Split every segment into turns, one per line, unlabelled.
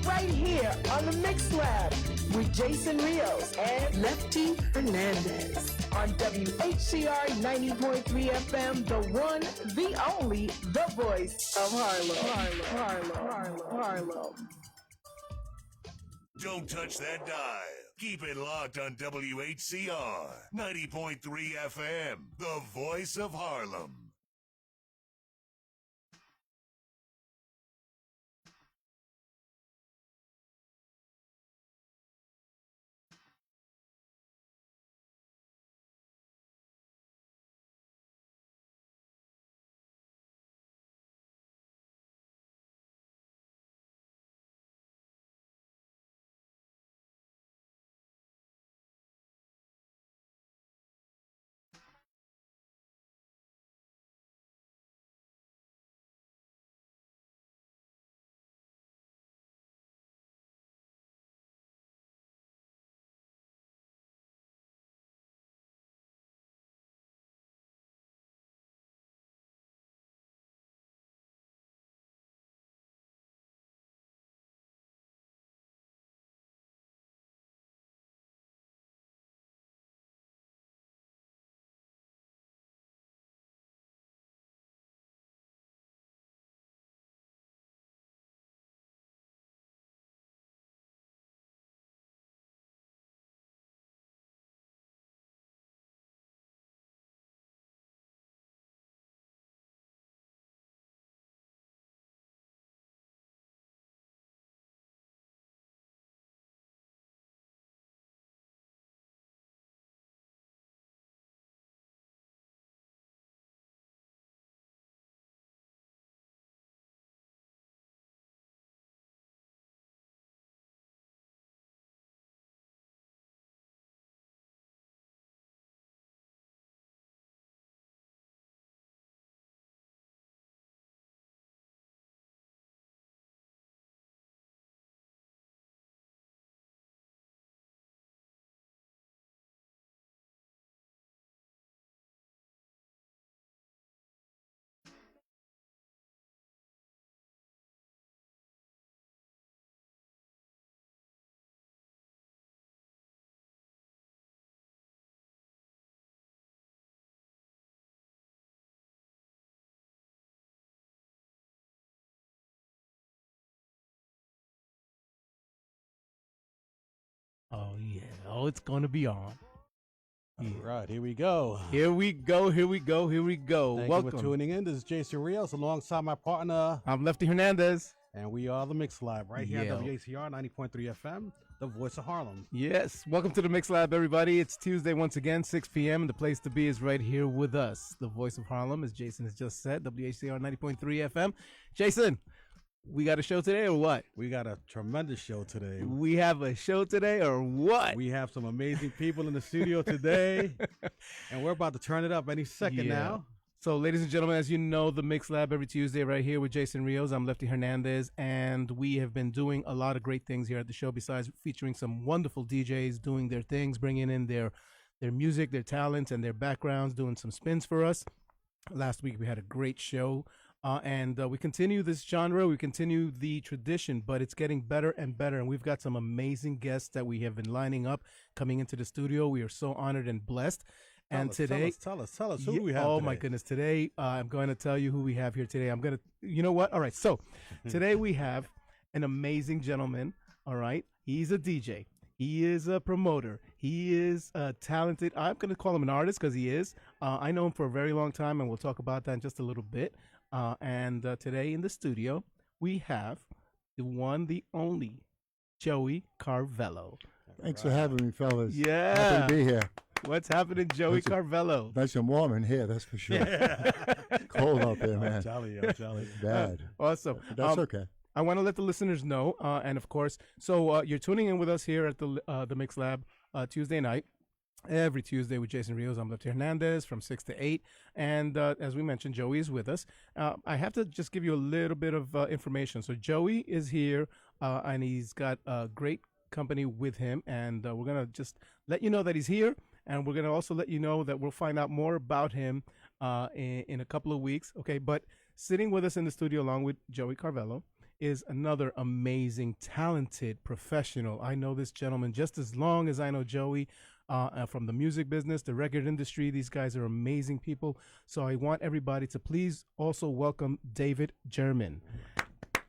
right here on the Mix Lab with Jason Rios and
Lefty Hernandez
on WHCR 90.3 FM, the one, the only, the voice of Harlem.
Don't touch that dial. Keep it locked on WHCR 90.3 FM, the voice of Harlem.
Oh yeah. Oh, it's gonna be on.
Yeah. All right, here we go.
Here we go.
Thank
Welcome.
you for tuning in. This is Jason Rios alongside my partner.
I'm Lefty Hernandez.
And we are the Mix Lab right here
Yeah.
at WHCR 90.3 FM, the voice of Harlem.
Yes. Welcome to the Mix Lab, everybody. It's Tuesday once again, 6 p.m. And the place to be is right here with us. The voice of Harlem, as Jason has just said, WHCR 90.3 FM. Jason, we got a show today or what?
We got a tremendous show today.
We have a show today or what?
We have some amazing people in the studio today, and we're about to turn it up any second now.
So, ladies and gentlemen, as you know, the Mix Lab every Tuesday right here with Jason Rios. I'm Lefty Hernandez, and we have been doing a lot of great things here at the show besides featuring some wonderful DJs doing their things, bringing in their music, their talents, and their backgrounds, doing some spins for us. Last week, we had a great show. And we continue this genre. We continue the tradition, but it's getting better and better. And we've got some amazing guests that we have been lining up coming into the studio. We are so honored and blessed.
Tell us who we have.
Oh,
today.
my goodness. Today, I'm going to tell you who we have here today. You know what? All right. So today we have an amazing gentleman. All right. He's a DJ. He is a promoter. He is talented. I'm going to call him an artist because he is. I know him for a very long time, and we'll talk about that in just a little bit. And today in the studio, we have the one, the only, Joey Carvello.
Thanks for having me, fellas.
Yeah.
Happy to be here.
What's happening, Joey Carvello?
Nice and warm in here, that's for sure. Cold out there, man.
I'm telling you.
Bad.
Awesome.
That's okay.
I want to let the listeners know, and of course, so you're tuning in with us here at the Mix Lab Tuesday night. Every Tuesday with Jason Rios. I'm Lefty Hernandez from 6 to 8. And as we mentioned, Joey is with us. I have to just give you a little bit of information. So Joey is here, and he's got a great company with him. And we're going to just let you know that he's here. And we're going to also let you know that we'll find out more about him in a couple of weeks. Okay, but sitting with us in the studio along with Joey Carvello is another amazing, talented professional. I know this gentleman just as long as I know Joey. From the music business, the record industry, these guys are amazing people. So I want everybody to please also welcome David German.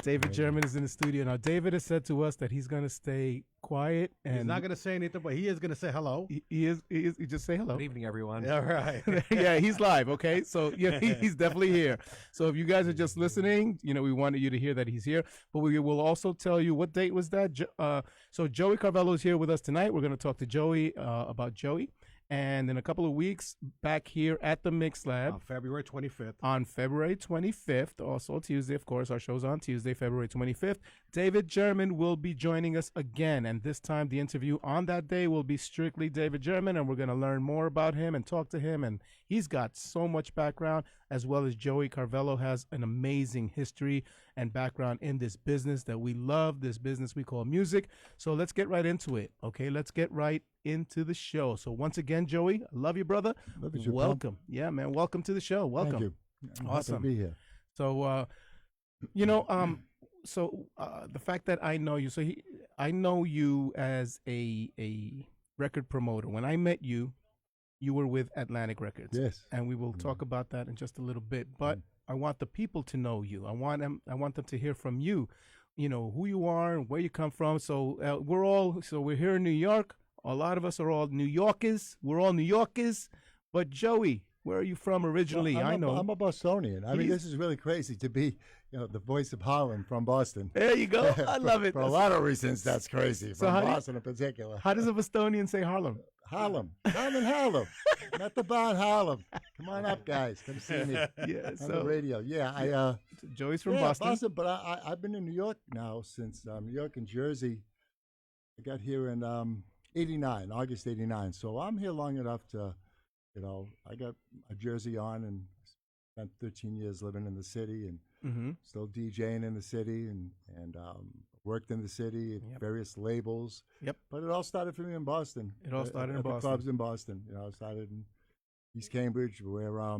David German is in the studio. Now, David has said to us that he's going to stay quiet. And
he's not going to say anything, but he is going to say hello.
He is. He just say hello.
Good evening, everyone.
All right.
Yeah, he's live, okay? So, yeah, he's definitely here. So if you guys are just listening, we wanted you to hear that he's here. But we will also tell you, what date was that? So Joey Carvello is here with us tonight. We're going to talk to Joey about Joey. And in a couple of weeks, back here at the Mix Lab.
On February 25th.
On February 25th, also Tuesday, of course. Our show's on Tuesday, February 25th. David German will be joining us again. And this time, the interview on that day will be strictly David German. And we're going to learn more about him and talk to him. And he's got so much background, as well as Joey Carvello has an amazing history and background in this business that we love, this business we call music. So let's get right into it, okay? Let's get right into the show. So once again, Joey, I love you, brother.
Love you,
welcome. Yeah, man. Welcome to the show. Welcome.
Thank you. I'm
awesome
happy to be here.
So, the fact that I know you, I know you as a record promoter. When I met you, you were with Atlantic Records.
Yes.
And we will talk about that in just a little bit. But I want the people to know you. I want them to hear from you, who you are and where you come from. So we're here in New York. A lot of us are all New Yorkers. We're all New Yorkers. But Joey, where are you from originally?
Well,
I'm
a Bostonian. I mean, this is really crazy to be, the voice of Harlem from Boston.
There you go. I love it.
For a lot of reasons, that's crazy.
So
From Boston in particular.
How does a Bostonian say Harlem?
Harlem. I'm in Harlem. Not the bar in Harlem. Come on up, guys. Come see me.
Yeah.
On the radio. Yeah.
Joey's from Boston.
But I've been in New York now since New York and Jersey. I got here in August 89. So I'm here long enough to, I got a jersey on and spent 13 years living in the city and still DJing in the city and worked in the city at various labels.
Yep.
But it all started for me in Boston.
It all started in
at
Boston.
The clubs in Boston. I started in East Cambridge where, I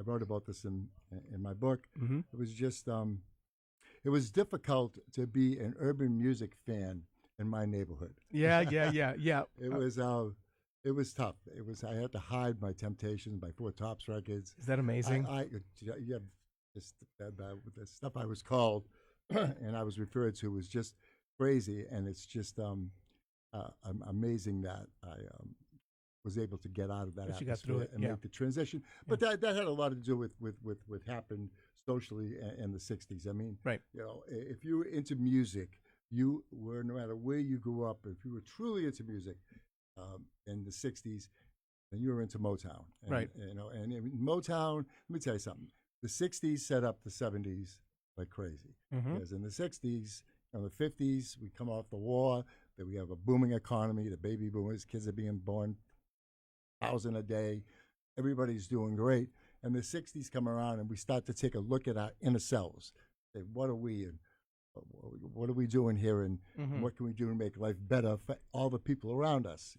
wrote about this in my book. It was just, it was difficult to be an urban music fan in my neighborhood.
Yeah.
It was tough. I had to hide my temptations by Four Tops Records.
Is that amazing?
The stuff I was called and I was referred to was just crazy, and it's just amazing that I was able to get out of that
you got through it,
and make the transition. But that had a lot to do with what happened socially in the 60s. I mean,
right.
If you were into music, you were, no matter where you grew up, if you were truly into music in the 60s, then you were into Motown. And,
right.
And in Motown, let me tell you something. The 60s set up the 70s like crazy. Because in the 60s, the 50s, we come off the war, that we have a booming economy, the baby boomers, kids are being born 1,000 a day. Everybody's doing great. And the 60s come around and we start to take a look at our inner selves. Say, what are we and what are we doing here, and what can we do to make life better for all the people around us?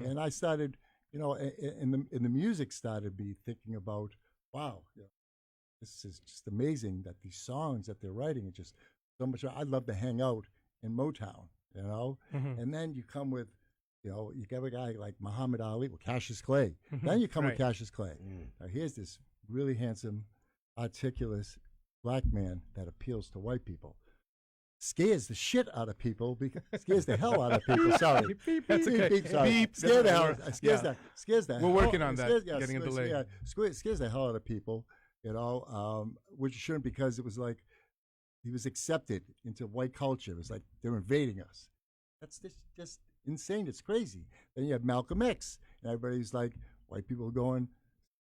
And I started, in the music started me thinking about, wow, this is just amazing that these songs that they're writing are just so much. I'd love to hang out in Motown, and then you come with, you get a guy like Muhammad Ali with Cassius Clay. Then you come with Cassius Clay. Now here's this really handsome, articulate black man that appeals to white people. Scares the shit out of people, scares the hell out of people. Sorry.
That's okay.
Beep, sorry.
Beep.
Scares the hell. Scares the
We're working on that. Getting a delay.
Yeah, scares the hell out of people, which you shouldn't, because it was like he was accepted into white culture. It was like they're invading us. That's just insane. It's crazy. Then you have Malcolm X, and everybody's like, white people going,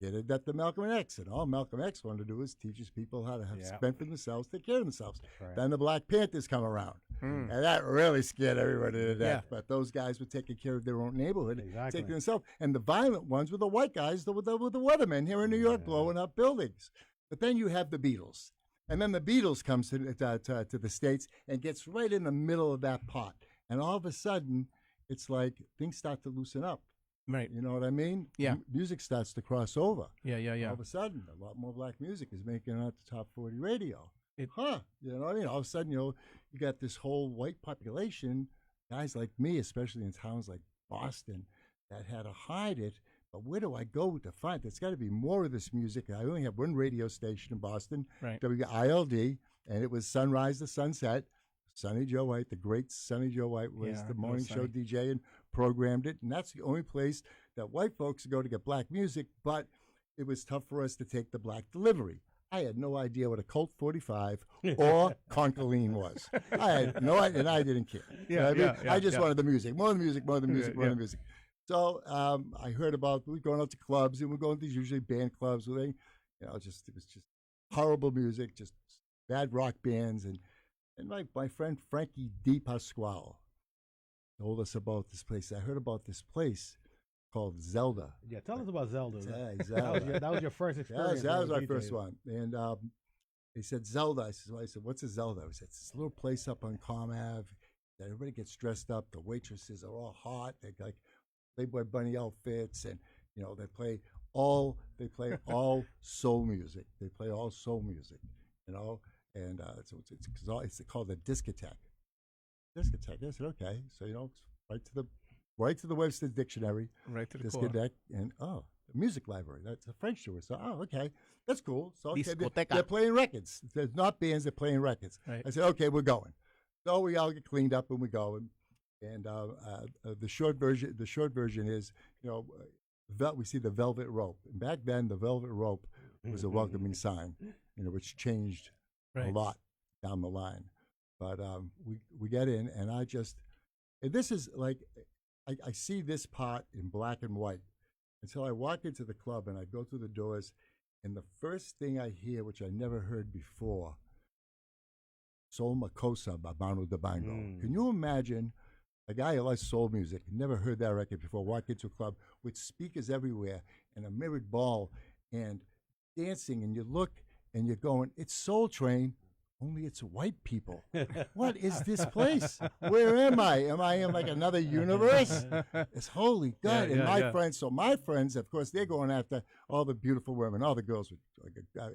get it that the Malcolm X, and all Malcolm X wanted to do is teaches people how to spend for themselves, take care of themselves. Right. Then the Black Panthers come around, and that really scared everybody to death. But those guys were taking care of their own neighborhood, taking themselves. And the violent ones were the white guys, with the weathermen here in New York, blowing up buildings. But then you have the Beatles, and then the Beatles comes to the States and gets right in the middle of that pot, and all of a sudden, it's like things start to loosen up.
Right.
You know what I mean?
Yeah.
Music starts to cross over.
Yeah.
All of a sudden, a lot more black music is making it out the top 40 radio. Huh? You know what I mean? All of a sudden, you got this whole white population, guys like me, especially in towns like Boston, that had to hide it. But where do I go to find? There's got to be more of this music. I only have one radio station in Boston,
right.
WILD, and it was sunrise to sunset. Sonny Joe White, the great Sonny Joe White, was the morning show DJ and programmed it. And that's the only place that white folks go to get black music. But it was tough for us to take the black delivery. I had no idea what a Colt 45 or Concolene was. I had no idea, and I didn't care. I just wanted the music, more of the music, more of the music, more of the music. So I heard about, we were going out to clubs, and we're going to these usually band clubs where they, it was just horrible music, just bad rock bands. And my friend Frankie DePasquale told us about this place. I heard about this place called Zelda.
Yeah, tell us about Zelda.
Zelda.
That was your first experience.
That was my first one. And they said Zelda. I said, what's a Zelda? I said, it's this little place up on Calm Ave that everybody gets dressed up. The waitresses are all hot. They like Playboy bunny outfits, and they play all soul music. They play all soul music, and so it's called a discotheque. Discotheque. I said, okay. So right to the Webster Dictionary.
Right to the
discotheque, and music library. That's a French to it. So okay, that's cool. So okay, they're playing records. There's not bands. They're playing records.
Right.
I said, okay, we're going. So we all get cleaned up and we go. And the short version is, we see the velvet rope. And back then, the velvet rope was a welcoming sign, which changed a lot down the line. But we get in, and and this is like, I see this part in black and white until I walk into the club and I go through the doors, and the first thing I hear, which I never heard before, Soul Makossa by Manu Dibango. Can you imagine a guy who likes soul music, never heard that record before, walk into a club with speakers everywhere and a mirrored ball and dancing, and you look and you're going, it's Soul Train, only it's white people. What is this place? Where am I? Am I in like another universe? It's holy God. And my friends, of course, they're going after all the beautiful women, all the girls.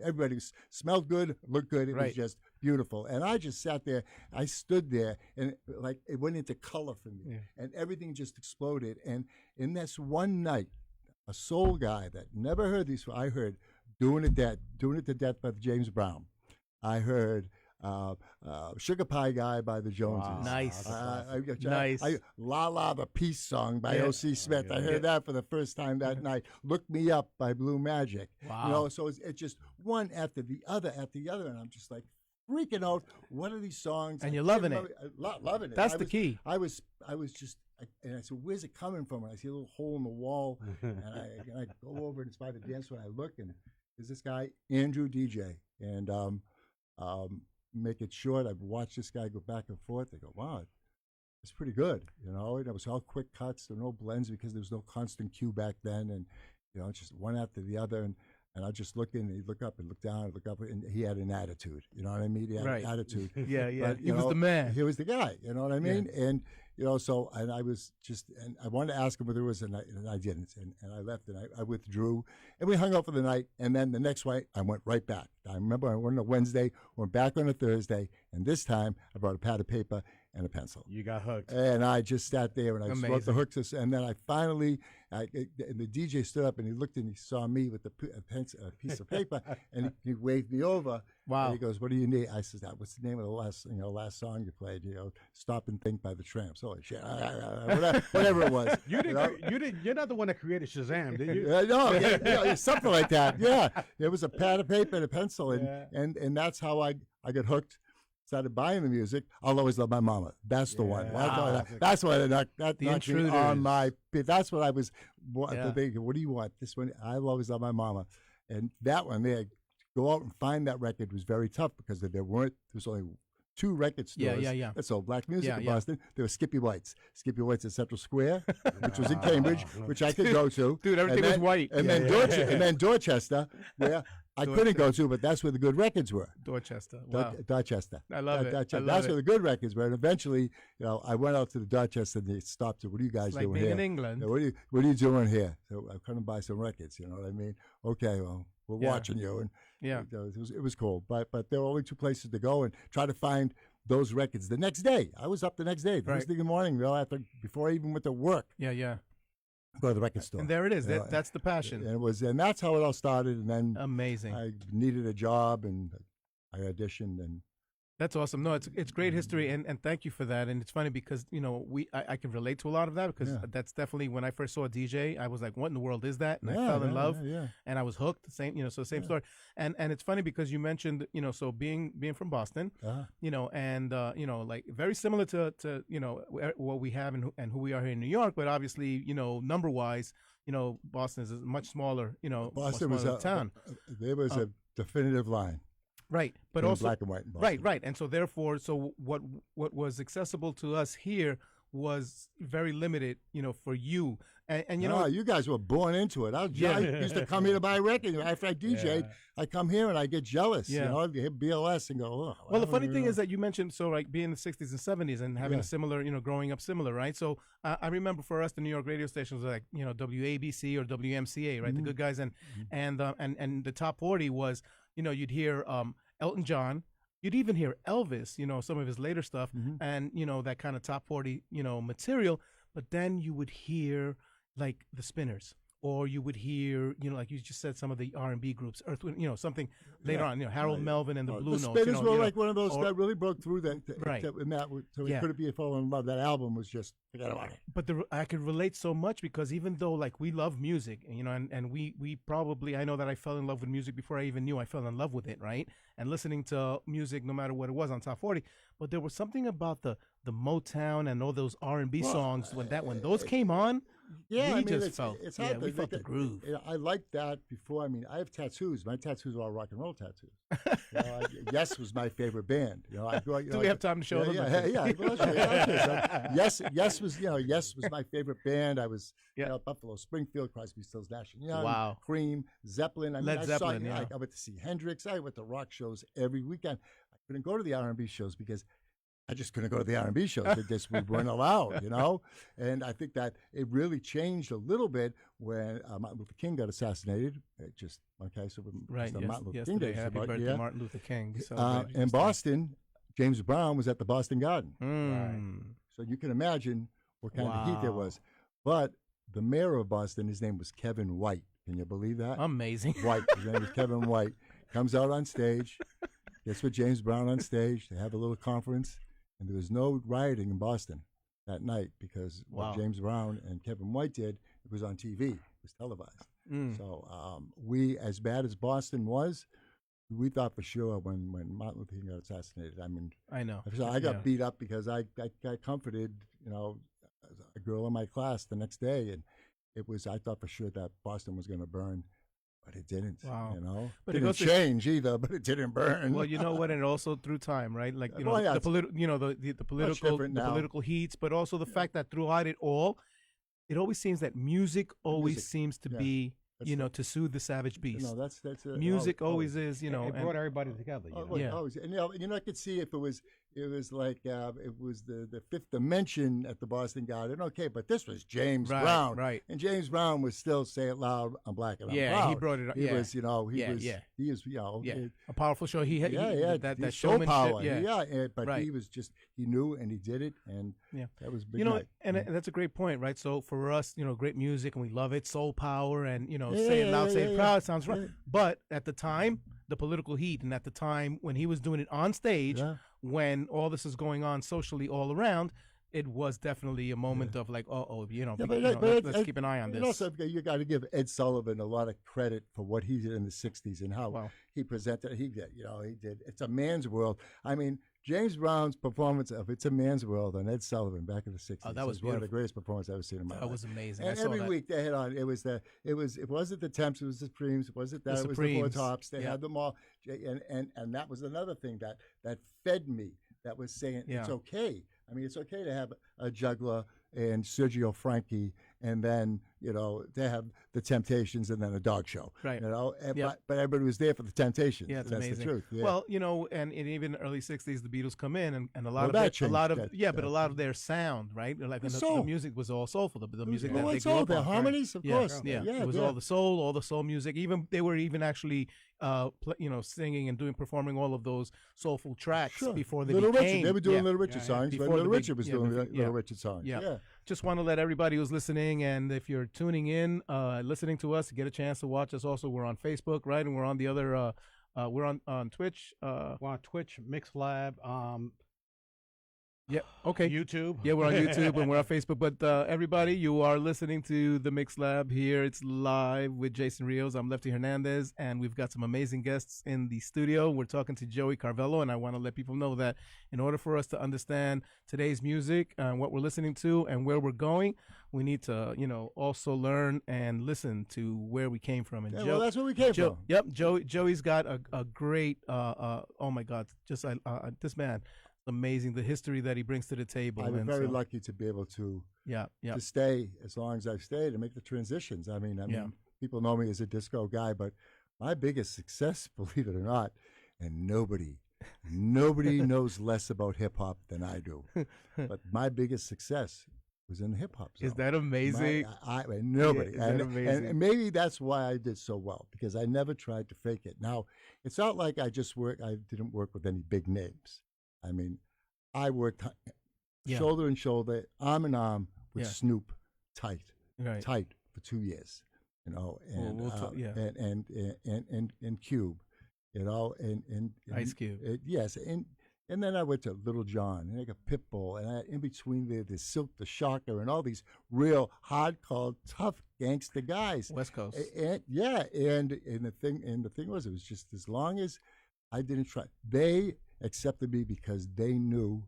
Everybody smelled good, looked good. It was just beautiful. And I just sat there. I stood there, and like it went into color for me. And everything just exploded. And in this one night, a soul guy that never heard these, I heard Doing It to Death by James Brown. I heard Sugar Pie Guy by the Joneses.
Wow. Nice.
Nice. La La, the Peace Song by O.C. Smith. I heard that for the first time that night. Look Me Up by Blue Magic.
Wow.
So it's just one after the other, and I'm just like freaking out. What are these songs?
And you're loving it.
Loving it.
That's the key.
I was just, and I said, where's it coming from? And I see a little hole in the wall, and I go over and it's by the dance floor. I look, and there's this guy, Andrew DJ, and make it short, I've watched this guy go back and forth. I go, wow, it's pretty good, and it was all quick cuts. There were no blends because there was no constant cue back then, and just one after the other, and I just look in, and he'd look up and look down and look up, and he had an attitude, you know what I mean? He had an attitude.
But, he was the man.
He was the guy, you know what I mean? And so, and I was just, and I wanted to ask him whether it was, and I didn't, and I left, and I withdrew, and we hung out for the night, and then the next night, I went right back. I remember I went on a Wednesday, went back on a Thursday, and this time, I brought a pad of paper and a pencil.
You got hooked.
And I just sat there, and I wrote the hooks, and then I finally, and the DJ stood up, and he looked, and he saw me with a piece of paper, and he waved me over.
Wow.
And he goes, what do you need? I said, what's the name of the last song you played? Stop and Think by the Tramps. Holy shit. Whatever it was.
You're not the one that created Shazam, did you?
No, something like that. Yeah. It was a pad of paper and a pencil, and that's how I got hooked. Started buying the music. I'll Always Love My Mama. That's the one.
Wow.
That's what that knocked me on my. That's what I was. What do you want? This one. I'll Always Love My Mama, and that one there. Go out and find that record was very tough because there was only 2 record stores that sold black music in Boston. There was Skippy White's at Central Square, which was in Cambridge, which I could go to.
Dude, everything was white.
And then Dorchester, where I couldn't go to, but that's where the good records were.
Dorchester. Wow.
Dorchester.
I love it.
That's where the good records were. And eventually, I went out to the Dorchester, and they stopped. What are you guys doing
being
here?
in England.
What are you doing here? So I'm coming to buy some records. You know what I mean? Okay, well, we're
Yeah.
watching you, and
Yeah.
it was cool. But there were only two places to go and try to find those records. The next day, I was up the next day, first thing in the morning, before I even went to work.
Yeah.
Go to the record store.
And there it is.
You know,
That's the passion.
And that's how it all started. And then
Amazing.
I needed a job, and I auditioned, and
That's awesome. No, it's great history, and thank you for that. And it's funny because I can relate to a lot of that because that's definitely when I first saw a DJ, I was like, what in the world is that? And I fell in love, and I was hooked. Same same story. And it's funny because you mentioned so being from Boston, and like very similar to what we have and who we are here in New York, but obviously number wise, Boston is a much smaller
Boston
much
was
smaller town.
There was a definitive line.
Right, but
between
also
black and white in Boston.
right, and so therefore, what was accessible to us here was very limited, for you, and
you guys were born into it. I used to come here to buy records. After I DJ'd, I come here and I get jealous. I hit BLS and go. Oh,
well, the funny thing is that you mentioned like being in the '60s and '70s and having a similar, growing up similar, right? So I remember for us, the New York radio stations were like WABC or WMCA, right? The good guys, and the top 40 was. You'd hear Elton John. You'd even hear Elvis, some of his later stuff, and, that kind of top 40, material. But then you would hear, like, the Spinners. Or you would hear, like you just said, some of the R&B groups, Earth, Wind, something later on, Harold Melvin and the Blue Notes.
The Spinners were like one of those that really broke through that. So it couldn't be a fall in love. That album was just, forget about it.
But I could relate so much because even though, like, we love music, and we probably, I know that I fell in love with music before I even knew I fell in love with it, right? And listening to music, no matter what it was on Top 40, but there was something about the Motown and all those R&B songs when those came on. Yeah, it's hard. We felt the groove.
I liked that before. I have tattoos. My tattoos are all rock and roll tattoos. Yes was my favorite band.
Do we have time to show them?
Yes was my favorite band. I was Buffalo Springfield, Crosby, Stills, Nash and Young,
wow,
Cream, Zeppelin.
Led Zeppelin.
I went to see Hendrix. I went to rock shows every weekend. I couldn't go to the R&B shows because I just couldn't go to the R&B shows. We weren't allowed, And I think that it really changed a little bit when Martin Luther King got assassinated. Martin Luther King Day.
Happy birthday, Martin Luther King.
In Boston, James Brown was at the Boston Garden.
Right.
So you can imagine what kind of heat there was. But the mayor of Boston, his name was Kevin White. Can you believe that?
Amazing.
White. His name was Kevin White. Comes out on stage, gets with James Brown on stage. They have a little conference. And there was no rioting in Boston that night because what James Brown and Kevin White did, it was on TV. It was televised. So we, as bad as Boston was, we thought for sure when Martin Luther King got assassinated.
I know.
I got beat up because I got comforted, a girl in my class the next day. And I thought for sure that Boston was going to burn. But it didn't, But it didn't change either, but it didn't burn.
Well, you know what, and also through time, right? Like, the political heats, but also the fact that throughout it all, it always seems that music seems to be, to soothe the savage beast.
That's
music always is,
It brought everybody together.
Always. And I could see if it was like it was the fifth dimension at the Boston Garden. Okay, but this was James Brown,
right?
And James Brown was still "Say It Loud, I'm Black and I'm proud."
He brought it up.
He was, he is,
a powerful show. He had that
showmanship. Power.
But
he was just he knew and he did it, and that was big.
And that's a great point, right? So for us, great music and we love it, soul power, and say it loud, say it proud, sounds right. But at the time, the political heat, and at the time when he was doing it on stage. When all this is going on socially all around, it was definitely a moment of like, let's keep an eye on this.
Also, you got to give Ed Sullivan a lot of credit for what he did in the '60s and how he presented. He did. It's a man's world. James Brown's performance of "It's a Man's World" on Ed Sullivan back in the '60s.
That was
one of the greatest performances I've ever seen in my life.
That was amazing.
And every week they had on. It wasn't the Temps. It was the Supremes. It wasn't that. It was the Four Tops. They had them all. And that was another thing that fed me. That was saying it's okay. It's okay to have a juggler and Sergio Franchi and then they have the Temptations and then a dog show.
Right.
But everybody was there for the Temptations.
Yeah, it's
That's
amazing.
the truth. Yeah.
Well, and even early '60s, the Beatles come in, and a lot
Well,
of
that
a lot
changed.
of
That-
but a lot of their sound, right? Like
The
the
soul.
music was all soulful. The music that they
it's
grew
all
up
the
on, right?
harmonies, of course.
Yeah,
Yeah,
it was all the soul music. Even they were even actually, singing and performing all of those soulful tracks
Sure.
before they
Little
became.
Richard. They were doing
yeah,
Little Richard songs, but
Before
Little
the big-
Richard was
yeah,
doing
before-
Little Richard songs.
Yeah.
Yeah.
Just want to let everybody who's listening, and if you're tuning in, listening to us, get a chance to watch us. Also, we're on Facebook, right, and we're on the other. We're on Twitch.
We're on Twitch, MixLab,
Yeah. Okay.
YouTube.
Yeah, we're on YouTube and we're on Facebook. But everybody, you are listening to the Mix Lab here. It's live with Jason Rios. I'm Lefty Hernandez, and we've got some amazing guests in the studio. We're talking to Joey Carvello, and I want to let people know that in order for us to understand today's music and what we're listening to and where we're going, we need to, also learn and listen to where we came from. And
Yeah, well, that's where we came from.
Yep. Joey's got a great. Oh my God! Just this man. Amazing the history that he brings to the table.
I've been very lucky to be able to to stay as long as I've stayed and make the transitions. I mean, people know me as a disco guy, but my biggest success, believe it or not, and nobody knows less about hip hop than I do. But my biggest success was in the hip hop zone.
Is that amazing?
Nobody.
Yeah, is that amazing?
And maybe that's why I did so well, because I never tried to fake it. Now, it's not like I didn't work with any big names. I mean, I worked shoulder and shoulder, arm in arm with Snoop, tight for 2 years, and and Cube, and
Ice Cube.
Yes, and then I went to Little John, and I got Pitbull, and in between there, there's Silk the Shocker, and all these real hardcore, tough gangster guys,
West Coast.
And the thing was, it was just as long as I didn't try, they accepted me because they knew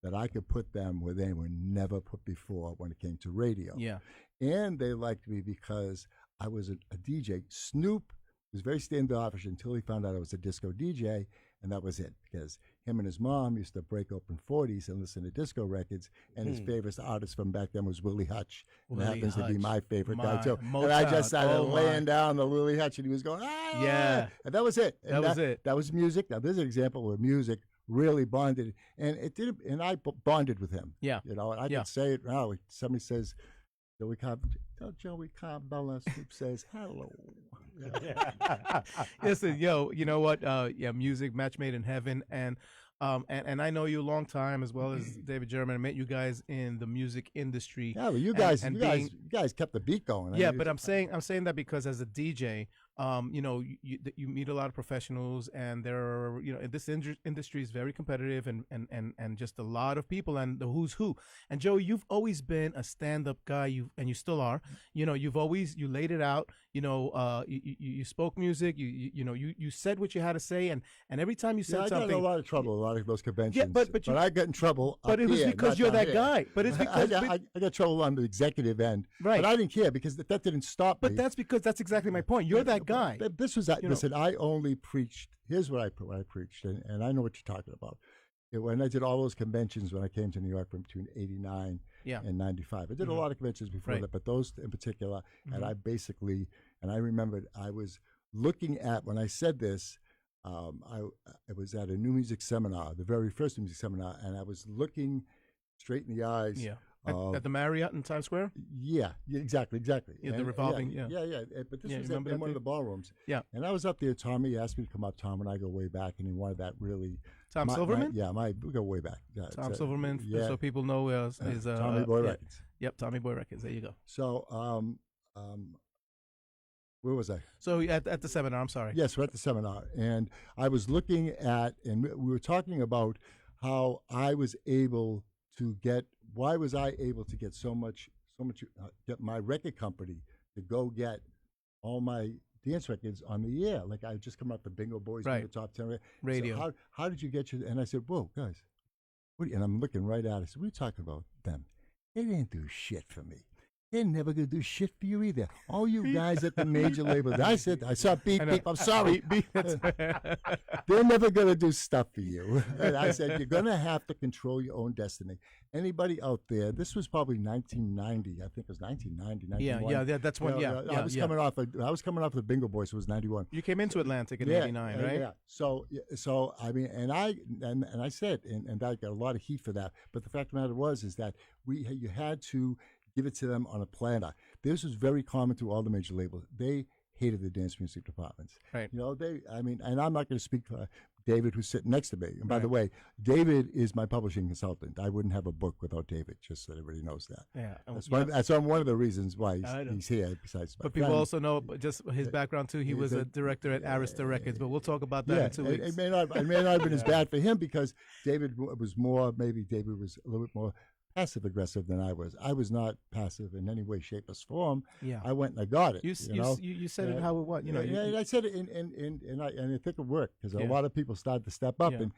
that I could put them where they were never put before when it came to radio.
Yeah.
And they liked me because I was a DJ. Snoop was very standoffish until he found out I was a disco DJ, and that was it, because him and his mom used to break open 40s and listen to disco records, and his favorite artist from back then was Willie Hutch. And that happens to be my favorite guy, too.
Motown.
And I just started laying down the Willie Hutch, and he was going, ah!
Yeah.
And that was it. And
that was it.
That was music. Now, there's an example where music really bonded, and it did, and I bonded with him.
Yeah.
And I can say it now. Somebody says, Joey Carvello, Snoop says hello.
Listen, you know what? Music, match made in heaven, and I know you a long time, as well as David German. I met you guys in the music industry.
Yeah, well, you guys kept the beat going.
Yeah, but I'm saying that because as a DJ, you meet a lot of professionals, and there are, this industry is very competitive, and just a lot of people, and the who's who. And Joey, you've always been a stand-up guy, and you still are. You laid it out. You spoke music. You said what you had to say, and every time you said something,
I got in a lot of trouble, a lot of those conventions.
Yeah, but
I got in trouble.
But it was because you're that guy. But it's because
I got trouble on the executive end.
Right.
But I didn't care, because that didn't stop me.
But that's because that's exactly my point. You're that guy.
This was listen. I only preached. Here's what I preached, and I know what you're talking about. When I did all those conventions when I came to New York between '89 and '95, I did a lot of conventions before that, but those in particular, and I remembered I was looking at, when I said this, I was at a new music seminar, the very first new music seminar, and I was looking straight in the eyes.
Yeah. At the Marriott in Times Square?
Yeah, exactly.
Yeah, the revolving,
yeah. But this was
in
one of the ballrooms.
Yeah.
And I was up there. Tommy asked me to come up. Tom and I go way back, and he wanted that really.
Tom Silverman?
We go way back. Yeah,
Tom Silverman, so people know, is
Tommy Boy Records.
Yep, Tommy Boy Records. There you go.
So, where was I?
So at the seminar, I'm sorry.
Yes, we're at the seminar, and I was looking at, and we were talking about how I was able to get. Why was I able to get so much? Get my record company to go get all my dance records on the air. Like I just come out the Bingo Boys in the top 10
radio.
So how did you get your? And I said, whoa, guys, and I'm looking right at it. I said, what are you talking about them? They didn't do shit for me. they're never going to do shit for you either. All you guys at the major labels. I saw beep, beep. I'm sorry.
Beep, beep.
They're never going to do stuff for you. And I said, you're going to have to control your own destiny. Anybody out there, this was probably 1990. I think it was 1990, 91.
Yeah, that's when,
I was coming off of the Bingo Boys, so it was 91.
You came into Atlantic in 89, right?
Yeah. So I mean, and I said, and I got a lot of heat for that. But the fact of the matter is that you had to give it to them on a platter. This was very common to all the major labels. They hated the dance music departments.
Right.
And I'm not going to speak for David, who's sitting next to me. And by the way, David is my publishing consultant. I wouldn't have a book without David, just so everybody knows that.
Yeah.
That's one of the reasons why he's here, besides my
But people
friend.
also know just his background, too. He was a director at Arista Records, but we'll talk about that in 2 weeks.
It may not have been as bad for him because David was a little bit more passive-aggressive than I was. I was not passive in any way, shape, or form.
Yeah.
I went and I got it.
You said it how it was.
I said it, and I think it worked because a lot of people started to step up, and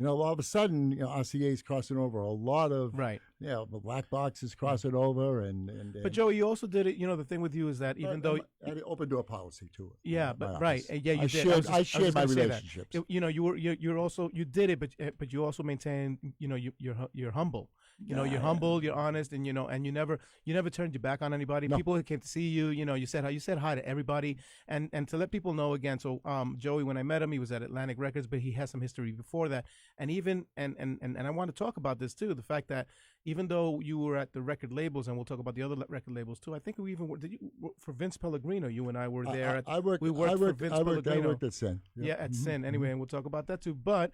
all of a sudden, RCA is crossing over a lot of the black boxes crossing over, and
but Joey, you also did it. The thing with you is that even though
I had an open door policy too.
Yeah, but right, yeah, you did.
I shared my relationships.
You did it, but you also maintained. You're humble. You're humble, you're honest, and and you never turned your back on anybody. No. People who came to see you, you said hi to everybody, and to let people know again. So Joey, when I met him, he was at Atlantic Records, but he has some history before that, and even and I want to talk about this too. The fact that even though you were at the record labels, and we'll talk about the other record labels too. I think we even did you for Vince Pellegrino. You and I were there.
I worked for Vince Pellegrino. I worked at Sin.
Yeah, at Sin. Anyway, and we'll talk about that too. But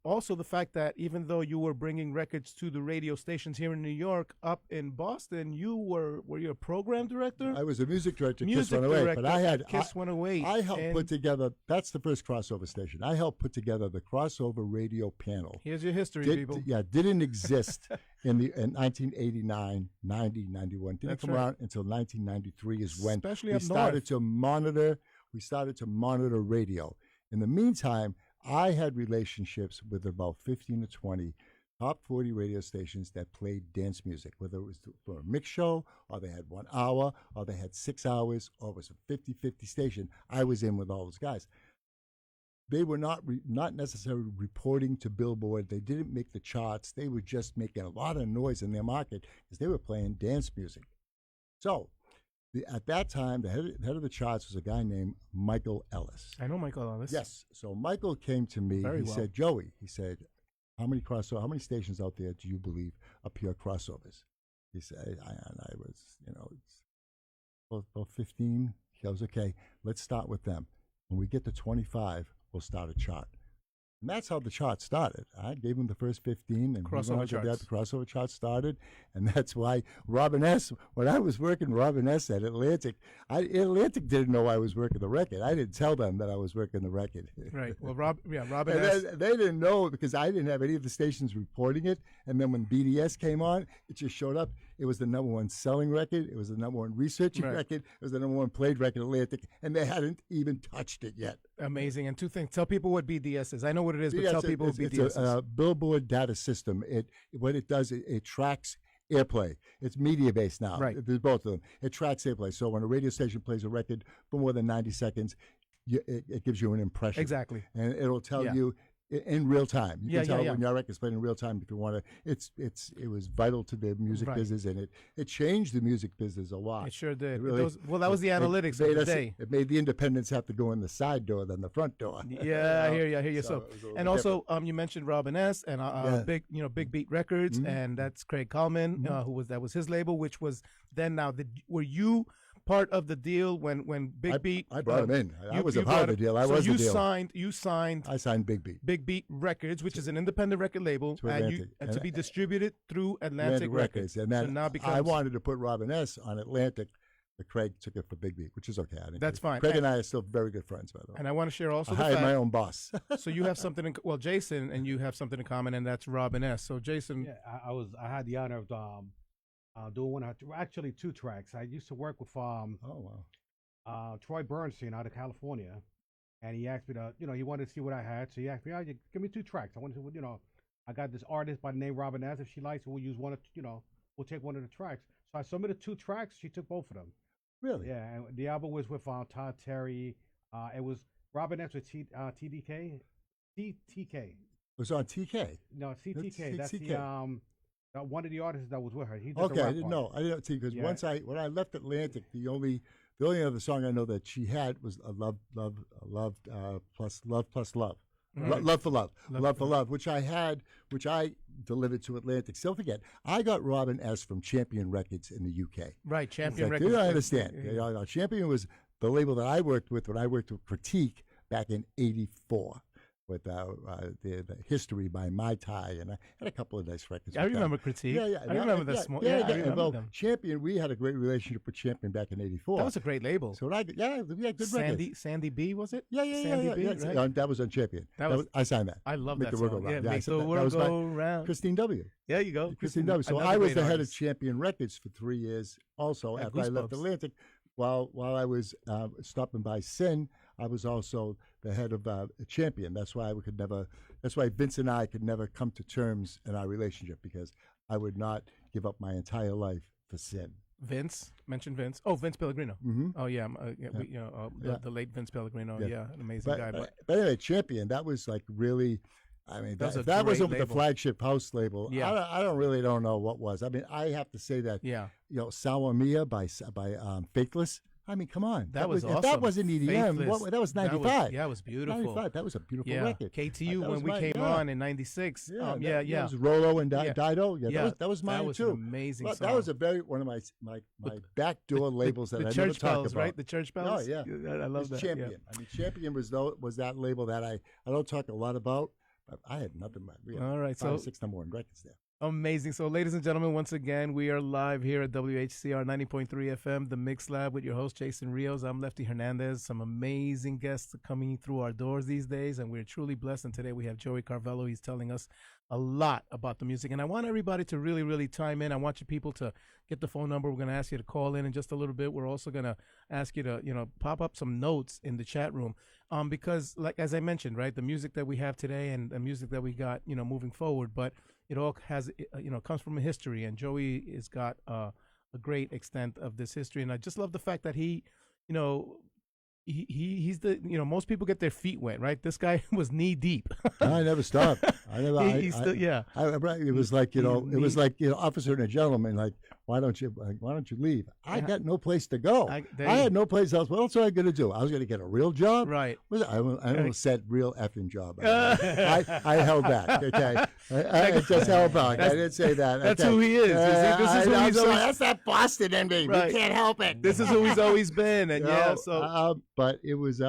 also the fact that even though you were bringing records to the radio stations here in New York, up in Boston, were you a program director?
I was a music director at Kiss 108, but I had
Kiss 108.
I helped put together. That's the first crossover station. I helped put together the crossover radio panel.
Here's your history, people.
Yeah, didn't exist in 1989, 90, 91. Didn't come around until 1993 is when we started to monitor. We started to monitor radio. In the meantime, I had relationships with about 15 to 20 top 40 radio stations that played dance music, whether it was for a mix show, or they had 1 hour, or they had 6 hours, or it was a 50-50 station. I was in with all those guys. They were not necessarily reporting to Billboard. They didn't make the charts. They were just making a lot of noise in their market because they were playing dance music. So at that time, the head of the charts was a guy named Michael Ellis.
I know Michael Ellis.
Yes. So Michael came to me. Said, Joey, he said, how many stations out there do you believe are pure crossovers? He said, I was, about 15. He goes, okay, let's start with them. When we get to 25, we'll start a chart. And that's how the chart started. I gave him the first 15, and the crossover chart started. And that's why Robin S., when I was working Robin S. at Atlantic, Atlantic didn't know I was working the record. I didn't tell them that I was working the record.
Right. Well, Robin S.
They didn't know because I didn't have any of the stations reporting it. And then when BDS came on, it just showed up. It was the number one selling record. It was the number one researching record. It was the number one played record at Atlantic. And they hadn't even touched it yet.
Amazing. And two things. Tell people what BDS is. I know what it is, but tell people what BDS is.
It's a Billboard data system. What it does, it tracks airplay. It's media-based now.
Right.
There's both of them. It tracks airplay. So when a radio station plays a record for more than 90 seconds, it gives you an impression.
Exactly.
And it'll tell you in real time. You can tell when your record's playing in real time if you want to. It was vital to the music business, and it changed the music business a lot.
It sure did.
Really,
that was the analytics of the day.
It made the independents have to go in the side door than the front door.
Yeah, I hear you. So and also, you mentioned Robin S. and Big Beat Records, and that's Craig Coleman, that was his label, which was then were you part of the deal when Big Beat?
I brought him in. I was a part of the deal. I was the deal.
You signed.
I signed Big Beat.
Big Beat Records, which is an independent record label, and to be distributed through Atlantic Records.
And then I wanted to put Robin S. on Atlantic, but Craig took it for Big Beat, which is okay.
That's fine.
Craig and I are still very good friends, by the way.
And I want to share also
I hired my own boss.
So you have something Jason and you have something in common, and that's Robin S. So Jason.
Yeah, I had the honor of doing actually 2 tracks. I used to work with Troy Bernstein out of California, and he asked me to, he wanted to see what I had, so he asked me, give me 2 tracks. I wanted to, I got this artist by the name Robin S. If she likes it, we'll use one of, we'll take one of the tracks. So I submitted 2 tracks. She took both of them.
Really?
Yeah, and the album was with Todd Terry. It was Robin S with TDK. TTK.
It was on TK.
No, CTK. That's
TK.
one of the artists that was with her. He did
Okay,
the
I
rap
didn't
part.
know. I didn't see because when I left Atlantic, the only other song I know that she had was Love plus Love.
Right.
Love for Love, which I delivered to Atlantic. So don't forget, I got Robin S. from Champion Records in the UK.
Right, Champion
Like,
Records.
you don't understand. You know, Champion was the label that I worked with when I worked with Critique back in '84 with the History by Mai Tai, and I had a couple of nice records.
I
with them.
remember Critique.
Yeah,
I remember that small.
Yeah,
I remember
well,
them.
Champion, we had a great relationship with Champion back in '84.
That was a great label.
So we had good records.
Sandy B, was it?
Yeah.
Sandy B, right?
That was on Champion.
That
I signed that.
I love
Make
that
the world
song.
go round.
Yeah,
I
make
said
the
that
world
was my
go round.
Christine W.
There you go.
Christine W. So
Another
I was
great
the head of
artist.
Champion Records for 3 years. Also,
Yeah,
after I left
Goosebumps.
Atlantic, while I was stopping by Sin, I was also the head of Champion. That's why That's why Vince and I could never come to terms in our relationship because I would not give up my entire life for Sin.
Vince, mention Vince. Oh, Vince Pellegrino.
Mm-hmm.
Oh yeah, the late Vince Pellegrino. Yeah, an amazing guy.
But anyway, Champion, that was like really. I mean,
That was a
that wasn't
great
the
label.
flagship house label.
Yeah.
I don't know what was. I mean, I have to say that.
Yeah.
You know, Sour Mia by Faithless. I mean, come on.
That was
If
awesome.
that wasn't EDM,
Faithless.
that was 95.
That was beautiful.
95. That was a beautiful
Yeah,
record.
KTU
That
when
was
we
mine,
came
yeah.
on in '96.
Yeah,
Yeah.
That was Rolo and
Yeah.
Dido. Yeah,
Yeah,
that was mine
that was
too.
an amazing
Well,
song.
that was one of my backdoor labels that
the
I
church
never talk
bells,
about.
right? The church bells.
Oh yeah,
I love
It's
that.
Champion.
Yeah.
I mean, Champion was that label that I don't talk a lot about. But I had nothing but
All right,
5 or
so
6 number 1 records there.
amazing. So, ladies and gentlemen, once again, we are live here at WHCR 90.3 FM, the Mix Lab, with your host, Jason Rios. I'm Lefty Hernandez. Some amazing guests coming through our doors these days, and we're truly blessed. And today we have Joey Carvello. He's telling us a lot about the music. And I want everybody to really, really chime in. I want you people to get the phone number. We're going to ask you to call in just a little bit. We're also going to ask you to, pop up some notes in the chat room. Because, like, as I mentioned, right, the music that we have today and the music that we got, moving forward, but it all has, comes from a history, and Joey has got a great extent of this history. And I just love the fact that he's the, most people get their feet wet, right? This guy was knee deep.
I never stopped. I never. It was like officer and a gentleman. Like, why don't you leave? I got no place to go. I had no place else. What else was I going to do? I was going to get a real job.
Right.
I almost said real effing job. I held back. Okay. I just held back. I didn't say that.
That's
okay.
who he is.
That's that Boston in me.
Right.
We can't help it.
This is who he's always been. And
but it was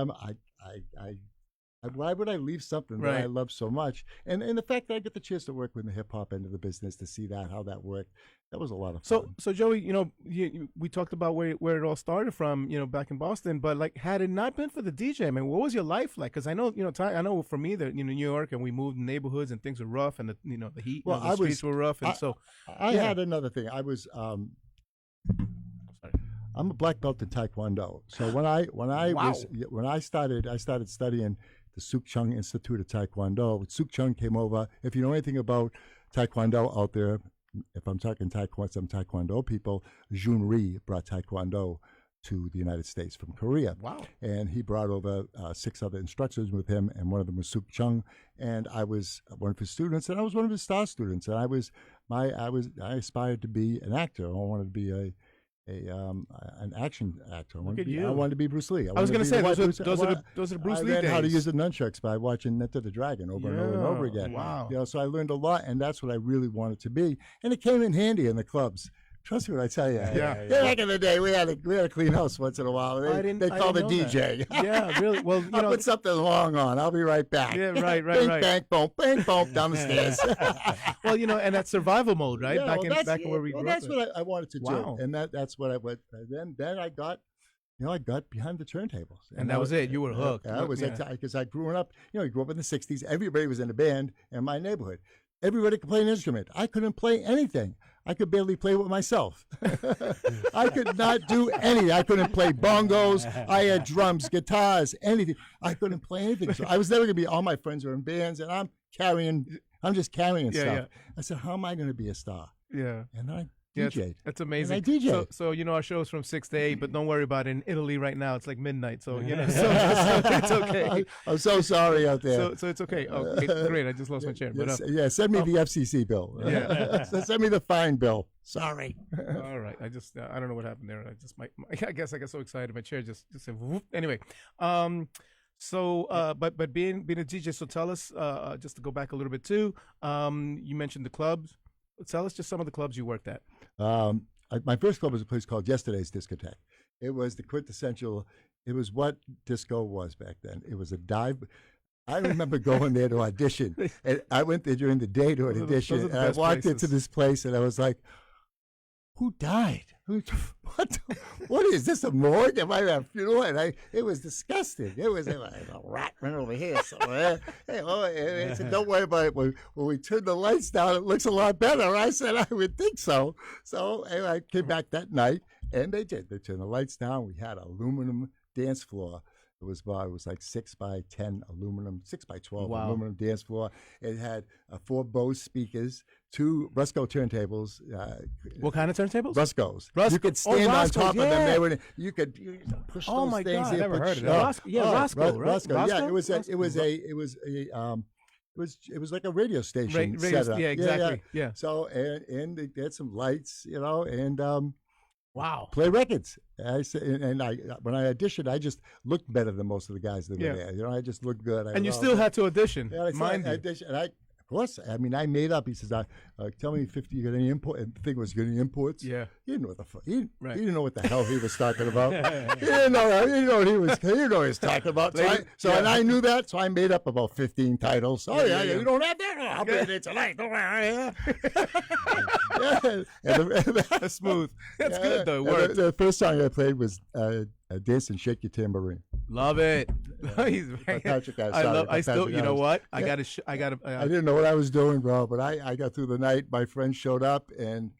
why would I leave something that I love so much? And the fact that I get the chance to work with the hip hop end of the business, to see how that worked, that was a lot of fun.
So Joey, we talked about where it all started from, back in Boston. But like, had it not been for the DJ, man, what was your life like? Because I know, I know for me that New York, and we moved in neighborhoods and things were rough, and the heat, the streets were rough, and
I had another thing. I was. I'm a black belt in Taekwondo. So when I started studying the Suk Chung Institute of Taekwondo. Suk Chung came over. If you know anything about Taekwondo out there, if I'm talking some Taekwondo people, Jun Ri brought Taekwondo to the United States from Korea.
Wow.
And he brought over 6 other instructors with him, and one of them was Suk Chung, and I was one of his students, and I was one of his star students, and I aspired to be an actor. I wanted to be an action actor. I wanted to be Bruce Lee.
I was going to say those are Bruce Lee days.
I learned how to use the nunchucks by watching Enter the Dragon over and over and over again.
Wow.
So I learned a lot, and that's what I really wanted to be, and it came in handy in the clubs. Trust me when I tell you.
Yeah.
Back in the day, we had a clean house once in a while. They called the DJ.
Yeah, really. Well,
I'll put something long on. I'll be right back.
Yeah, right.
Bang, bang, boom, down the stairs.
Well, and that survival mode, right?
Yeah,
back in where we grew up.
That's what I wanted to
Wow.
do, and that's what I went. Then I got. I got behind the turntables,
and that was it. You were hooked.
I was because I grew up. I grew up in the '60s. Everybody was in a band in my neighborhood. Everybody could play an instrument. I couldn't play anything. I could barely play with myself. I could not do anything. I couldn't play bongos. I had drums, guitars, anything. I couldn't play anything. So I was never going to be. All my friends were in bands, and I'm just carrying stuff.
Yeah.
I said, how am I going to be a star?
Yeah.
And I
Yeah,
DJ'd.
that's amazing.
And I DJ'd.
So our show is from 6 to 8, but don't worry about it. In Italy right now, it's like midnight. So, so it's okay.
I'm so sorry out there.
So it's okay. Oh, great. I just lost my chair.
Yes, send me the FCC bill.
Yeah.
Send me the fine bill. Sorry.
All right. I don't know what happened there. I guess I got so excited. My chair just said, whoop. Anyway. But being a DJ, so tell us, just to go back a little bit too, you mentioned the clubs. Tell us just some of the clubs you worked at.
My first club was a place called Yesterday's Discotheque. It was the quintessential, it was what disco was back then. It was a dive. I remember going there to audition. And I went there during the day to an audition. And I walked into this place and I was like, who died? What is this, a morgue? Am I at a funeral? And it was disgusting. It was a rat ran over here somewhere. I said, don't worry about it. When we turn the lights down, it looks a lot better. I said, I would think so. So anyway, I came back that night, and they did. They turned the lights down. We had an aluminum dance floor. It was like 6 by 10 aluminum, 6 by 12 aluminum dance floor. It had 4 Bose speakers, 2 Rusco turntables.
What kind of turntables?
Ruscos. You could stand on top of them. You could push those
my
things.
God, I never heard of it.
Roscoe, right?
Roscoe?
Yeah, it was like a radio station setup.
Yeah, exactly. Yeah.
So and they had some lights, and
wow.
Play records. I said, and when I auditioned, I just looked better than most of the guys that were there. I just looked good.
And you still had to audition.
Yeah,
mind you.
Auditioned, and of course, I made up. He says, "Tell me 50. You got any import?" And the thing was, "Got any imports?"
Yeah.
He didn't know what the fuck. He didn't know what the hell he was talking about. He didn't know what he was talking about. And I knew that, so I made up about 15 titles. You don't have that? I'll play it tonight. Don't worry.
That's smooth. That's good though.
The first song I played was "Dance and Shake Your Tambourine."
Love it. He's
Patrick,
I still. You know what? I got to.
I didn't know what I was doing, bro, but I got through the night. My friend showed up, and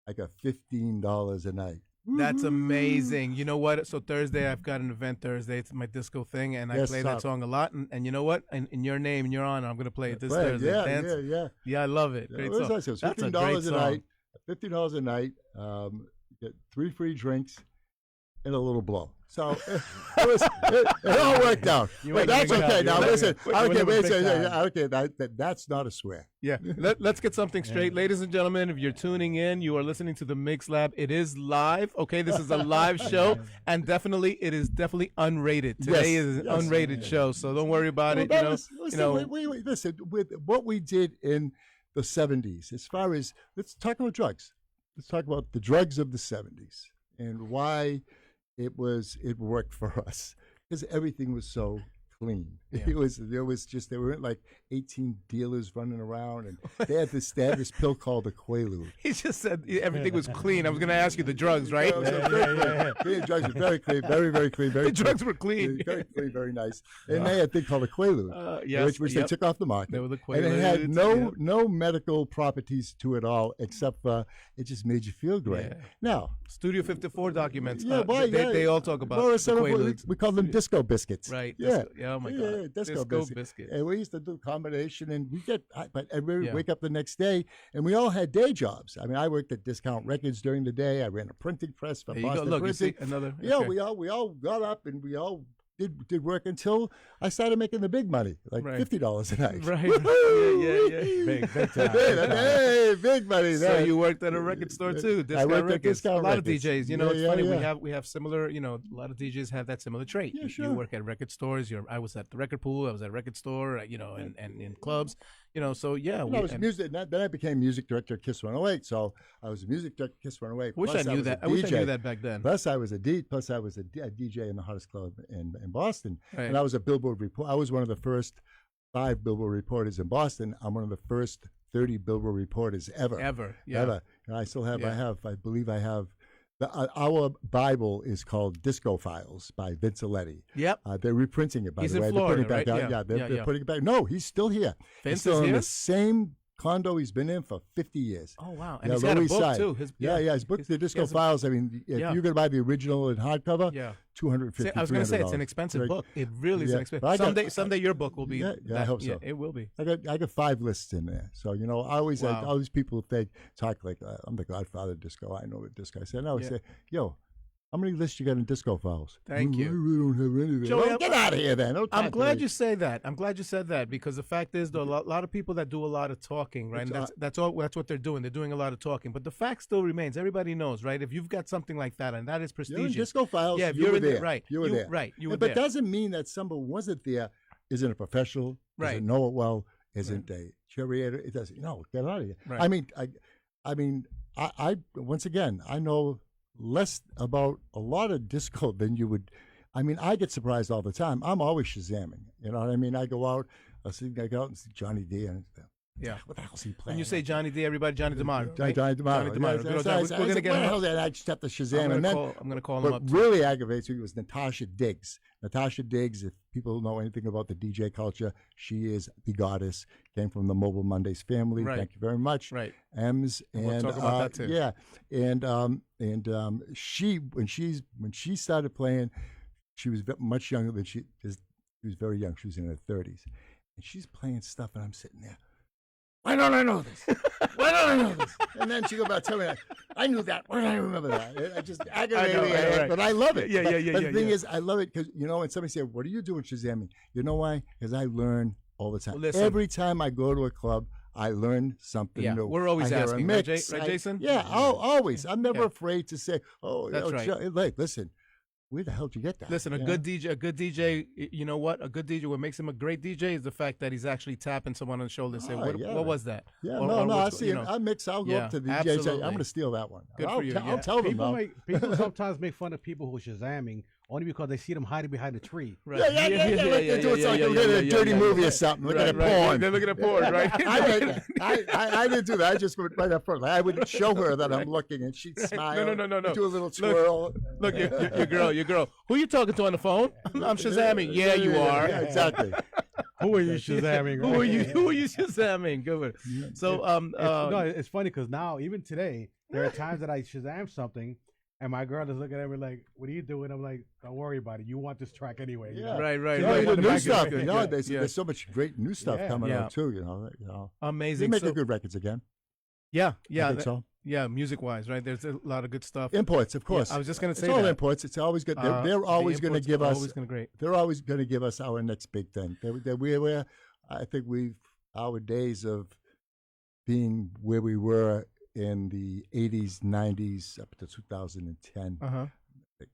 I got $15 a night.
That's amazing. You know what? So Thursday, I've got an event Thursday. It's my disco thing, and I play that song a lot. And you know what? In your name, in your honor, I'm going to play it this Thursday. Yeah, I love it. Great song.
That's $15 a night. $15 a night. Get 3 free drinks and a little blow. So it all worked out. But that's okay. Now listen, that's not a swear.
Yeah. Let's get something straight. Ladies and gentlemen, if you're tuning in, you are listening to the Mix Lab. It is live. Okay, this is a live show, and it is definitely unrated. Today is an unrated show, so don't worry about it.
Listen, with what we did in the 70s, as far as, let's talk about drugs. Let's talk about the drugs of the 70s and why it worked for us, because everything was so clean. Yeah. There weren't like 18 dealers running around, and they had this pill called the Quaalude.
He just said everything was clean. I was going to ask you the drugs, right?
The drugs were very clean, very, very clean.
The drugs were clean.
Very clean, very nice. And they had a thing called a Quaalude, which they took off the market.
They were the Quaaludes,
and it had no medical properties to it all, except it just made you feel great.
Yeah.
Now,
Studio 54 documents, they all talk about the Quaaludes.
We call them disco biscuits.
Right.
Yeah.
Oh my God.
Yeah, disco biscuits. And we used to do combination, and we wake up the next day, and we all had day jobs. I mean, I worked at Discount Records during the day. I ran a printing press for Boston
Look,
Printing.
You see another.
Yeah, we all got up, and we all did work until I started making the big money, like $50 a night.
Right. Yeah.
Big time.
Hey, big money.
So you worked at a record store too.
I worked at Discount
Records. A lot of
Records.
DJs. It's funny. We have similar. A lot of DJs have that similar trait.
Yeah, sure.
You work at record stores. I was at the record pool. I was at a record store. And in clubs. So yeah.
I was music. Then I became music director at Kiss 108. So I was a music director at Kiss 108.
I wish I knew that. I wish I knew that back then.
Plus I was a DJ in the hottest club in Boston.
Right.
And I was a Billboard reporter. I was one of the first 5 Billboard reporters in Boston. I'm one of the first 30 Billboard reporters ever.
Yeah.
Ever. And I still have. Yeah. I believe I have. Our Bible is called Disco Files by Vince Aletti.
Yep.
They're reprinting it, by
he's
the way.
In Florida,
they're putting it back out.
Yeah.
They're putting it back. No, he's still here.
Vince
he's still
is
in
here?
the same condo he's been in for 50 years.
Oh wow! And he's got a book too.
His book, The Disco Files. I mean, if you're gonna buy the original in hardcover, $250.
I was gonna say it's an expensive book. It really is an expensive. Someday your book will be.
Yeah, I hope so.
It will be.
I got 5 lists in there. So I always all these people talk like I'm the godfather of disco. I know the disco. I said no. I say, yo. How many lists you got in Disco Files?
Thank you.
We don't have anything.
Joey,
get out of here, then.
I'm glad you say that. I'm glad you said that because the fact is, though, a lot of people that do a lot of talking, right? And that's what they're doing. They're doing a lot of talking. But the fact still remains. Everybody knows, right? If you've got something like that, and that is prestigious.
You're in Disco Files.
Yeah, if
you were there.
Right.
You were there.
Right. You were
but
there.
But doesn't mean that somebody wasn't there. Isn't a professional.
Right.
Doesn't know it well. Isn't a curator. It doesn't. Get out of here.
Right.
I mean, I once again, I know less about a lot of disco than you would. I mean, I get surprised all the time. I'm always Shazamming. You know what I mean? I go out and see Johnny D. And what the hell's he playing?
When you say Johnny D, everybody Johnny DeMar.
Right? Johnny DeMar.
We're gonna get him.
I just have to Shazam.
I'm gonna call him up.
What really aggravates me was Natasha Diggs. Natasha Diggs, if people know anything about the DJ culture, she is the goddess. Came from the Mobile Mondays family.
Right.
Thank you very much.
Right.
Ems and
we'll talk about that too.
Yeah, and she when she started playing, she was much younger than she is. She was very young. She was in her 30s, and she's playing stuff, and I'm sitting there. Why don't I know this? Why don't I know this? And then she go about telling me, I knew that. Why don't I remember that? It just aggravated me. Right. But I love it. But the thing is, I love it because, and somebody said, what are you doing, Shazamming? You know why? Because I learn all the time.
Listen.
Every time I go to a club, I learn something new.
We're always asking,
right,
Jason?
Always. I'm never afraid to say,
that's right.
Listen. Where the hell did you get that?
Listen, a good DJ, you know what? A good DJ, what makes him a great DJ is the fact that he's actually tapping someone on the shoulder and saying, what was that?
Yeah, I see it. I mix. I'll go up to the DJ and say, I'm going to steal that one. I'll tell them.
People sometimes make fun of people who are Shazamming only because they see them hiding behind a tree.
Right. Yeah. They do it like a dirty movie or something. Look at porn.
They're looking at porn, right?
I didn't do that. I just went right up front. I would show her that I'm looking, and she'd smile.
No.
Do a little twirl.
Look, your girl. Who are you talking to on the phone? I'm Shazamming. Yeah, you are.
Yeah, exactly.
Who are you Shazamming?
Who are you Shazamming? Good. So,
it's funny because now, even today, there are times that I Shazam something. And my girl is looking at me like, "What are you doing?" I'm like, "Don't worry about it. You want this track anyway."
Yeah.
Right.
The new stuff. There's so much great new stuff coming out too. You know.
Amazing.
They make good records again.
Yeah.
I think so.
Yeah, music-wise, right? There's a lot of good stuff.
Imports, of course.
I was just going to say
it's all
that.
Imports. It's always good. They're always going to give us.
They're
always going to give us our next big thing. I think our days of being where we were in the 80s, 90s, up to 2010.
Uh-huh.
I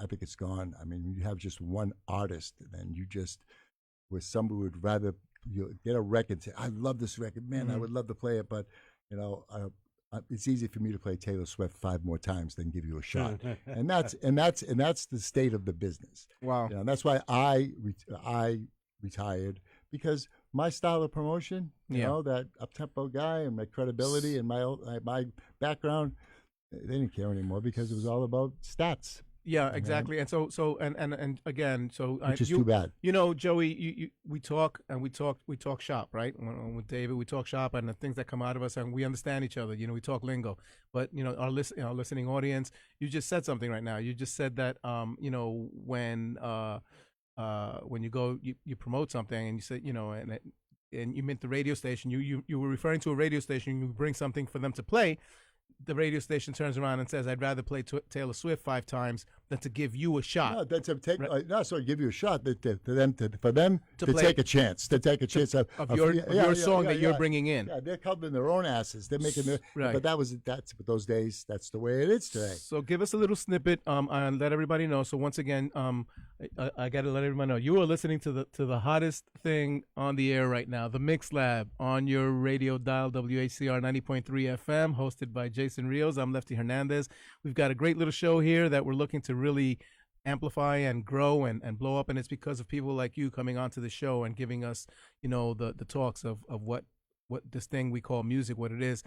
think it's gone. I mean, you have just one artist, and then you just, where somebody would rather get a record and say, "I love this record, man. I would love to play it," but it's easy for me to play Taylor Swift 5 more times than give you a shot, and that's the state of the business.
Wow.
That's why I retired, because my style of promotion, you know, that up-tempo guy and my credibility and my background, they didn't care anymore because it was all about stats.
Yeah, exactly. And so and again,
which is too bad.
Joey, we talk shop, right? With David, we talk shop, and the things that come out of us, and we understand each other. We talk lingo. But our listening audience, you just said something right now. You just said that when you go, you promote something, and you say, and you meant the radio station. You were referring to a radio station. You bring something for them to play. The radio station turns around and says, "I'd rather play Taylor Swift 5 times than to give you a shot."
No, that's so give you a shot. For them to take a chance, of
your song that you're bringing in.
Yeah, they're covering their own asses. They're making their
right.
But that's those days. That's the way it is today.
So give us a little snippet and let everybody know. So once again, I got to let everybody know you are listening to the hottest thing on the air right now, the Mix Lab on your radio dial, WHCR 90.3 FM, hosted by Jason Rios. I'm Lefty Hernandez. We've got a great little show here that we're looking to really amplify and grow and blow up, and it's because of people like you coming onto the show and giving us, the talks of what this thing we call music, what it is.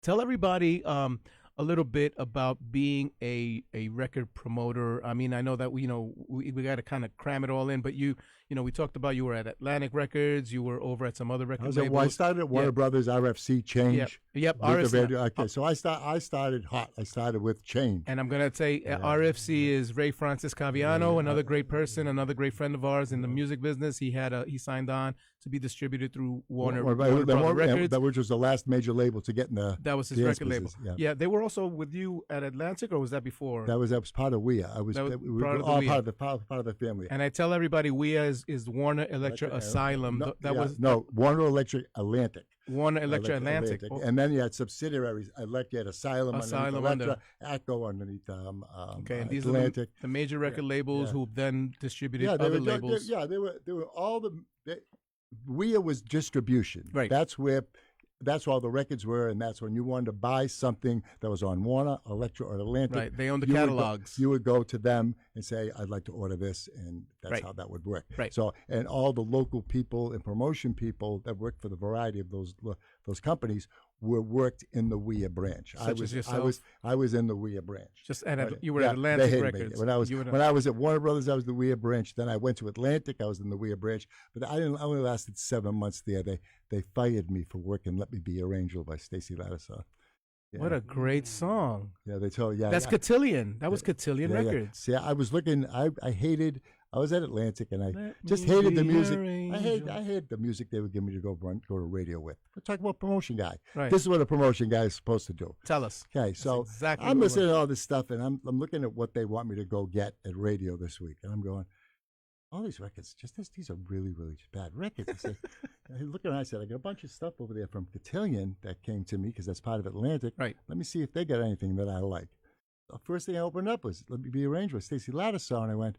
Tell everybody a a little bit about being a record promoter. I mean, I know that we got to kind of cram it all in, but we talked about you were at Atlantic Records, you were over at some other record labels.
I started at Warner Brothers, RFC, Change.
Yep.
RFC. Okay, so I started hot. I started with Change.
And I'm gonna say RFC is Ray Francis Caviano, another great person, another great friend of ours in the music business. He signed on to be distributed through Warner Brothers Records.
Which was the last major label to get in the.
That was his record label. Yeah, they were also with you at Atlantic, or was that before?
That was part of WIA. We were all part of the family.
And I tell everybody, WIA is Warner Electric Asylum.
Warner Electric Atlantic.
Warner Electric Atlantic.
And then you had subsidiaries. You had Asylum underneath Echo underneath
okay, and these
Atlantic.
are the major record labels who then distributed other labels.
They were all the. WIA was distribution.
Right.
That's all the records were, and that's when you wanted to buy something that was on Warner, Electra, or Atlantic.
Right, they owned the catalogs.
You would go to them and say, "I'd like to order this," and that's how that would work.
Right.
So, and all the local people and promotion people that worked for the variety of those companies were worked in the WIA branch. I was in the WIA branch.
You were at Atlantic
they
Records.
When I was at Warner Brothers, I was the WIA branch. Then I went to Atlantic. I was in the WIA branch, but I only lasted 7 months there. They fired me for work and Let Me Be Your Angel by Stacey Lattisaw. Yeah.
What a great song!
Yeah, they told
that's Cotillion. That was Cotillion Records.
Yeah. See, I was looking. I hated. I was at Atlantic, and I just hated the music. I hated the music they would give me to go to radio with. We're talking about promotion guy.
Right.
This is what a promotion guy is supposed to do.
Tell us.
Okay, so
exactly
I'm listening to all this stuff, and I'm looking at what they want me to go get at radio this week, and I'm going, all these records, these are really, really bad records. I said, I looked around, I said, I got a bunch of stuff over there from Cotillion that came to me because that's part of Atlantic.
Right.
Let me see if they got anything that I like. The first thing I opened up was Let Me Be Arranged with Stacey Lattisaw, and I went,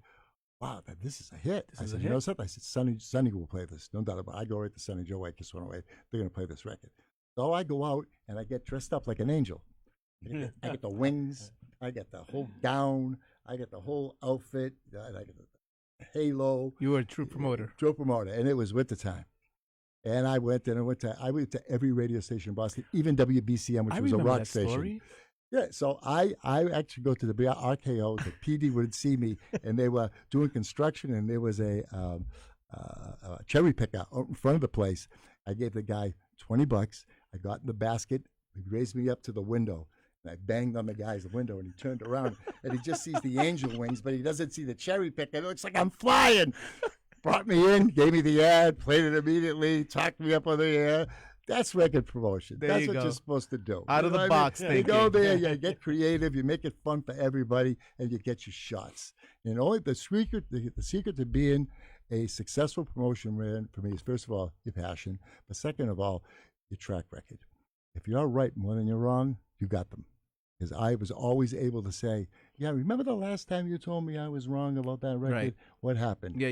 wow, this is a hit. I said, you know something? I said, Sonny will play this. No doubt about it. I go right to Sonny Joe White, Kiss One Away. They're going to play this record. So I go out, and I get dressed up like an angel. I get the wings. I get the whole gown. I get the whole outfit. I get the halo.
You were a true promoter.
True promoter, and it was winter time. And I went to every radio station in Boston, even WBCM, which was a rock station.
Story.
Yeah, so I actually go to the RKO. The PD would see me, and they were doing construction, and there was a cherry picker out in front of the place. I gave the guy $20. I got in the basket. He raised me up to the window. And I banged on the guy's window, and he turned around, and he just sees the angel wings, but he doesn't see the cherry picker. It looks like I'm flying. Brought me in, gave me the ad, played it immediately, talked me up on the air. That's record promotion. That's what you're supposed to do.
Out of the box thinking.
You go there, you get creative, you make it fun for everybody, and you get your shots. And only the secret to being a successful promotion man for me is, first of all, your passion, but second of all, your track record. If you're right more than you're wrong, you got them. Because I was always able to say, yeah, remember the last time you told me I was wrong about that record?
Right.
What happened?
Yeah.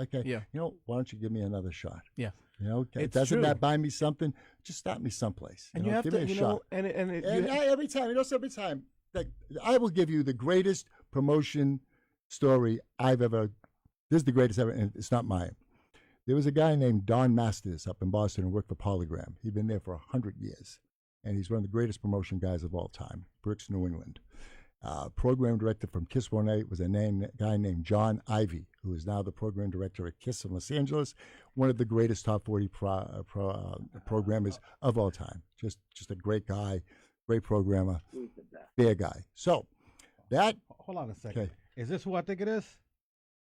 Okay.
Yeah.
You know, why don't you give me another shot?
Yeah.
You know,
It's
doesn't
true.
that buy me something? Just stop me someplace.
And you have
give
to,
me a
you
shot.
know, and
Every time, like, I will give you the greatest promotion story I've ever. This is the greatest ever, and it's not mine. There was a guy named Don Masters up in Boston who worked for Polygram. He'd been there for 100 years, and he's one of the greatest promotion guys of all time. Berks, New England. Program director from Kiss 1-8 was a guy named John Ivey, who is now the program director at Kiss in Los Angeles, one of the greatest top 40 programmers of all time. Just a great guy, great programmer, fair guy. So that.
Hold on a second.
Okay.
Is this who I think it is?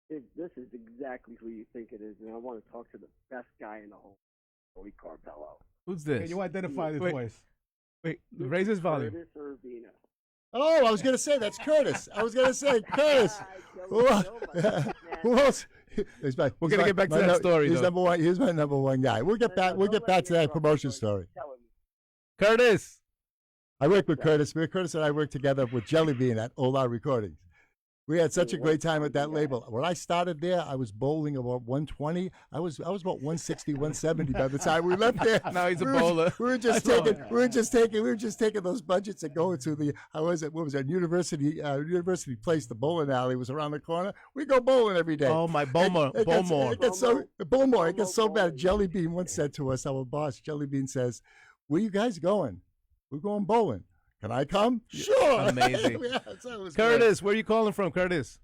This is exactly who you think it is, and I want to talk to the best guy in the whole, Joey Carvello.
Who's this?
Can you identify this voice?
Wait, raise his volume.
Curtis Urbina.
Oh, I was going to say that's Curtis. I was going to say Curtis. Who else?
We're going to get back to that story.
He's number one. He's my number one guy. We'll get back to that promotion story.
Curtis.
I worked with Curtis. Curtis and I worked together with Jelly Bean at Ola Recordings. We had such a great time at that label. When I started there, I was bowling about 120. I was about 160, 170 by the time we left there.
Now he's a bowler.
We were just taking those budgets and going to the University Place. The bowling alley was around the corner. We go bowling every day.
Oh, my Bowmore.
It gets so bad. Jelly Bean once said to us, our boss, Jelly Bean says, "Where you guys going?" "We're going bowling." Can I come? Sure.
Amazing.
Yeah, so it was
Curtis, where are you calling from, Curtis?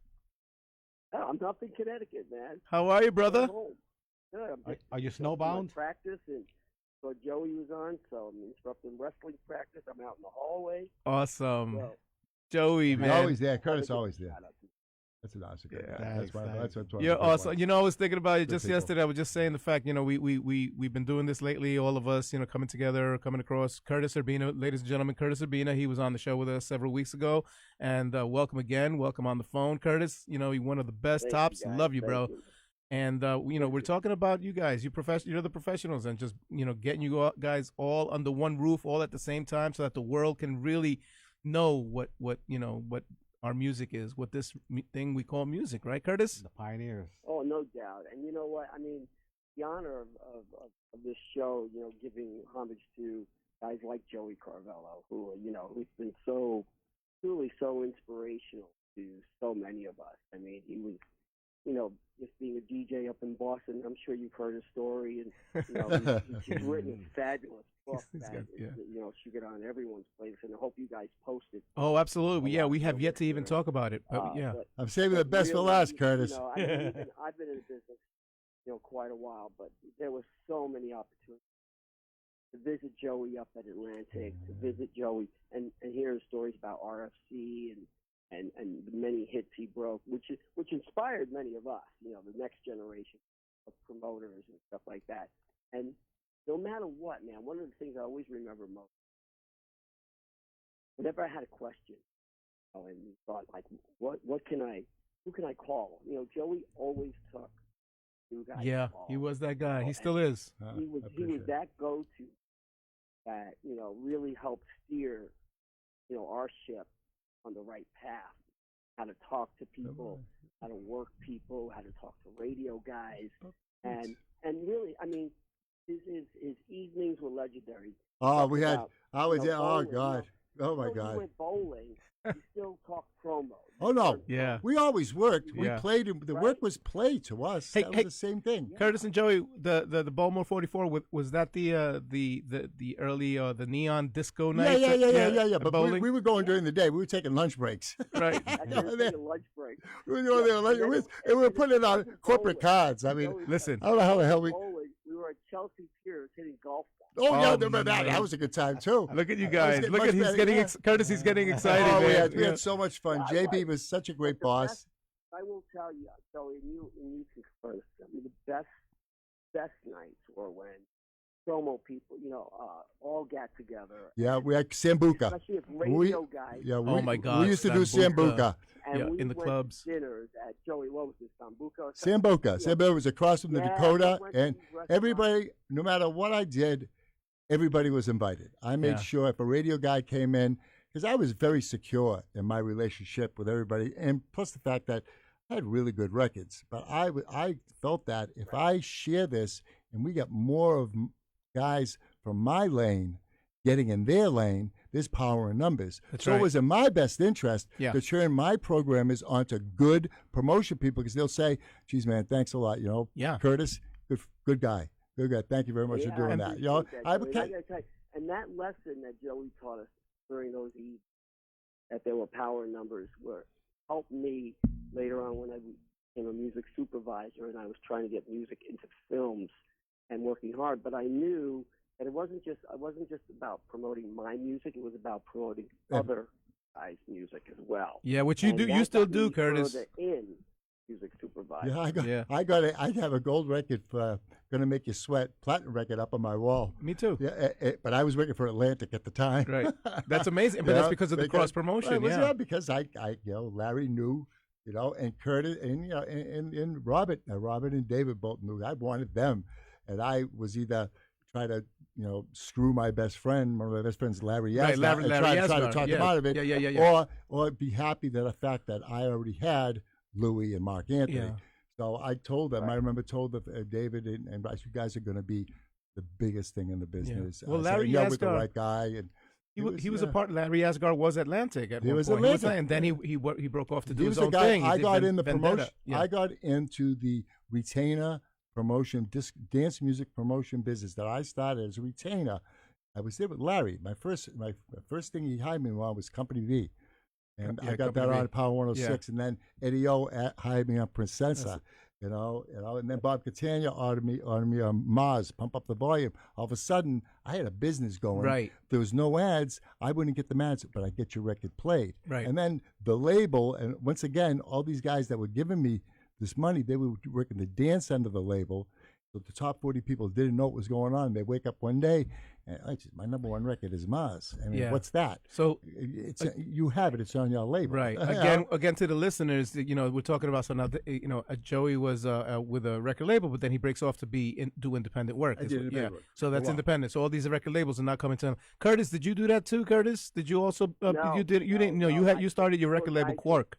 Oh, I'm up in Connecticut, man.
How are you, brother?
I'm home. Good. I'm just
Are you
just
snowbound?
Practice and so Joey was on, so I'm interrupting wrestling practice. I'm out in the hallway.
Awesome.
So,
Joey,
He's
man.
always there. Curtis always there.
shout out to
That's an awesome guy.
Yeah.
That's why. That's what.
You're awesome. You know, I was thinking about it
Good
just
people.
yesterday. I was just saying the fact, you know, we've been doing this lately, all of us, you know, coming together, coming across. Curtis Urbina, ladies and gentlemen, Curtis Urbina. He was on the show with us several weeks ago, and welcome again. Welcome on the phone, Curtis. You know, you're one of the best
Thank
tops.
you, guys.
Love you,
Thank
bro.
you.
And you know, we're talking about you guys. You're the professionals, and just, you know, getting you guys all under one roof, all at the same time, so that the world can really know what you know, what our music is, what this thing we call music, right, Curtis?
The pioneers.
Oh, no doubt. And you know what? I mean, the honor of this show, you know, giving homage to guys like Joey Carvello, who, you know, who's been so, truly so inspirational to so many of us. I mean, he was, you know, just being a DJ up in Boston. I'm sure you've heard his story, and you know, he's written a fabulous book that you know, should get on everyone's playlist. And I hope you guys post it.
Oh, absolutely. Yeah, we have yet to even talk about it. But yeah,
I'm saving the best for
really,
last, Curtis.
You know, I've been in the business, you know, quite a while, but there were so many opportunities to visit Joey up at Atlantic, to visit Joey and hearing stories about RFC and the many hits he broke, which inspired many of us, you know, the next generation of promoters and stuff like that. And no matter what, man, one of the things I always remember most, whenever I had a question, you know, and thought like, who can I call? You know, Joey always took two guys.
yeah,
to call.
he was that guy.
You know,
He still is.
He was that go-to that, you know, really helped steer, you know, our ship on the right path, how to talk to people, how to work people, how to talk to radio guys, and really, I mean, his evenings were legendary.
Oh, we had. I was
you
there.
know,
Oh
bowling,
God. Oh my
you know,
God.
we went bowling. We still talk promo.
Oh no.
Yeah.
We always worked. We
Yeah.
played. The work was play to us.
Hey,
That was
hey,
the same thing.
Curtis and Joey, the Baltimore 44, was that the early the neon disco night?
Yeah. But
bowling?
we were going during the day. We were taking lunch breaks.
Right.
I
Yeah,
didn't take a lunch break.
We were going there. Like, we were putting it on corporate cards. I mean,
Listen.
I don't know how the hell we.
Bowling. We were at Chelsea Piers hitting golf balls.
Oh yeah,
Oh,
remember that?
man.
That was a good time too.
Look at you
I was
guys.
getting
Look
much
at he's
better,
getting
yeah.
Curtis. He's getting excited.
Oh,
man.
we had so much fun. JB was such a great
But the
boss.
best- I will tell you, Joey, and you can confirm this. I mean, the best nights were when promo people, you know, all got together.
Yeah, we had Sambuca.
Especially if radio guys.
Yeah,
Oh, my God,
We used to do
Sambuca.
Sambuca.
And
Yeah,
we
in the
went
clubs.
to dinners at Joey, what was this, Sambuca? or something?
Sambuca.
Yeah.
Sambuca was across from the
Yeah,
Dakota,
we went to
and
these restaurants.
everybody, no matter what I did, everybody was invited. I made
Yeah.
sure if a radio guy came in, because I was very secure in my relationship with everybody, and plus the fact that I had really good records. But I felt that if I share this and we get more of guys from my lane getting in their lane, there's power in numbers.
That's
so
right.
it was in my best interest
Yeah.
to turn my programmers onto good promotion people, because they'll say, geez, man, thanks a lot. You know,
Yeah.
Curtis, good guy. Good guy. Thank you very much for doing that. You know,
appreciate that,
I
Joey.
became,
I gotta tell you, and that lesson that Joey taught us during those evenings, that there were power in numbers, were helped me later on when I became a music supervisor and I was trying to get music into films and working hard. But I knew that it wasn't just about promoting my music; it was about promoting other guys' music as well.
Yeah, which you
And
do.
that
You still
got
do,
me
Curtis.
further in music supervisor.
yeah,
Yeah.
I have a gold record for Gonna Make You Sweat, platinum record up on my wall.
Me too.
Yeah, but I was working for Atlantic at the time.
Right. That's amazing. But that's
Yeah,
because of the cross promotion.
It was,
Yeah.
because I, you know, Larry knew, you know, and Curtis, and you know, and Robert and David both knew. I wanted them, and I was either try to, you know, screw my best friend, one of my best friends, Larry Asgar,
Right, Larry
and try to
Asgar,
talk
yeah.
him out of it.
Yeah.
Or be happy that the fact that I already had Louis and Mark Anthony.
Yeah.
So I told them, I remember told David and you guys are going to be the biggest thing in the business.
Well,
I said,
Larry
"Yeah, with the
Asgar-
right guy, and
He was a part. Larry Asgar was Atlantic at
He
one
was
point.
Atlantic.
And then he broke off to do
he
his
was the
own
guy.
thing. He
I
did
got in the
Vendetta.
promotion.
Yeah.
I got into the retainer promotion, dance music promotion business that I started as a retainer I was there with Larry. My first thing he hired me on was Company V. And
Yeah,
I got
Company
that
V.
on Power 106, and then Eddie O hired me on Princesa, and then Bob Catania ordered me on Mars, Pump Up the Volume. All of a sudden, I had a business going.
Right.
There was no ads. I wouldn't get the ads, but I get your record played.
Right.
And then the label, and once again, all these guys that were giving me this money, they were working the dance end of the label. So the top 40 people didn't know what was going on. They wake up one day, and my number one record is Mars. I mean, what's that?
So
it's you have it. It's on your label.
Right. Again, to the listeners, we're talking about something. Joey was with a record label, but then he breaks off to do independent work.
I did independent work.
So that's independent. So all these record labels are not coming to him. Curtis, did you do that too? Curtis, did you also?
No,
you didn't. No, you started your record label, Quark.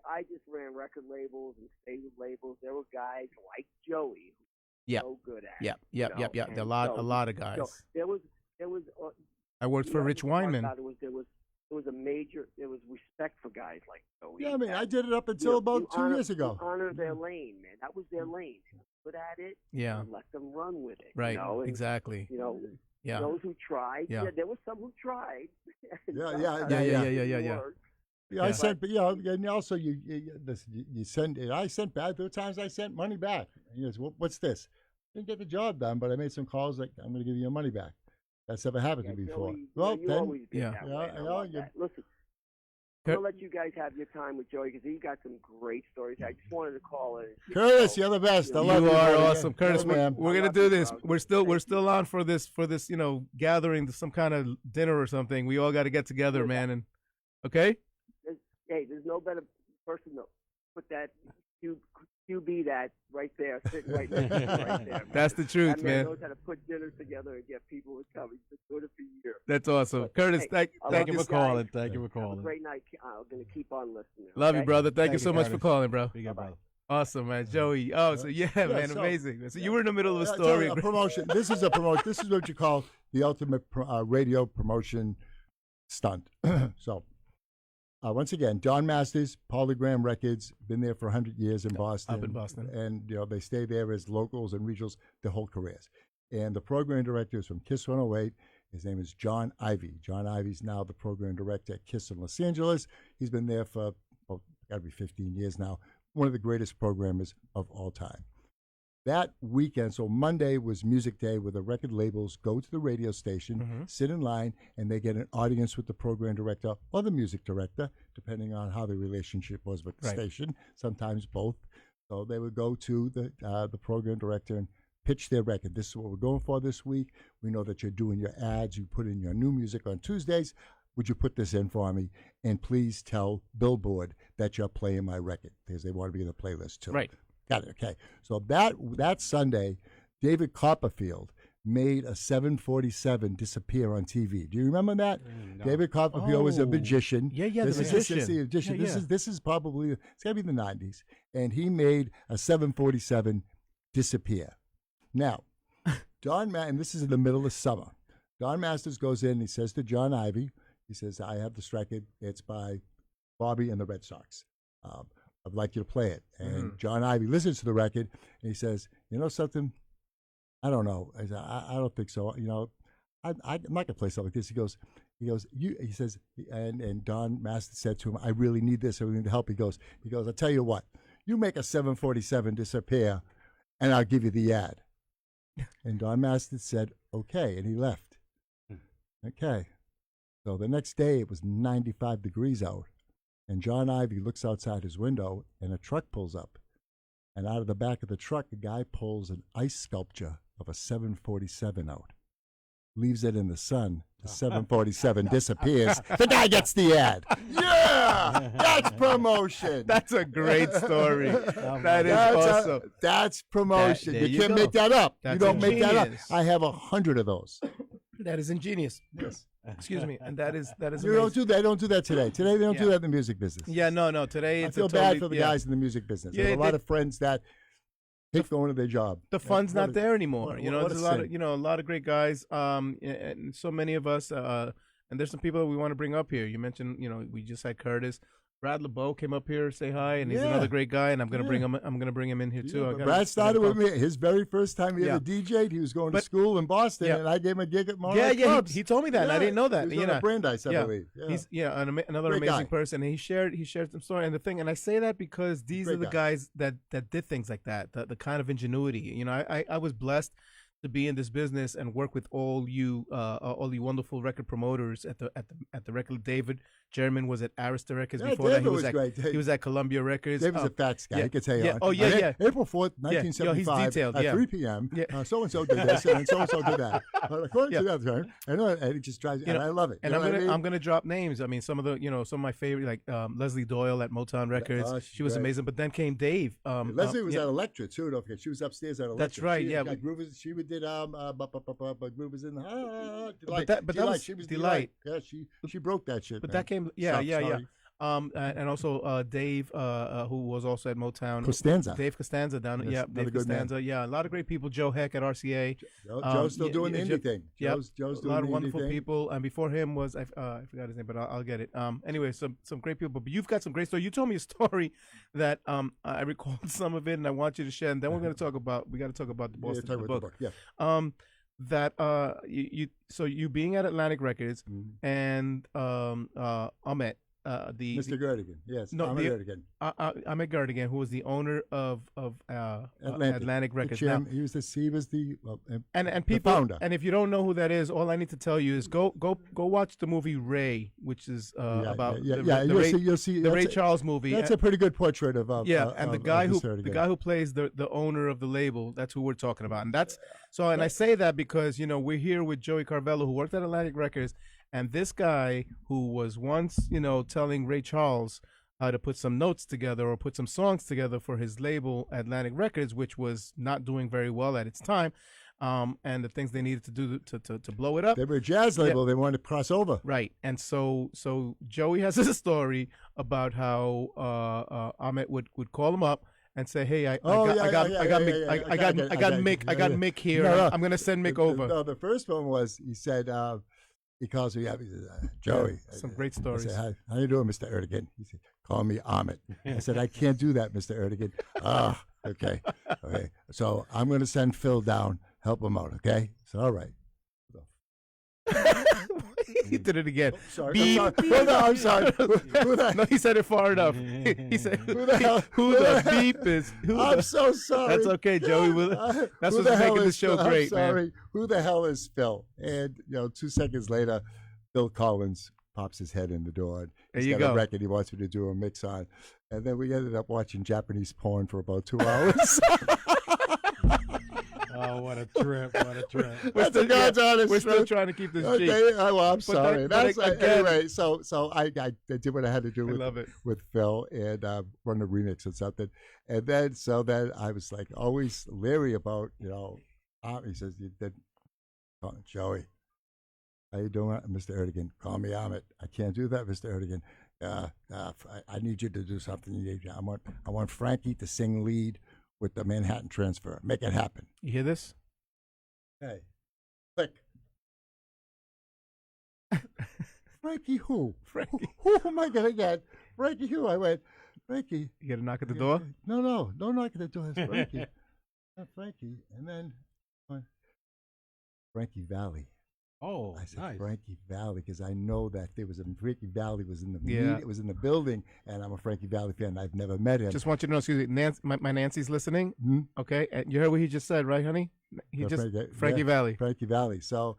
I just ran record labels and stayed with labels. There were guys like Joey who
Yeah.
so good at
Yeah,
it.
yeah. There are a lot of guys.
So there was.
I worked for Rich Weinman.
There was respect for guys like Joey.
Yeah, I mean, I did it up until about 2 years ago.
Honor their lane, man. That was their lane. Good at it.
Yeah.
And let them run with it.
Right.
And,
Exactly. Yeah.
Those who tried.
Yeah.
There were some who tried.
Yeah.
Yeah, I sent, but and also you send it. I sent back. There were times I sent money back. He goes, "What's this?" Didn't get the job done, but I made some calls like, "I'm going to give you your money back." That's never happened to me before.
Joey,
Well,
you
then,
always been that way. I love that. Listen, I'm gonna let you guys have your time with Joey because he got some great stories. I just wanted to call it.
Curtis, you're the best. I love
You
you.
are
buddy.
awesome, Curtis.
Yeah,
We're gonna do this. We're still on for this. Gathering, some kind of dinner or something. We all got to get together, man. And okay.
There's no better person to put that QB that right there, sitting right next to you right there.
That's the truth,
that
man.
knows how to put dinners together and get people to come. He's been doing it for years.
That's awesome, Curtis. Thank you for calling.
Thank you for
Have
calling.
a great night. I'm gonna keep on listening.
Love you,
okay?
brother. Thank you so much for
Curtis.
calling, bro.
Be good, brother.
Awesome, man. Joey. Oh, so man,
so-
amazing. So you were in the middle of a
I tell
story.
you, a promotion. This is a promotion. This is what you call the ultimate radio promotion stunt. So. Once again, Don Masters, Polygram Records, been there for 100 years in Boston.
Up in Boston.
And, they stay there as locals and regionals their whole careers. And the program director is from KISS 108. His name is John Ivey. John Ivey's now the program director at KISS in Los Angeles. He's been there for, got to be 15 years now. One of the greatest programmers of all time. That weekend, so Monday was Music Day, where the record labels go to the radio station, sit in line, and they get an audience with the program director or the music director, depending on how the relationship was with the station, sometimes both. So they would go to the program director and pitch their record. This is what we're going for this week. We know that you're doing your ads. You put in your new music on Tuesdays. Would you put this in for me? And please tell Billboard that you're playing my record, because they want to be in the playlist too.
Right.
Got it. Okay. So that Sunday, David Copperfield made a 747 disappear on TV. Do you remember that?
No.
David Copperfield was a magician.
Yeah,
This
the
is
magician.
the magician.
Yeah,
This is probably, it's got to be the 90s. And he made a 747 disappear. Now, and this is in the middle of summer. Don Masters goes in and he says to John Ivey, he says, "I have this record. It's by Bobby and the Red Sox. I'd like you to play it." And John Ivey listens to the record and he says, "You know something? I don't know. I don't think so. I'm not gonna play something like this." He goes, he says, and Don Master said to him, "I really need this. I really need the help." He goes, "I'll tell you what, you make a 747 disappear and I'll give you the ad." And Don Master said, "Okay," and he left. Okay. So the next day it was 95 degrees out. And John Ivey looks outside his window, and a truck pulls up. And out of the back of the truck, a guy pulls an ice sculpture of a 747 out. Leaves it in the sun. The 747 disappears. The guy gets the ad. Yeah! That's promotion.
That's a great story. That is awesome.
That's promotion.
There
You
you
can't
go.
make that up.
That's
You don't make that up.
ingenious.
I have 100 of those.
That is ingenious. Yes. Excuse me. And that is
You
amazing.
don't do that. They don't do that today. Today they don't do
Yeah.
that in the music business.
Yeah, no. Today
I
it's
feel
a
bad
totally,
for the
yeah.
guys in the music business.
Yeah,
I have a lot
they-
of friends that hate going to their job.
The fun's not there anymore.
what-
You know,
what
there's
a
a lot
sin.
of a lot of great guys. And so many of us. And there's some people that we want to bring up here. You mentioned, we just had Curtis. Brad LeBeau came up here to say hi, and he's
Yeah.
another great guy, and I'm gonna
Yeah.
bring him. I'm gonna bring him in here too.
Yeah,
I
but
gotta-
Brad started
gotta
with
call-
me. His very first time he
Yeah.
ever DJ'd, he was going to
But-
school in Boston,
Yeah.
and I gave him a gig at Monterey
Yeah, yeah.
Clubs.
He told me that. And I didn't know that.
He was on Brandeis, I believe. Yeah.
He's another
Great
amazing
guy.
person, and he shared some story. And the thing, and I say that because these
Great
are the
guy.
guys that did things like that. The kind of ingenuity. You know, I was blessed to be in this business and work with all you wonderful record promoters at the record. David German was at Arista Records
Yeah,
before that.
David was great.
He was at Columbia Records.
David's a fat guy.
yeah.
He could tell you.
Yeah.
on-
Oh, yeah,
on
yeah.
April 4th,
Yeah. Yo,
1975,
he's detailed,
at
yeah.
3 p.m.,
Yeah.
so-and-so did this, and so-and-so did that. According
Yeah.
to that time, and it just drives,
You
and
know,
I love it.
And
You know what I mean?
I'm gonna drop names. I mean, some of my favorite, like Leslie Doyle at Motown Records.
Oh, she's
she was
great.
amazing. But then came Dave.
Leslie was
yeah.
at Electra too. Don't forget, she was upstairs at Electra.
That's right,
She,
yeah.
Groovers, she did Groovers in the
But that was
she was
Delight.
Yeah, she broke that shit.
But
man.
that came, yeah.
Sorry.
And also Dave, who was also at Motown.
Costanza.
Dave Costanza down.
Yes,
Yeah,
another
Dave
good man.
Costanza. Yeah, a lot of great people. Joe Heck at RCA.
Joe's still doing the
yeah,
indie thing.
Yep.
Joe's
A
doing
lot
the
of wonderful
indie thing.
people. And before him was I forgot his name, but I'll get it. Anyway, some great people. But you've got some great stories. You told me a story that I recalled some of it, and I want you to share. And then we got to talk about the Boston
talk
the
about
book.
the book. Yeah.
That you being at Atlantic Records and Ahmet
Mr. Gerdigan. Yes.
No,
Ahmed
the-
Gerdigan.
Ahmet Gardigan, who was the owner of Atlantic Records.
The
Now,
chairman, he was the
and
the
people,
founder.
and if you don't know who that is, all I need to tell you is go watch the movie Ray, which is about
You'll see
the Ray
that's a-
Charles movie.
That's a pretty good portrait of
and the guy who
Mr. Gerdigan.
plays the owner of the label, that's who we're talking about. And that's so, and I say that because we're here with Joey Carvello, who worked at Atlantic Records, and this guy who was once telling Ray Charles how to put some notes together or put some songs together for his label Atlantic Records, which was not doing very well at its time, and the things they needed to do to blow it up.
They were a jazz label. They wanted to cross over.
Right, and so Joey has a story about how Ahmet would call him up and say, "Hey, I got Mick here.
No.
I'm gonna send Mick over."
No, the first one was he said he calls me up. He says, "Joey."
Some great
I
stories.
said, how you doing, Mr. Erdogan? He said, "Call me Ahmet." I said, "I can't do that, Mr. Erdogan." Okay. So I'm going to send Phil down, help him out. Okay. So all right.
He did it again.
Sorry.
Beep,
I'm sorry.
beep.
Well, no, I'm sorry. Who the,
No, he said it far enough. He said,
Who the hell-
Who the beep is?
I'm so sorry.
That's okay, Joey. That's
Who
what's
the hell
making this
is
show
Phil?
great,
I'm
man.
sorry. Who the hell is Phil? And 2 seconds later, Bill Collins pops his head in the door. And
There
he's
you
got
go.
a record he wants me to do a mix on. And then we ended up watching Japanese porn for about 2 hours.
Oh, what a trip! What a trip!
That's the God's honest
We're still
truth.
trying to keep this
Okay,
cheap.
well, I'm sorry.
but again-
Anyway, so I did what I had to do
I love it.
with Phil and run a remix and something. And then I was like always leery about, he says, "You did, Joey, how you doing, Mr. Erdogan? Call me Ahmet." "I can't do that, Mr. Erdogan. I need you to do something. I want Frankie to sing lead with the Manhattan Transfer. Make it happen."
You hear this?
Hey, click. Frankie who?
Frankie.
Who am I going to get? Frankie who? I went, Frankie.
You got a knock at the door?
No, don't knock at the door. It's Frankie. Not Frankie. And then Frankie Valli.
Oh,
I said
nice.
Frankie Valli because I know that there was Frankie Valli was in the
Yeah.
it was in the building, and I'm a Frankie Valli fan. I've never met him.
Just want you to know, excuse me, my Nancy's listening.
Hmm?
Okay, and you heard what he just said, right, honey? He
So
just
Frankie
Frankie Valli.
Frankie Valli. So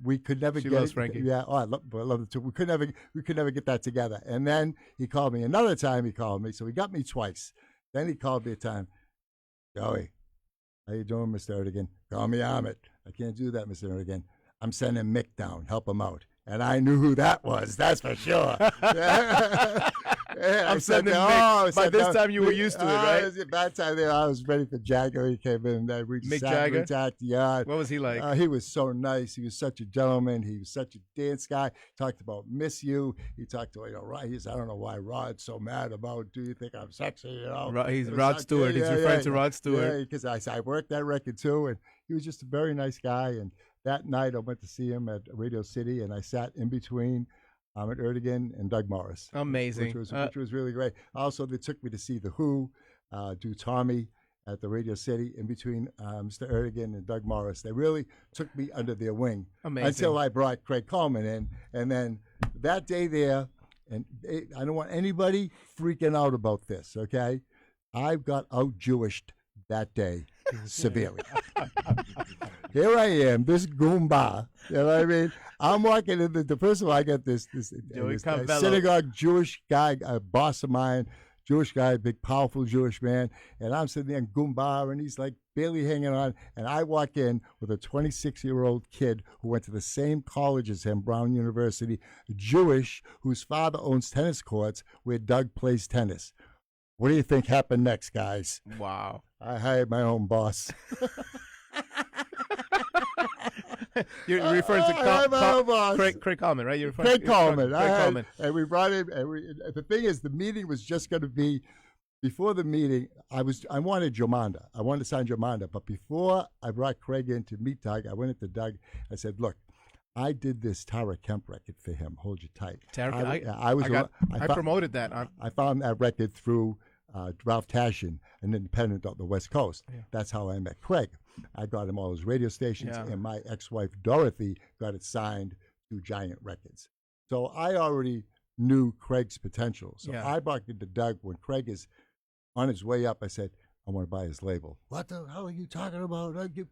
we could never
She
get
loves
it.
Frankie.
Yeah, I love it too. We could never get that together. And then he called me another time. He called me, so he got me twice. Then he called me a time. "Joey, how you doing, Mr. Erdogan? Call me Ahmet." "I can't do that, Mr. Erdogan. I'm sending Mick down. Help him out." And I knew who that was. That's for sure.
I'm sending Mick. By this time you were used to it, right?
By that time I was ready for Jagger. He came in. We just
Mick
sat,
Jagger?
we talked, yeah.
What was he like?
He was so nice. He was such a gentleman. He was such a dance guy. Talked about "Miss You." He talked to Rod. He said, "I don't know why Rod's so mad about. Do you think I'm sexy?"
He's
It was
Rod
like,
Stewart. He's referring to Rod Stewart.
Yeah, because I worked that record too, and he was just a very nice guy. And that night I went to see him at Radio City, and I sat in between Ahmet Ertegun and Doug Morris.
Amazing.
Which was really great. Also, they took me to see The Who, do Tommy at the Radio City in between Mr. Ertegun and Doug Morris. They really took me under their wing.
Amazing.
Until I brought Craig Coleman in. And then that day there, and I don't want anybody freaking out about this, okay? I got out-Jewished that day severely. Here I am, this Goomba. You know what I mean? I'm walking in the first of all, I got this synagogue Jewish guy, a boss of mine, Jewish guy, big, powerful Jewish man, and I'm sitting there in Goomba, and he's like barely hanging on, and I walk in with a 26-year-old kid who went to the same college as him, Brown University, Jewish, whose father owns tennis courts where Doug plays tennis. What do you think happened next, guys?
Wow.
I hired my own boss.
You're referring to Craig Coleman, right? You're referring
Craig Coleman.
Craig Coleman.
And we brought him. And the thing is, the meeting was just going to be. Before the meeting, I wanted Jomanda. I wanted to sign Jomanda. But before I brought Craig in to meet Doug, I went into Doug. I said, "Look, I did this Tara Kemp record for him. Hold you tight."
I promoted that.
I found that record through Ralph Tashin, an independent of the West Coast. Yeah. That's how I met Craig. I got him all his radio stations, and my ex-wife Dorothy got it signed to Giant Records. So I already knew Craig's potential. So I brought it to Doug when Craig is on his way up. I said, "I want to buy his label." "What the hell are you talking about? You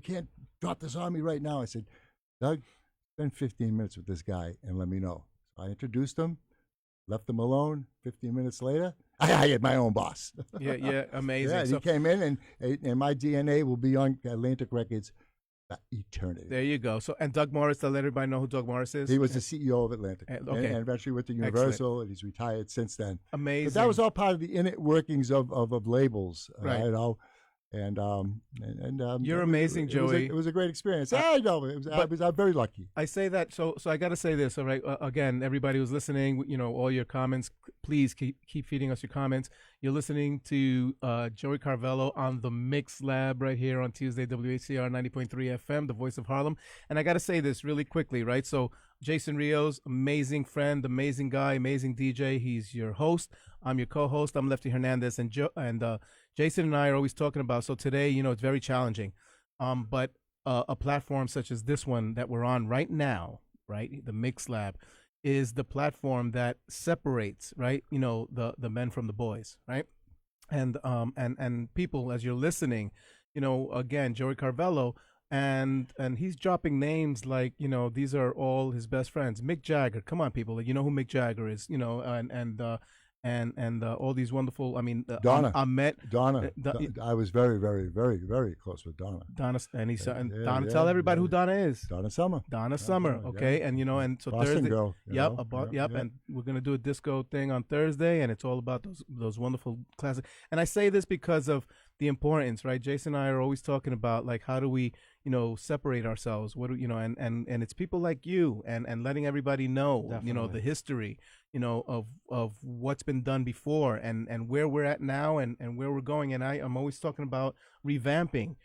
can't drop this on me right now." I said, "Doug, spend 15 minutes with this guy and let me know." So I introduced him, left him alone. 15 minutes later, I hired my own boss.
Yeah, amazing.
Yeah, so, he came in, and my DNA will be on Atlantic Records for eternity.
There you go. So, and Doug Morris, to let everybody know who Doug Morris is.
He was the CEO of Atlantic, and eventually went to Universal, and he's retired since then.
Amazing.
But that was all part of the inner workings of labels,
right?
You know. And
you're amazing, Joey.
It was a great experience. I know. I'm very lucky.
I say that, so I got to say this. All right, again, everybody who's listening, all your comments, please keep feeding us your comments. You're listening to Joey Carvello on the Mix Lab right here on Tuesday, WHCR 90.3 FM, the voice of Harlem. And I got to say this really quickly, right? So Jason Rios, amazing friend, amazing guy, amazing DJ. He's your host. I'm your co-host. I'm Lefty Hernandez, and Jason and I are always talking about. So today, it's very challenging, but a platform such as this one that we're on right now, right, the Mix Lab, is the platform that separates, right, the men from the boys, right, and people, as you're listening, again, Joey Carvello. And he's dropping names like, these are all his best friends. Mick Jagger, come on, people, you know who Mick Jagger is, and all these wonderful,
Donna.
Donna.
I was very, very, very, very close with Donna.
Donna, Donna. Tell everybody who Donna is.
Donna Summer.
Donna Summer. Okay, yeah. And so
Boston
Thursday.
Girl.
And we're gonna do a disco thing on Thursday, and it's all about those wonderful classics. And I say this because of the importance, right? Jason and I are always talking about, like, how do we, separate ourselves? What do and it's people like you and letting everybody know,
Definitely.
The history, of what's been done before and where we're at now and where we're going. And I'm always talking about revamping,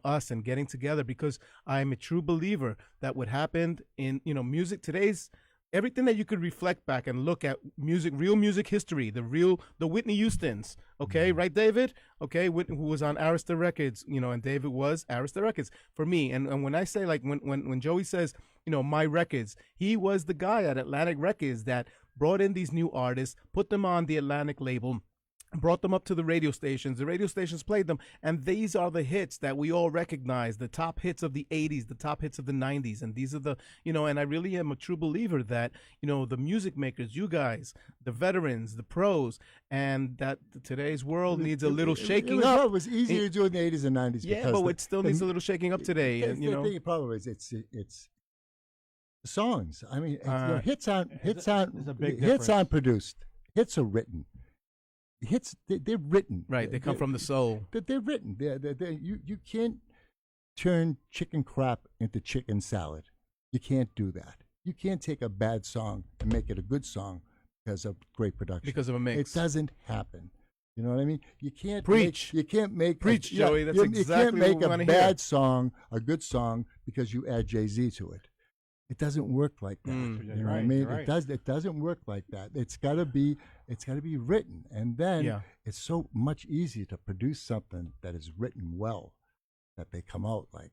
us and getting together, because I'm a true believer that what happened in, music today's, everything that you could reflect back and look at music, real music history, the Whitney Houstons, okay, right, David? Okay, who was on Arista Records, and David was Arista Records for me. And when I say, like, when Joey says, my records, he was the guy at Atlantic Records that brought in these new artists, put them on the Atlantic label, brought them up to the radio stations played them, and these are the hits that we all recognize, the top hits of the 80s, the top hits of the 90s, and these are the, and I really am a true believer that, the music makers, you guys, the veterans, the pros, and that today's world needs a little shaking up.
It was easier to do in the 80s and 90s.
Yeah, but it still needs a little shaking up today. And,
The problem is it's songs. I mean, hits aren't produced. Hits are written. Hits, they're written.
Right, they come from the soul.
They're written. You can't turn chicken crap into chicken salad. You can't do that. You can't take a bad song and make it a good song because of great production.
Because of a mix.
It doesn't happen. You know what I mean? You can't
preach.
You can't make
Joey. That's exactly
you can't make
what we
a
want to
bad
hear.
song a good song because you add Jay-Z to it. It doesn't work like that.
You're
You know what I
right,
mean?
you're right.
It doesn't work like that. It's gotta be written. And then it's so much easier to produce something that is written well, that they come out like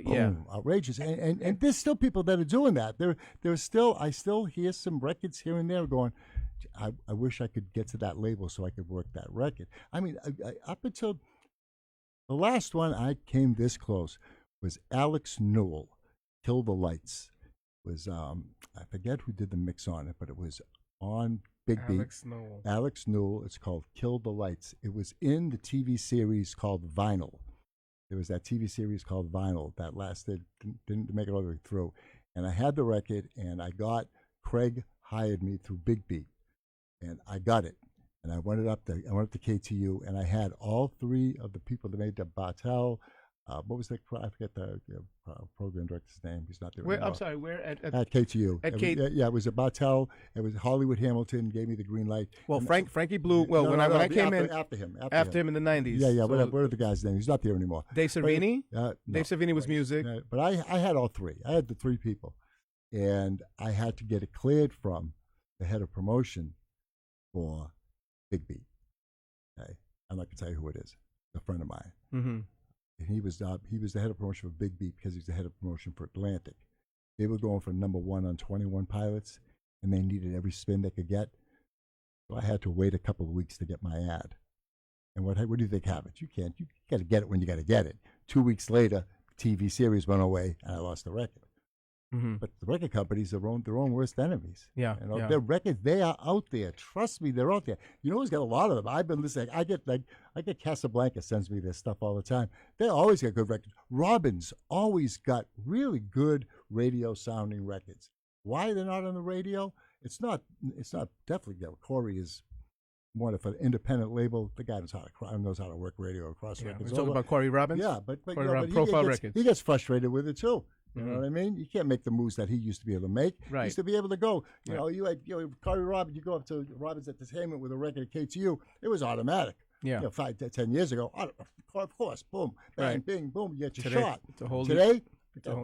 boom, outrageous. And there's still people that are doing that. There's still, I still hear some records here and there going, I wish I could get to that label so I could work that record. I mean, up until the last one I came this close was Alex Newell, Kill the Lights. Was I forget who did the mix on it, but it was on Big
Alex
Beat.
Newell.
Alex Newell. It's called Kill the Lights. It was in the TV series called Vinyl. There was that TV series called Vinyl that lasted, didn't make it all the way through. And I had the record, and Craig hired me through Big Beat, and I got it. And I went up to KTU, and I had all three of the people that made the Bartel. What was the? I forget the program director's name. He's not there anymore.
I'm sorry. Where at
KTU?
At
it was a Bartel. It was Hollywood Hamilton gave me the green light.
Well, Frankie Blew. Well, when I came in
after him
in the 90s.
Yeah.
So
What are the guy's names? He's not there anymore.
Dave Cervini.
No.
Dave Cervini was music.
But I had all three. I had the three people, and I had to get it cleared from the head of promotion for Big Beat. Okay, I'm not gonna tell you who it is. A friend of mine.
Mm-hmm.
And he was the head of promotion for Big Beat because he's the head of promotion for Atlantic. They were going for #1 on 21 Pilots, and they needed every spin they could get. So I had to wait a couple of weeks to get my ad. And what do you think happened? You got to get it when you got to get it. 2 weeks later, the TV series went away, and I lost the record.
Mm-hmm.
But the record companies are their own worst enemies.
Yeah,
Their records, they are out there. Trust me, they're out there. You know who's got a lot of them? I've been listening. I get Casablanca sends me their stuff all the time. They always got good records. Robin's always got really good radio sounding records. Why they're not on the radio? It's not definitely. Corey is more of an independent label. The guy knows how to work radio across records.
We're talking about Corey Robbins.
Yeah, but
Profile Records.
He gets frustrated with it too. You know what I mean? You can't make the moves that he used to be able to make.
Right.
He used to be able to go. You had Corey Robbins. You go up to Robbins Entertainment with a record at KTU. It was automatic.
Yeah.
5 to 10 years ago. Of course. Boom. Bang.
Right.
Bing. Boom. You get your
Today,
shot.
it's a whole
Today.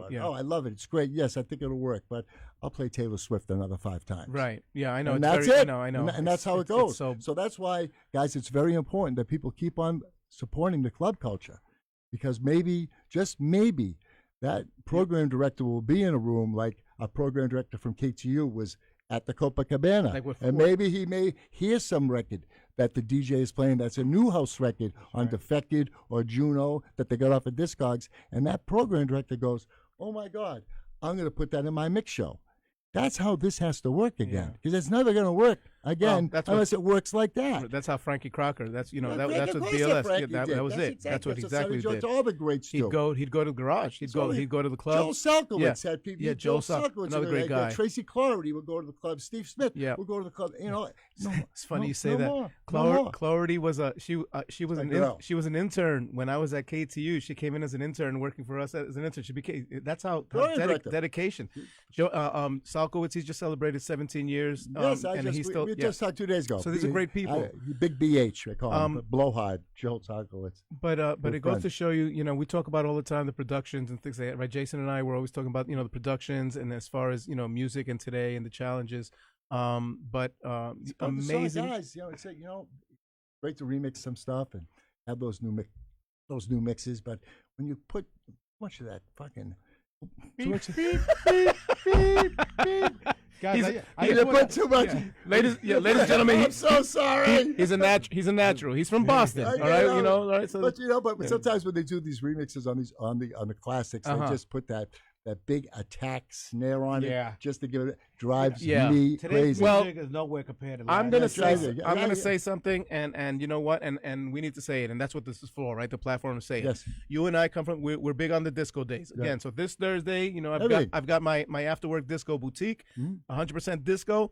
yeah.
Oh, I love it. It's great. Yes, I think it'll work. But I'll play Taylor Swift another 5 times.
Right. Yeah, I know.
And
it's
that's it.
I know.
And that's how it goes. So that's why, guys, it's very important that people keep on supporting the club culture, because maybe, just maybe, that program director will be in a room like a program director from KTU was at the Copacabana. And maybe he may hear some record that the DJ is playing that's a new house record on Defected or Juno that they got off of Discogs. And that program director goes, oh, my God, I'm going to put that in my mix show. That's how this has to work again, because it's never going to work again unless it works like that.
That's how Frankie Crocker. That's that's what
Frankie
BLS. That was
That's
it. That's what
exactly
he did.
All the greats do.
He'd go to the garage. He'd go to the club.
Joe Salkowitz had people.
Yeah, Joe Salkowitz, another great guy.
Tracy Clarity would go to the club. Steve Smith would go to the club.
It's funny you say that. Clarity was she was an intern when I was at KTU. She came in as an intern, working for us as an intern. She became dedication. Joe Salkowitz, he just celebrated 17 years.
Yes, we just talked 2 days ago.
So these are great people.
Big BH, I call him Blowhard, Joe Salkowitz.
But it goes to show you, we talk about all the time the productions and things like that, right? Jason and I were always talking about, the productions and as far as, music and today and the challenges. Amazing
guys. It's great to remix some stuff and have those new mixes. But when you put much of that fucking
Guys,
I put too much.
Yeah. Ladies and gentlemen,
I'm so sorry.
He's a natural. He's from Boston. All right, all right. So,
but sometimes when they do these remixes on the classics, they just put that big attack snare on it just to give it drives me
Today's
crazy.
music is nowhere compared to.
I'm gonna say something, and you know what, and we need to say it, and that's what this is for, right? The platform to say it.
Yes.
You and I come from we're big on the disco days again. So this Thursday, I've got my after work disco boutique, 100% disco,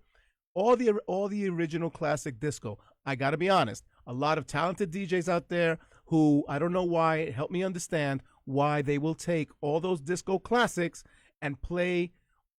all the original classic disco. I got to be honest, a lot of talented DJs out there who I don't know why. Help me understand why they will take all those disco classics and play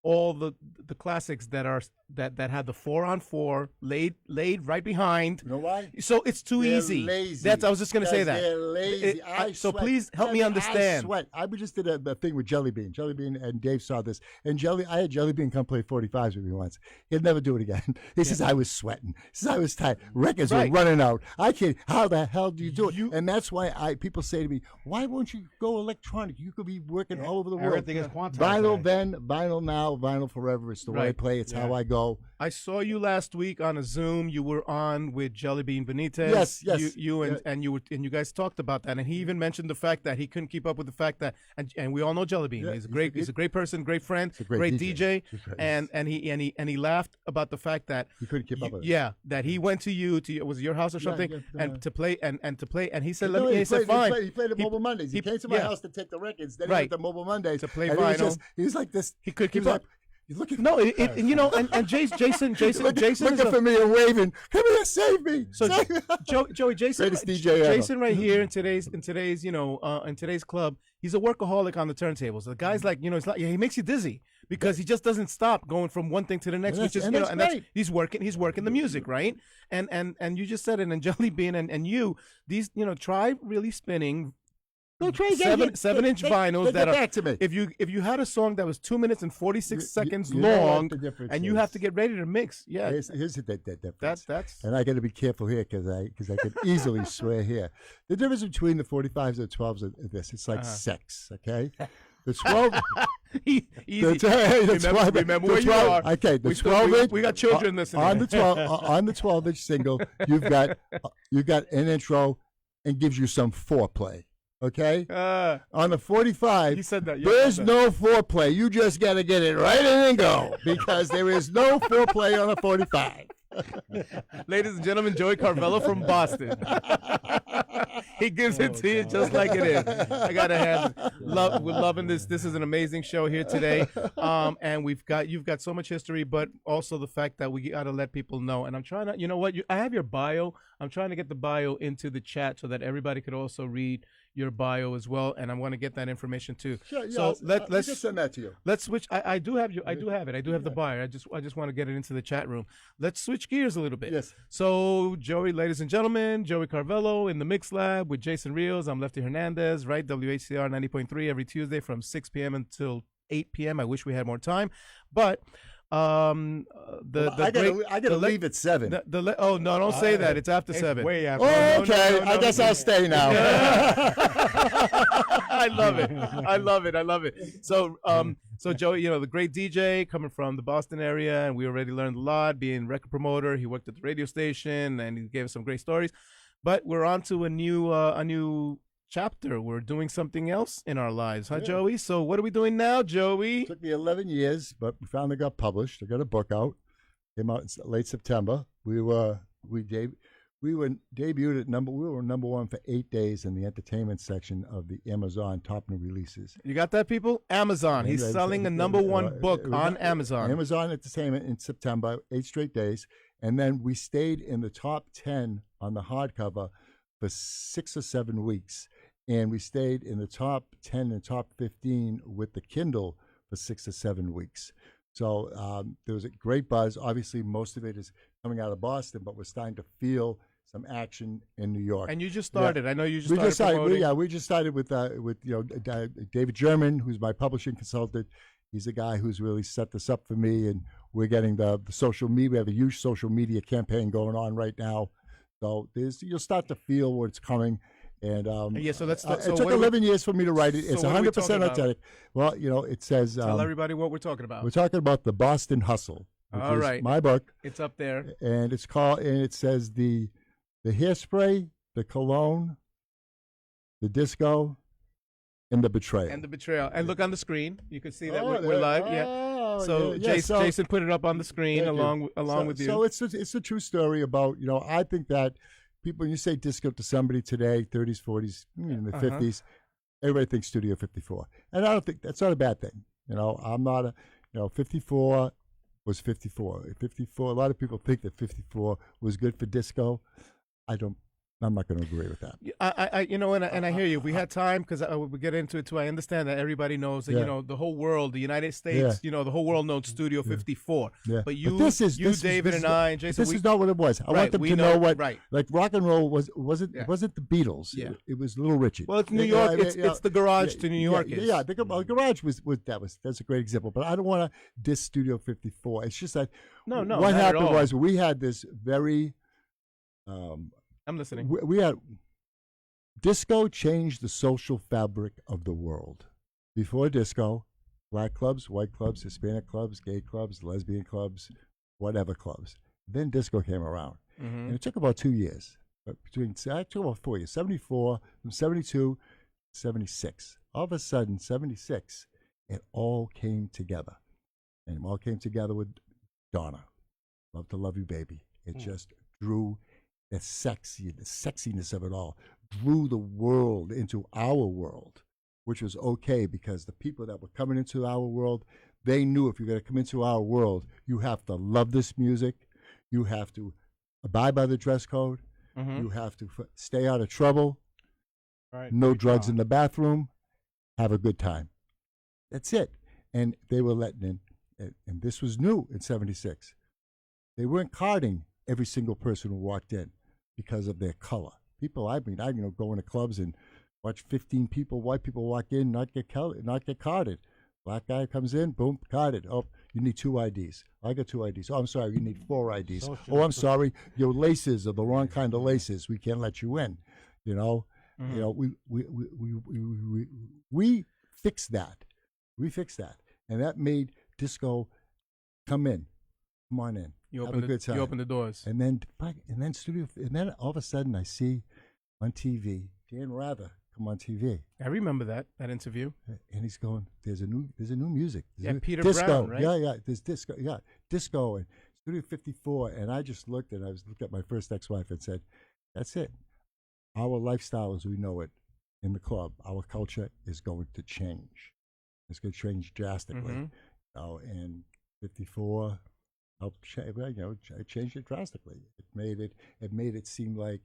all the classics that had the 4-on-4 laid right behind.
You know why?
So it's too
They're
easy.
Lazy.
I was just going to say that.
They're lazy.
So please help me understand.
I sweat. I just did a thing with Jelly Bean. Jelly Bean and Dave saw this. And I had Jelly Bean come play 45s with me once. He'd never do it again. He says, I was sweating. He says, I was tired. Records were running out. I can't. How the hell do you do it? And that's why people say to me, why won't you go electronic? You could be working all over the world.
Everything is quantized.
Vinyl then, vinyl now, vinyl forever. It's the way I play. It's how I go.
I saw you last week on a Zoom. You were on with Jelly Bean Benitez.
Yes.
And you guys talked about that, and he even mentioned the fact that he couldn't keep up with the fact that, and we all know Jelly Bean. He's a great person, great friend, great DJ, and he laughed about the fact that
he couldn't keep up with it.
Yeah, that he went to you was it your house or something, and to play, and he said,
he
said fine.
He played at Mobile Mondays. He came to my house to take the records. Then he went to Mobile Mondays
to play vinyl.
He was like this.
He could keep up.
He's looking.
No, and Jason
looking for me and waving. Come here, save me.
So Joey, Jason,
greatest DJ
Jason,
ever.
right here in today's in today's club, he's a workaholic on the turntables. The guy's like, it's like he makes you dizzy because he just doesn't stop going from one thing to the next, which is that's he's working the music, right? And you just said it, and Jelly Bean and you, these try really spinning. Try 7-inch vinyls that are.
Back to me.
If you had a song that was 2 minutes and 46 seconds long, and you have to get ready to mix,
here's the difference.
That's
and I got to be careful here because I could easily swear here. The difference between the 45s and the 12s is this: it's like sex. Okay. The 12.
Remember where you are.
Okay, the 12-inch.
We got children listening.
On the 12-inch single, you've got an intro and gives you some foreplay. Okay? On the 45,
he said that,
there's no foreplay. You just got to get it right in and go because there is no foreplay on a 45.
Ladies and gentlemen, Joey Carvello from Boston. He gives it to you just like it is. I gotta have it. We're loving this. This is an amazing show here today, and you've got so much history, but also the fact that we gotta let people know. And I'm trying to, I have your bio. I'm trying to get the bio into the chat so that everybody could also read your bio as well, and I want to get that information too.
Sure, yeah,
so let's
just send that to you.
Let's switch. I do have you. I do have it. I do have the bio. I just want to get it into the chat room. Let's switch gears a little bit.
Yes.
So Joey, ladies and gentlemen, Joey Carvello in the Mix Lab with Jason Rios. I'm Lefty Hernandez, right? WHCR 90.3 every Tuesday from 6 p.m. until 8 p.m. I wish we had more time, but. I gotta leave at 7. Oh no! Don't say that. It's after 7.
Way after.
Oh, okay. I guess I'll stay now.
I love it. So, Joey, the great DJ coming from the Boston area, and we already learned a lot. Being record promoter, he worked at the radio station, and he gave us some great stories. But we're on to a new chapter. We're doing something else in our lives, huh, Joey? So what are we doing now, Joey?
It took me 11 years, but we finally got published. I got a book out. Came out in late September. We were debuted at we were number 1 for 8 days in the entertainment section of the Amazon top new releases.
You got that, people? Amazon. He's selling a number 1 book on Amazon.
Amazon Entertainment in September, 8 straight days. And then we stayed in the top 10 on the hardcover for 6 or 7 weeks. And we stayed in the top 10 and top 15 with the Kindle for 6 or 7 weeks. So there was a great buzz. Obviously, most of it is coming out of Boston, but we're starting to feel some action in New York.
And you just started. I know you just
started
promoting.
We just started with David German, who's my publishing consultant. He's a guy who's really set this up for me, and we're getting the social media. We have a huge social media campaign going on right now. So you'll start to feel what's coming. And
so it
took 11 years for me to write it. It's 100% authentic. Well, it says.
Tell everybody what we're talking about.
We're talking about the Boston Hustle.
All right,
my book.
It's up there,
and it's called. And it says the hairspray, the cologne, the disco, and the betrayal.
And look on the screen. You can see that we're live. So Jason put it up on the screen along with you.
So it's a true story about I think that. People, when you say disco to somebody today, 30s, 40s, in the 50s, everybody thinks Studio 54. And I don't think that's not a bad thing. I'm not 54 was 54. 54, a lot of people think that 54 was good for disco. I don't I'm not going to agree with that.
And I hear you. If we had time, because we get into it too, I understand that everybody knows that, the whole world, the United States, the whole world knows Studio 54.
Yeah.
But
David,
and I, and Jason,
this is not what it was. I want them to know what, like rock and roll wasn't the Beatles.
Yeah.
It was Little Richard.
Well, it's New York. It's the garage to New York.
The garage that's a great example. But I don't want to diss Studio 54. It's just that what happened was we had this very.
I'm listening.
We had disco changed the social fabric of the world. Before disco, black clubs, white clubs, Hispanic clubs, gay clubs, lesbian clubs, whatever clubs. Then disco came around, and it took about 2 years. But it took about 4 years. 74, from 72, 76. All of a sudden, 76, it all came together, and it all came together with Donna, "Love to Love You, Baby." It just drew the sexiness of it all, drew the world into our world, which was okay because the people that were coming into our world, they knew if you're going to come into our world, you have to love this music, you have to abide by the dress code, you have to stay out of trouble, no drugs in the bathroom, have a good time. That's it. And they were letting in, and this was new in 76. They weren't carding every single person who walked in because of their color. People, I go into clubs and watch 15 white people walk in, not get carded. Black guy comes in, boom, carded. Oh, you need 2 IDs. I got 2 IDs. Oh, I'm sorry, you need 4 IDs. Oh, I'm sorry, your laces are the wrong kind of laces. We can't let you in. We fixed that. We fixed that, and that made disco come on in.
You
open
the doors,
and then all of a sudden I see on TV Dan Rather come on TV.
I remember that interview.
And he's going, "There's a new music."
Peter
disco.
Brown, right?
Yeah. There's disco and Studio 54. And I just looked at my first ex-wife and said, "That's it. Our lifestyle as we know it in the club, our culture is going to change. It's going to change drastically." And 54. It changed it drastically. It made it seem like,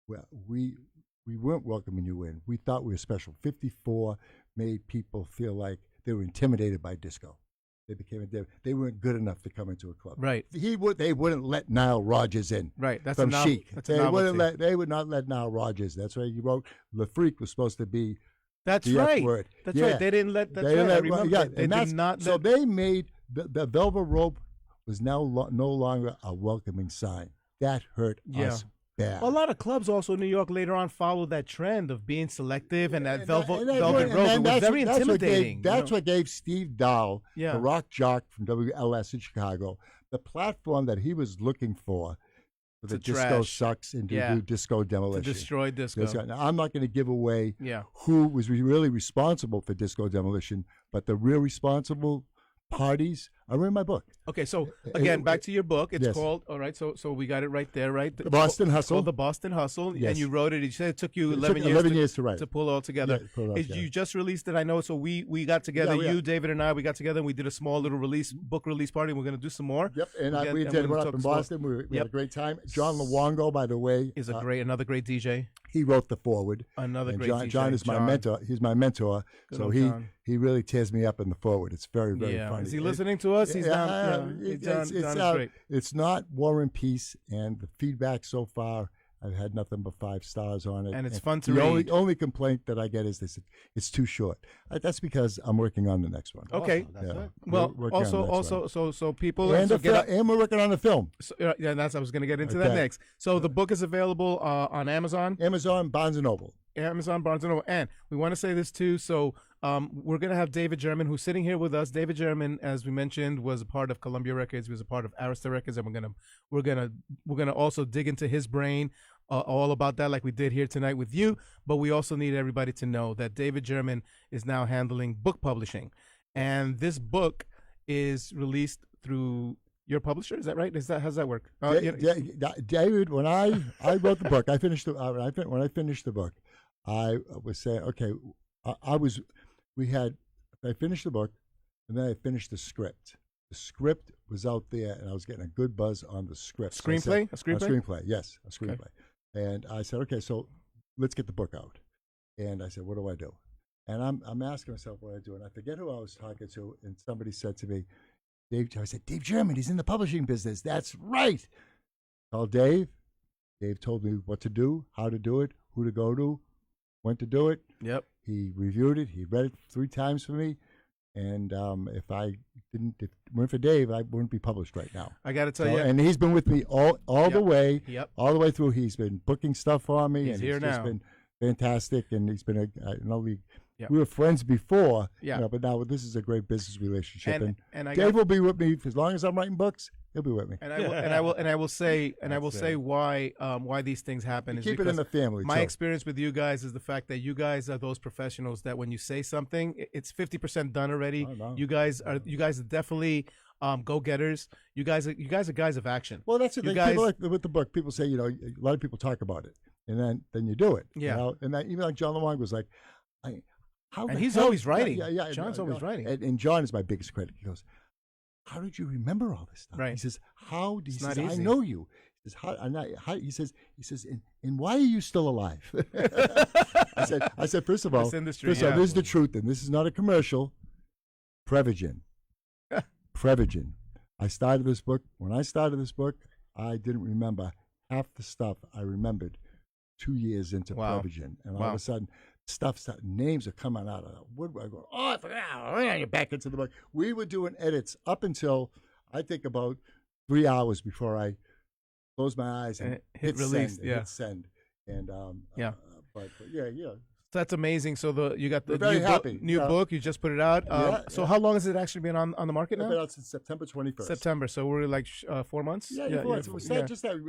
well, we weren't welcoming you in. We thought we were special. 54 made people feel like they were intimidated by disco. They weren't good enough to come into a club.
Right.
They wouldn't let Nile Rodgers in.
Right. That's
from Chic. They
would
not let Nile Rodgers. That's why he wrote Le Freak was supposed to be.
That's
the
right.
F word.
That's right. They didn't let. That's right. I remember. They did not.
So they made the Velvet Rope was now no longer a welcoming sign. That hurt us bad.
A lot of clubs also in New York later on followed that trend of being selective and that velvet rope. It was very intimidating.
That's what gave Steve Dahl, the rock jock from WLS in Chicago, the platform that he was looking for the disco sucks and to do disco demolition.
To destroy disco.
Now, I'm not going to give away who was really responsible for disco demolition, but the real responsible parties are in my book.
Okay, so again, back to your book. It's called, all right, so we got it right there, right?
The Boston Hustle.
Called The Boston Hustle, and you wrote it. You said it took you 11
years to write.
To pull it all together. You just released it, I know, so we got together, you, David, and I, we got together, and we did a small little book release party, and we're going to do some more.
Yep, and we did one up in Boston. We had a great time. John Luongo, by the way.
Is another great DJ.
He wrote the foreword.
Another great DJ.
John is my mentor. He's my mentor, so he really tears me up in the foreword. It's very, very funny.
Is he listening to us? He's down. John is great.
It's not War and Peace, and the feedback so far, I've had nothing but 5 stars on it.
And it's fun to read.
The only complaint that I get is this: it's too short. That's because I'm working on the next one.
Okay. Well, so people
and we're working on a film.
So, I was going to get into that next. So the book is available on Amazon,
Barnes and Noble.
Amazon, Barnes and Noble, and we want to say this too. So we're going to have David German, who's sitting here with us. David German, as we mentioned, was a part of Columbia Records. He was a part of Arista Records, and we're gonna also dig into his brain all about that, like we did here tonight with you. But we also need everybody to know that David German is now handling book publishing, and this book is released through your publisher. Is that right? How's that work?
David, when I wrote the book, I finished when I finished the book, I was saying, okay, I finished the book, and then I finished the script. The script was out there, and I was getting a good buzz on the script.
Screenplay?
A screenplay, yes, a screenplay.
Okay.
And I said, okay, so let's get the book out. And I said, what do I do? And I'm asking myself what I do. And I forget who I was talking to. And somebody said to me, Dave, I said, Dave German, he's in the publishing business. That's right. Called Dave. Dave told me what to do, how to do it, who to go to, when to do it.
Yep.
He reviewed it. He read it 3 times for me. And if it weren't for Dave, I wouldn't be published right now.
I got to tell you.
And he's been with me all the way.
Yep.
All the way through. He's been booking stuff for me.
He's here now.
Just been fantastic. And he's been
Yep.
we were friends before.
Yeah.
But now this is a great business relationship.
And
Dave will be with me as long as I'm writing books. He'll be with me.
And I will say why these things happen is
keep it in the family.
My experience with you guys is the fact that you guys are those professionals that when you say something, it's 50% done already.
Oh, no.
You guys are definitely go-getters. You guys are guys of action.
Well, that's it.
You
People
guys,
with the book, people say, a lot of people talk about it, and then you do it.
Yeah.
And that, even like John Lamont was like,
and he's always writing.
Yeah.
John's always writing.
And John is my biggest critic. He goes, how did you remember all this stuff?
Right.
He says, how do you?
It's not
I
easy.
know you. He says, how? He says, and why are you still alive? I said, first of all,
This industry,
this is the truth, and this is not a commercial. Prevagen. I started this book. When I started this book, I didn't remember half the stuff I remembered 2 years into Prevagen, and all of a sudden, names are coming out of the woodwork. I go, I forgot. You're back into the book. We were doing edits up until I think about 3 hours before I closed my eyes and hit
release.
Send, hit send. And but yeah.
That's amazing. So you got the new book. You just put it out. So how long has it actually been on the market now?
It's been out since September 21st.
September. So we're like 4 months.
Yeah. Just that.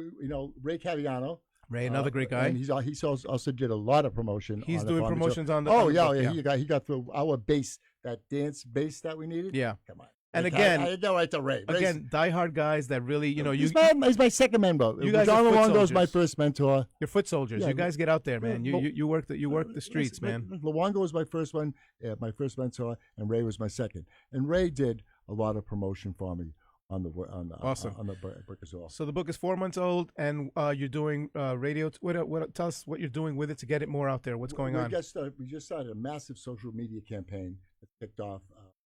Ray Caviano.
Ray, another great guy.
And he also did a lot of promotion.
He's doing promotions on the.
Oh,
on the
yeah,
book,
He got through our bass, that dance bass that we needed.
Yeah.
Come on.
And again,
I go right to Ray.
Again, diehard guys that really,
he's my second member.
You guys
John
are foot
Luongo is my
soldiers.
first mentor.
You're foot soldiers.
Yeah,
you guys get out there, man.
yeah,
You work the streets, man.
Luongo was my first one, my first mentor, and Ray was my second. And Ray did a lot of promotion for me on the
Awesome.
on the book as well.
So the book is 4 months old, and you're doing radio. Tell us what you're doing with it to get it more out there. What's going on?
We just started a massive social media campaign that kicked off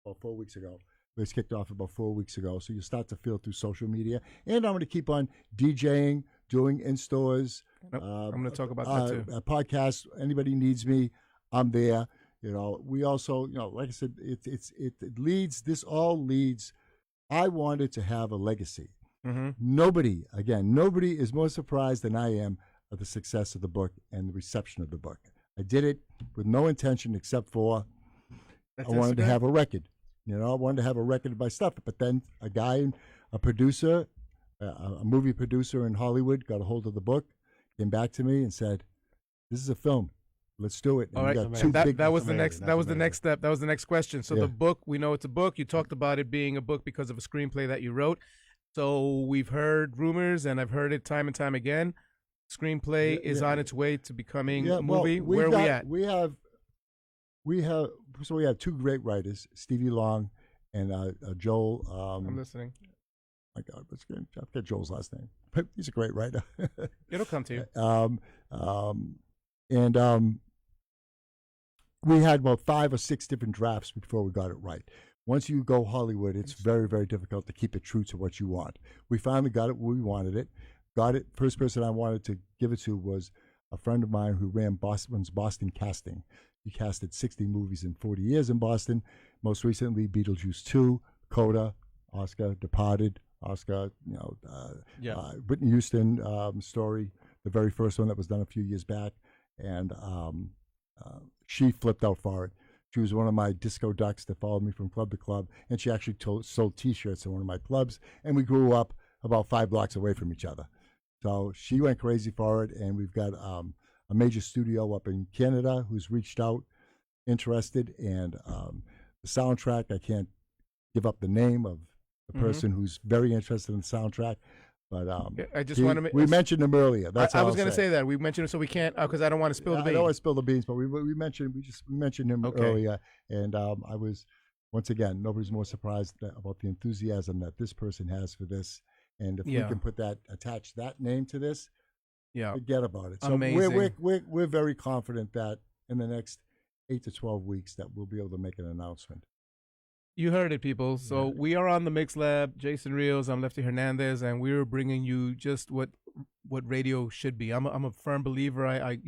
about 4 weeks ago. It's kicked off about 4 weeks ago. So you start to feel through social media. And I'm going to keep on DJing, doing in-stores.
I'm going to talk about that too.
Podcasts. Anybody needs me, I'm there. We also, like I said, it leads. This all leads. I wanted to have a legacy.
Mm-hmm.
Nobody is more surprised than I am of the success of the book and the reception of the book. I did it with no intention except for I wanted to have a record. I wanted to have a record of my stuff. But then a producer, a movie producer in Hollywood got a hold of the book, came back to me and said, "This is a film. Let's do it." And
all right, that was the next step. That was the next question. So the book, we know it's a book. You talked about it being a book because of a screenplay that you wrote. So we've heard rumors, and I've heard it time and time again. Screenplay is on its way to becoming a movie. Where are we at?
We have two great writers, Stevie Long and Joel.
I'm listening.
My God, I'll get Joel's last name. He's a great writer.
It'll come to you.
We had about 5 or 6 different drafts before we got it right. Once you go Hollywood, it's very, very difficult to keep it true to what you want. We finally got it where we wanted it. Got it. First person I wanted to give it to was a friend of mine who ran Boston Casting. He casted 60 movies in 40 years in Boston. Most recently, Beetlejuice 2, Coda, Oscar, Departed, Oscar, Whitney Houston story, the very first one that was done a few years back. And she flipped out for it. She was one of my disco ducks that followed me from club to club, and she actually sold T-shirts in one of my clubs, and we grew up about 5 blocks away from each other. So she went crazy for it, and we've got a major studio up in Canada who's reached out, interested, and the soundtrack, I can't give up the name of the person who's very interested in the soundtrack, but
I just want to.
We mentioned him earlier. That's
I was going to say that we mentioned him, so we can't because I don't want to spill the beans.
I don't want to spill the beans, but we mentioned him earlier, and I was once again nobody's more surprised about the enthusiasm that this person has for this, and if we can attach that name to this,
Yeah.
Forget about it. So
Amazing.
we're very confident that in the next 8 to 12 weeks that we'll be able to make an announcement.
You heard it, people. So we are on the Mix Lab. Jason Rios, I'm Lefty Hernandez, and we're bringing you just what radio should be. I'm a firm believer. I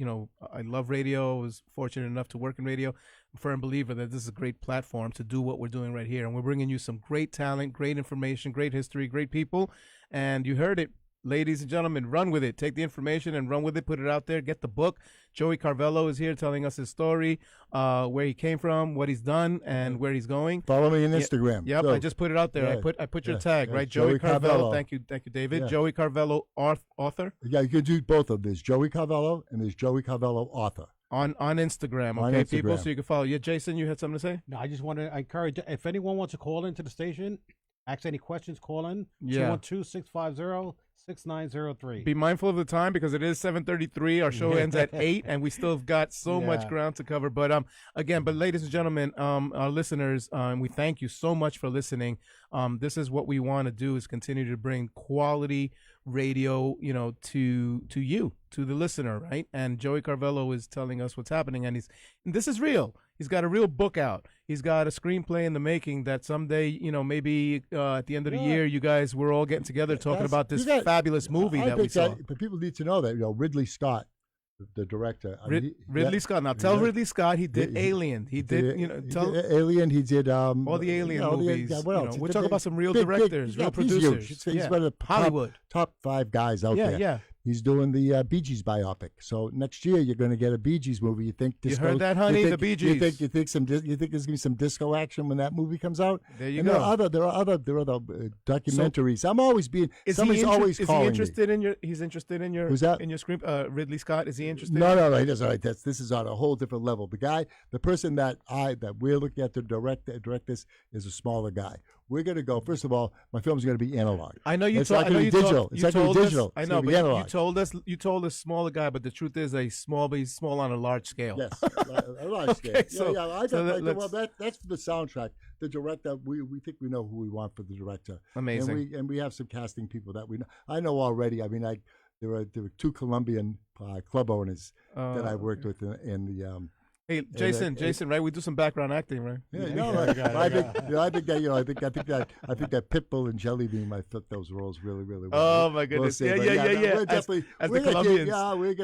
love radio. I was fortunate enough to work in radio. I'm a firm believer that this is a great platform to do what we're doing right here, and we're bringing you some great talent, great information, great history, great people, and you heard it. Ladies and gentlemen, run with it. Take the information and run with it. Put it out there. Get the book. Joey Carvello is here telling us his story, where he came from, what he's done, and where he's going.
Follow me on Instagram.
Yep,
So,
I just put it out there.
yeah,
I put your
yeah,
tag,
yeah,
right?
Joey
Joey Carvello.
Carvello.
Thank you, David.
Yeah.
Joey Carvello, author.
Yeah, you can do both of these. Joey Carvello and there's Joey Carvello, author.
On Instagram,
On
okay,
Instagram.
people, so you can follow. Yeah, Jason, you had something to say?
No, I just want to encourage, if anyone wants to call into the station, ask any questions, call in.
Yeah.
212-650-6903.
Be mindful of the time because it is 7:33. Our show ends at 8, and we still have got so much ground to cover. But again, ladies and gentlemen, our listeners, we thank you so much for listening. This is what we want to do: is continue to bring quality radio, to you, to the listener, right? And Joey Carvello is telling us what's happening, and this is real. He's got a real book out. He's got a screenplay in the making that someday, maybe at the end of the year, you guys, we're all getting together talking about this fabulous movie that we saw.
But people need to know that, Ridley Scott, the director.
Ridley Scott. Now tell Ridley Scott he did Alien. He did
Alien. He did
all the Alien movies.
What else?
We're talking about some real directors, real producers.
He's one of the
Hollywood
top 5 guys out there.
Yeah.
He's doing the Bee Gees biopic. So next year you're going to get a Bee Gees movie. You think disco?
You heard that, honey? The Bee Gees.
You think there's going to be some disco action when that movie comes out?
There you
and
go.
There are other documentaries.
So,
somebody's always calling me.
He's interested in your.
Who's that?
In your screen. Ridley Scott. Is he interested?
No, he doesn't. Right. This is on a whole different level. The person that we're looking at to direct this is a smaller guy. We're going to go. First of all, my film's going to be analog.
I know you.
It's not going to be digital. It's not going to be digital.
I know, but you told us smaller guy, but the truth is he's small on a large scale.
Yes, a large scale.
Okay,
that's for the soundtrack. The director, we think we know who we want for the director.
Amazing.
And we have some casting people that we know. I know already. I mean, there were 2 Colombian club owners that I worked with in the.
Hey, Jason, right? We do some background acting, right?
I think that Pitbull and Jelly Bean might fit those roles really, really well.
Oh my goodness!
We'll
Yeah.
As
the Colombians,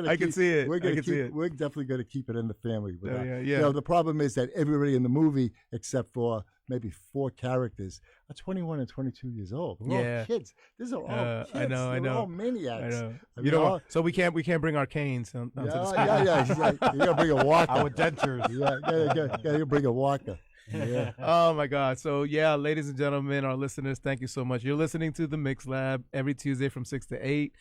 I
can see it.
We're definitely going to keep it in the family. But,
yeah.
The problem is that everybody in the movie, except for maybe 4 characters, are 21 and 22 years old. We're all kids. These are all kids.
I know.
They're all maniacs.
I know. So we can't bring our canes.
Yeah. You got to bring a walker.
Our dentures.
Yeah. You bring a walker. Yeah.
Oh my God. So ladies and gentlemen, our listeners, thank you so much. You're listening to the Mix Lab every Tuesday from 6 to 8.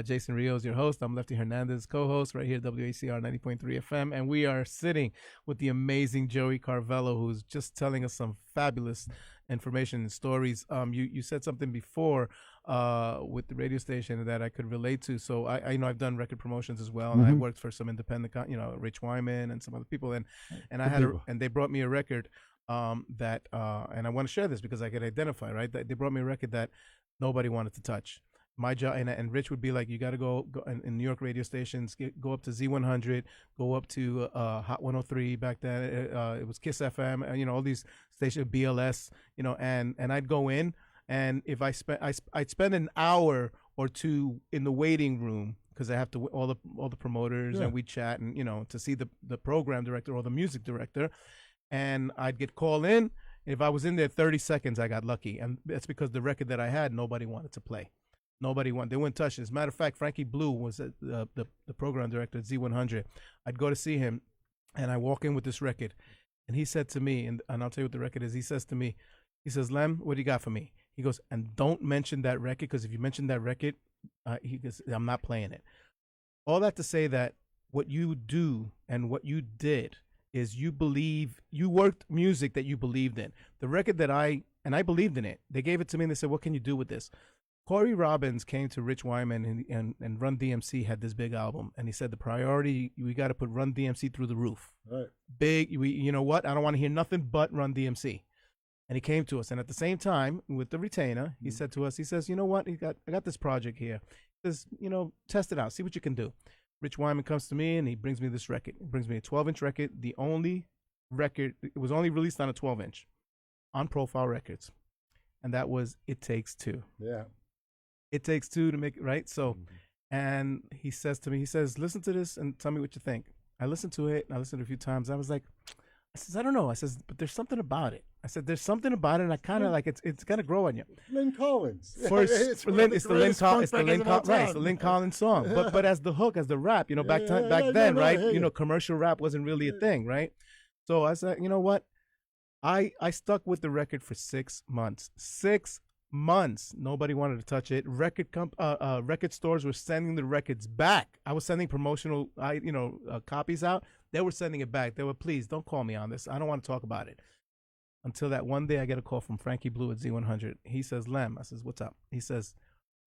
Jason Rios, your host. I'm Lefty Hernandez, co-host right here, WHCR 90.3 FM. And we are sitting with the amazing Joey Carvello, who's just telling us some fabulous information and stories. You said something before with the radio station that I could relate to. So I know I've done record promotions as well, and I worked for some independent, Rich Wyman and some other people, and and they brought me a record that and I want to share this because I could identify, right? They brought me a record that nobody wanted to touch. My job, and Rich would be like, you got to go in New York radio stations, go up to Z100, go up to Hot 103 back then. It was Kiss FM, all these stations, BLS, and I'd go in, and if I'd spend an hour or 2 in the waiting room because I have to all the promoters and we chat and to see the program director or the music director, and I'd get called in. If I was in there 30 seconds, I got lucky, and that's because the record that I had, nobody wanted to play. They wouldn't touch it. As a matter of fact, Frankie Blue was the program director at Z100. I'd go to see him, and I walk in with this record, and he said to me, and I'll tell you what the record is. He says to me, Lem, what do you got for me? He goes, and don't mention that record, because if you mention that record, he goes, I'm not playing it. All that to say that what you do and what you did is you worked music that you believed in. The record that I believed in it. They gave it to me, and they said, what can you do with this? Corey Robbins came to Rich Wyman and Run DMC had this big album, and he said the priority, we got to put Run DMC through the roof.
Right.
Big, you know what? I don't want to hear nothing but Run DMC. And he came to us, and at the same time, with the retainer, he said to us, he says, you know what? I got this project here. He says, test it out, see what you can do. Rich Wyman comes to me, and he brings me this record. He brings me a 12-inch record, the only record, it was only released on a 12-inch, on Profile Records. And that was It Takes Two.
Yeah.
It Takes Two to make it, right? So, and he says to me, he says, listen to this and tell me what you think. I listened to it, and I listened to it a few times. I was like, I says, I don't know. I says, but there's something about it. I said, there's something about it, and I kind of like it's gonna grow on you.
Lynn Collins.
It's the Lynn Collins song. But as the hook, as the rap, back then, right? Commercial rap wasn't really a thing, right? So I said, you know what? I stuck with the record for 6 months. 6 months. Nobody wanted to touch it. Record stores were sending the records back. I was sending promotional, copies out. They were sending it back. They were, please don't call me on this. I don't want to talk about it. Until that one day, I get a call from Frankie Blue at Z100. He says, Lem. I says, what's up? He says,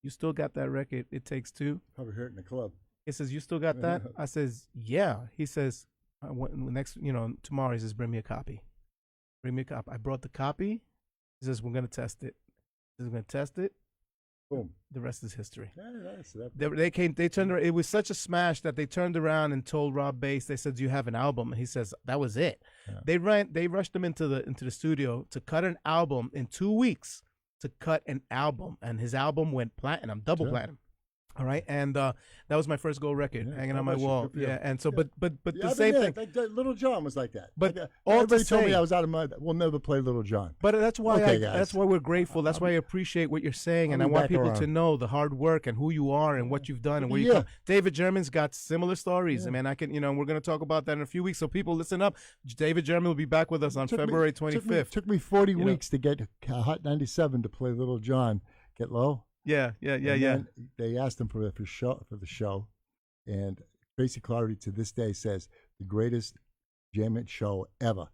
you still got that record? It Takes Two.
Probably heard it in the club.
He says, you still got that? I says, yeah. He says, tomorrow. He says, bring me a copy. Bring me a copy. I brought the copy. He says, we're gonna test it. We're gonna test it.
Boom.
The rest is history.
Yeah, nice.
They turned around. It was such a smash that they turned around and told Rob Bass, they said, do you have an album? And he says, that was it. Yeah. They rushed him into the studio to cut an album in 2 weeks, to cut an album. And his album went platinum, double platinum. All right, and that was my first gold record, hanging on my wall. Yeah, and so, but the same thing.
Little John was like that.
But
everybody told me I was out of mind. We'll never play Little John.
But that's why that's why we're grateful. That's why I appreciate what you're saying, and I want people to know the hard work and who you are and what you've done and where you come. David German's got similar stories. I mean, we're going to talk about that in a few weeks. So people, listen up. David German will be back with us on February 25th.
Took me 40 weeks to get Hot 97 to play Little John. Get low.
Yeah.
They asked him for the show, and Tracy Clardy to this day says the greatest jamming show ever,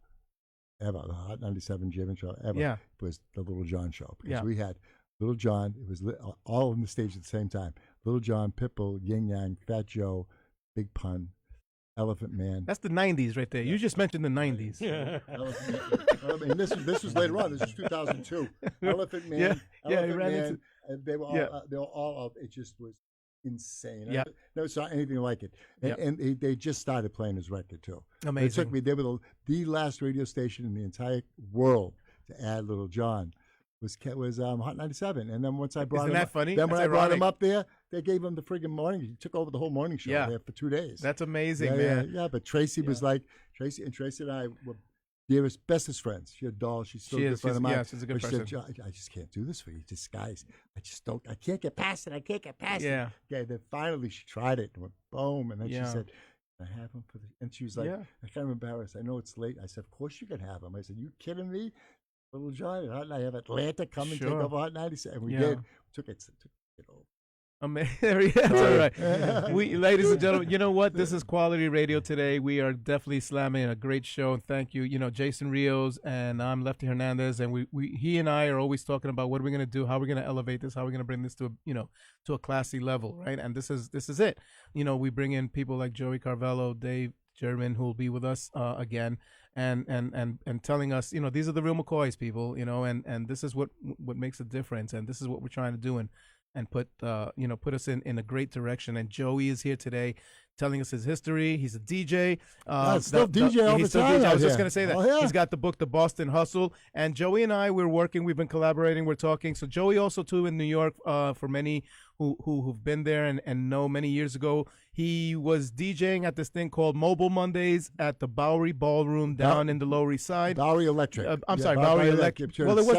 the Hot 97 jamming show ever was the Little John show, because we had Little John. It was all on the stage at the same time. Little John, Pitbull, Yin Yang, Fat Joe, Big Pun, Elephant Man.
That's the 90s right there. You just mentioned the 90s.
Yeah. I mean, this was later on. This was 2002. Elephant Man. Elephant Man. They were all out. It just was insane.
Yeah.
I never saw anything like it. And they just started playing his record too.
Amazing.
It took me. They were the last radio station in the entire world to add Little John. Was Hot 97, and then once I brought him,
funny?
Then when I brought him up there, they gave him the friggin' morning. He took over the whole morning show there for 2 days.
That's amazing, man.
Yeah. But Tracy was like Tracy and I were dearest, bestest friends. She had dolls. She's still a good friend of mine.
Yeah, she's a good person.
She said, I just can't do this for you. Just guys, I can't get past it.
Yeah.
Yeah. Then finally she tried it and went boom, and then she said, "Can I have him for the?" And she was like, "I kind of embarrassed. I know it's late." I said, "Of course you can have him." I said, "You kidding me?" Little John, I have Atlanta come and take over Hot 97. And we did. Took it over.
That's all right. Ladies and gentlemen, you know what? This is quality radio today. We are definitely slamming a great show, and thank you. Jason Rios, and I'm Lefty Hernandez, and he and I are always talking about what are we going to do, how we're going to elevate this, how we're going to bring this to a classy level, right? And this is it. We bring in people like Joey Carvello, Dave German, who will be with us again, and telling us, these are the real McCoys, people, and this is what makes a difference, and this is what we're trying to do, and put us in a great direction. And Joey is here today telling us his history. He's a DJ.
Still DJ all the time.
I was just going to say that.
Oh, yeah.
He's got the book, The Boston Hustle. And Joey and I, we've been collaborating, we're talking. So Joey also, too, in New York, for many who've been there and know, many years ago, he was DJing at this thing called Mobile Mondays at the Bowery Ballroom down in the Lower East Side.
Bowery Electric.
Bowery Electric. Well, it was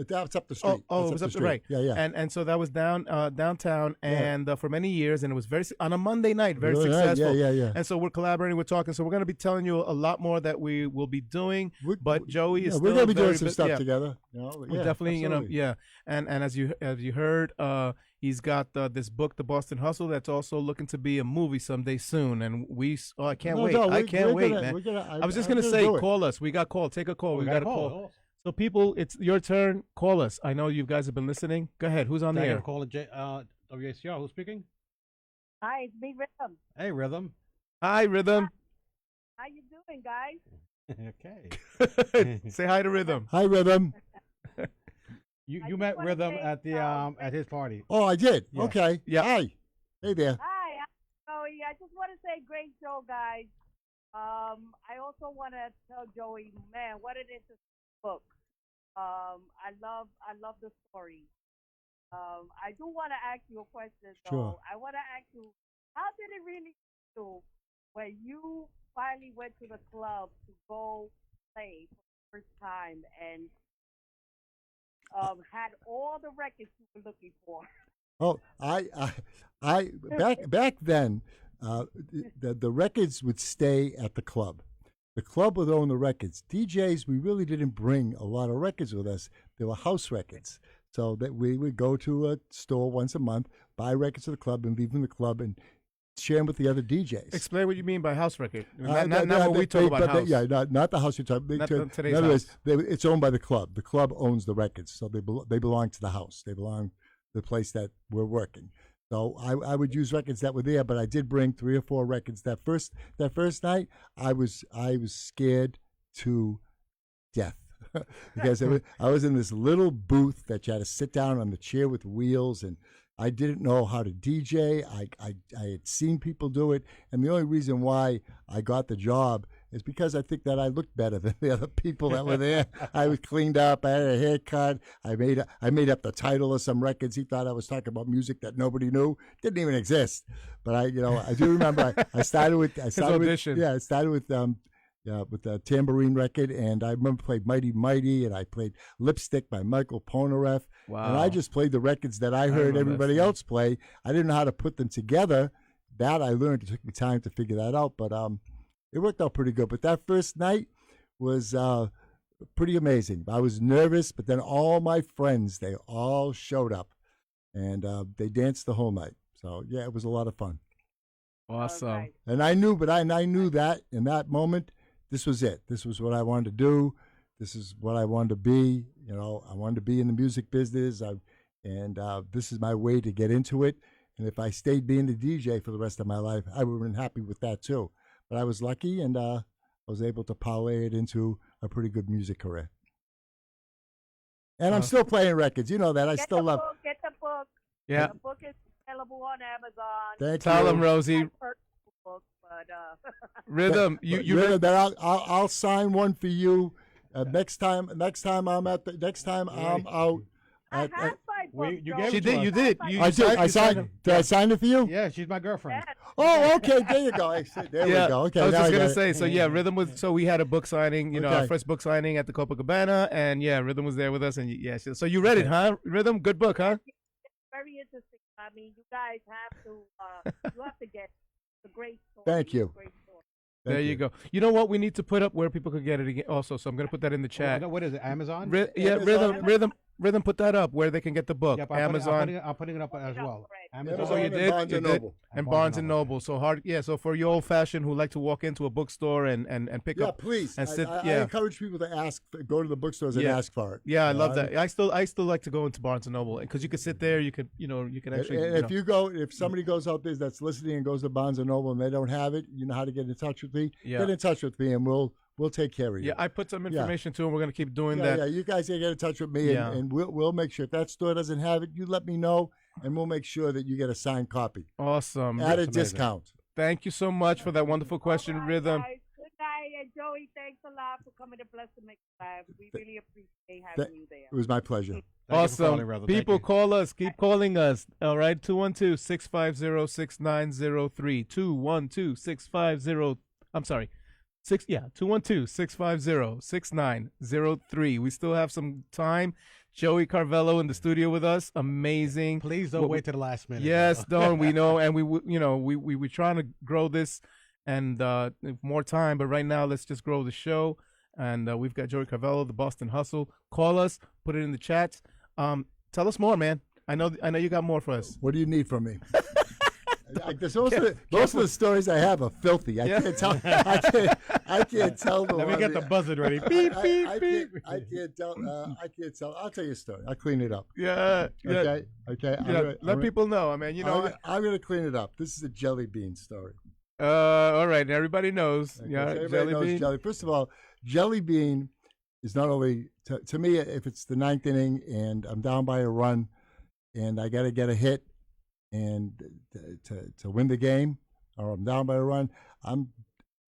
that's up the street.
It was up the right.
Yeah.
And so that was downtown, and for many years, and it was on a Monday night, very successful.
Yeah.
And so we're collaborating, we're talking. So we're going to be telling you a lot more that we will be doing. But Joey is still
we're going to be doing some stuff together.
We're definitely, and as you heard, he's got this book, The Boston Hustle, that's also looking to be a movie someday soon. And I can't wait. I can't wait, man. I was just going to say, call us. We got call. Take a call. We got a call. So people, it's your turn. Call us. I know you guys have been listening. Go ahead. Who's on the air?
Call WHCR. Who's speaking?
Hi, it's me, Rhythm.
Hey, Rhythm.
Hi, Rhythm.
How you doing, guys?
Okay.
Say hi to Rhythm.
Hi, Rhythm.
You met Rhythm at the at his party.
Oh, I did.
Yeah.
Okay.
Yeah.
Hi. Hey there.
Hi, I'm Joey. I just want to say great show, guys. I also want to tell Joey, man, what an interesting book. I love the story. I do want to ask you a question, though.
Sure.
I want to ask you, how did it really feel when you finally went to the club to go play for the first time and had all the records you were looking for?
Oh, I back then, the records would stay at the club. The club would own the records. DJs, we really didn't bring a lot of records with us. They were house records. So that we would go to a store once a month, buy records to the club, and leave them in the club and share them with the other DJs.
Explain what you mean by house record. Not when we talk about house.
Not the house you talk about.
Not today's
in other words,
house.
it's owned by the club. The club owns the records, so they belong to the house. They belong to the place that we're working. So I would use records that were there, but I did bring 3 or 4 records. That first night, I was scared to death because I was in this little booth that you had to sit down on the chair with wheels, and I didn't know how to DJ. I had seen people do it, and the only reason why I got the job is because I think that I looked better than the other people that were there. I was cleaned up. I had a haircut. I made up the title of some records. He thought I was talking about music that nobody knew. Didn't even exist. But I do remember I started with the Tambourine record, and I remember played Mighty Mighty, and I played Lipstick by Michael Polnareff.
Wow.
And I just played the records that I heard everybody else play. I didn't know how to put them together. That I learned. It took me time to figure that out, but it worked out pretty good. But that first night was pretty amazing. I was nervous, but then all my friends, they all showed up, and they danced the whole night. So, yeah, it was a lot of fun.
Awesome.
Right.
And I knew that in that moment, this was it. This was what I wanted to do. This is what I wanted to be. I wanted to be in the music business, and this is my way to get into it. And if I stayed being a DJ for the rest of my life, I would have been happy with that too. But I was lucky, and I was able to parlay it into a pretty good music career. And I'm still playing records. You know that. I still love.
Get the book.
Yeah.
The book is available on Amazon.
Thank
Tell
you.
them, Rosie.
My personal book, but
Rhythm. You
Rhythm, that I'll sign one for you next time. Next time I'm out.
I have my book.
you
Joe.
gave
She
it to
did.
us.
You did.
I did. I signed. Did I sign it for you?
Yeah, she's my girlfriend.
Yes.
Oh, okay. There you go. There we go. Okay.
I was
now
just
got
gonna
it.
say. So yeah, Rhythm was. So we had a book signing. Our
Okay.
first book signing at the Copacabana, and yeah, Rhythm was there with us, and yeah. So you read it, huh? Rhythm, good book, huh?
Very interesting. I mean, you guys have to. You have to get the great story.
Thank you.
Great story.
There you go. You know what? We need to put up where people could get it again. Also, so I'm gonna put that in the chat.
What is it? Amazon?
Rhythm, put that up where they can get the book.
Yep,
Amazon.
I'm putting it up as well.
Amazon
Oh, you
and
did?
Barnes
You
and
did?
Noble.
And Barnes and Noble. So hard, yeah. So for you old fashioned who like to walk into a bookstore and pick
Yeah,
up,
please.
and sit,
I
yeah.
encourage people to go to the bookstores and
Yeah.
ask for it.
Yeah, I
You
love
know,
that. I still like to go into Barnes and Noble because you could sit there. You could actually.
If somebody goes out there that's listening and goes to Barnes and Noble and they don't have it, you know how to get in touch with me.
Yeah.
Get in touch with me and we'll take care of you.
Yeah, I put some information too, and we're gonna keep doing that.
Yeah, you guys can get in touch with me,
Yeah.
and we'll make sure if that store doesn't have it, you let me know, and we'll make sure that you get a signed copy
Awesome.
at a
amazing.
discount.
Thank you so much for that wonderful question,
All right,
Rhythm.
guys. Good night, and Joey, thanks a lot for coming to bless the mix live. We really appreciate having you there.
It was my pleasure.
Thank you for calling,
Awesome.
brother. Thank
People,
you.
call us. Keep calling us. All right. 212-650-6903. 212-650. I'm sorry. 212-650-6903. We still have some time. Joey Carvello in the studio with us. Amazing.
Please don't wait to the last minute.
Yes, don't we know? And we're trying to grow this and more time. But right now, let's just grow the show. And we've got Joey Carvello, the Boston Hustle. Call us. Put it in the chats. Tell us more, man. I know you got more for us.
What do you need from me? Most of the stories I have are filthy. I can't tell. I can't tell them.
Let me get the buzzer ready. Beep, beep, beep.
I can't tell. I'll tell you a story. I'll clean it up.
Yeah.
Okay.
Yeah. Let people know. I mean,
I'm going to clean it up. This is a jelly bean story.
All right. Everybody knows.
Okay,
Yeah.
so everybody knows
bean.
jelly. First of all, Jelly Bean is not only to me, if it's the ninth inning and I'm down by a run and I got to get a hit and to win the game, or I'm down by a run,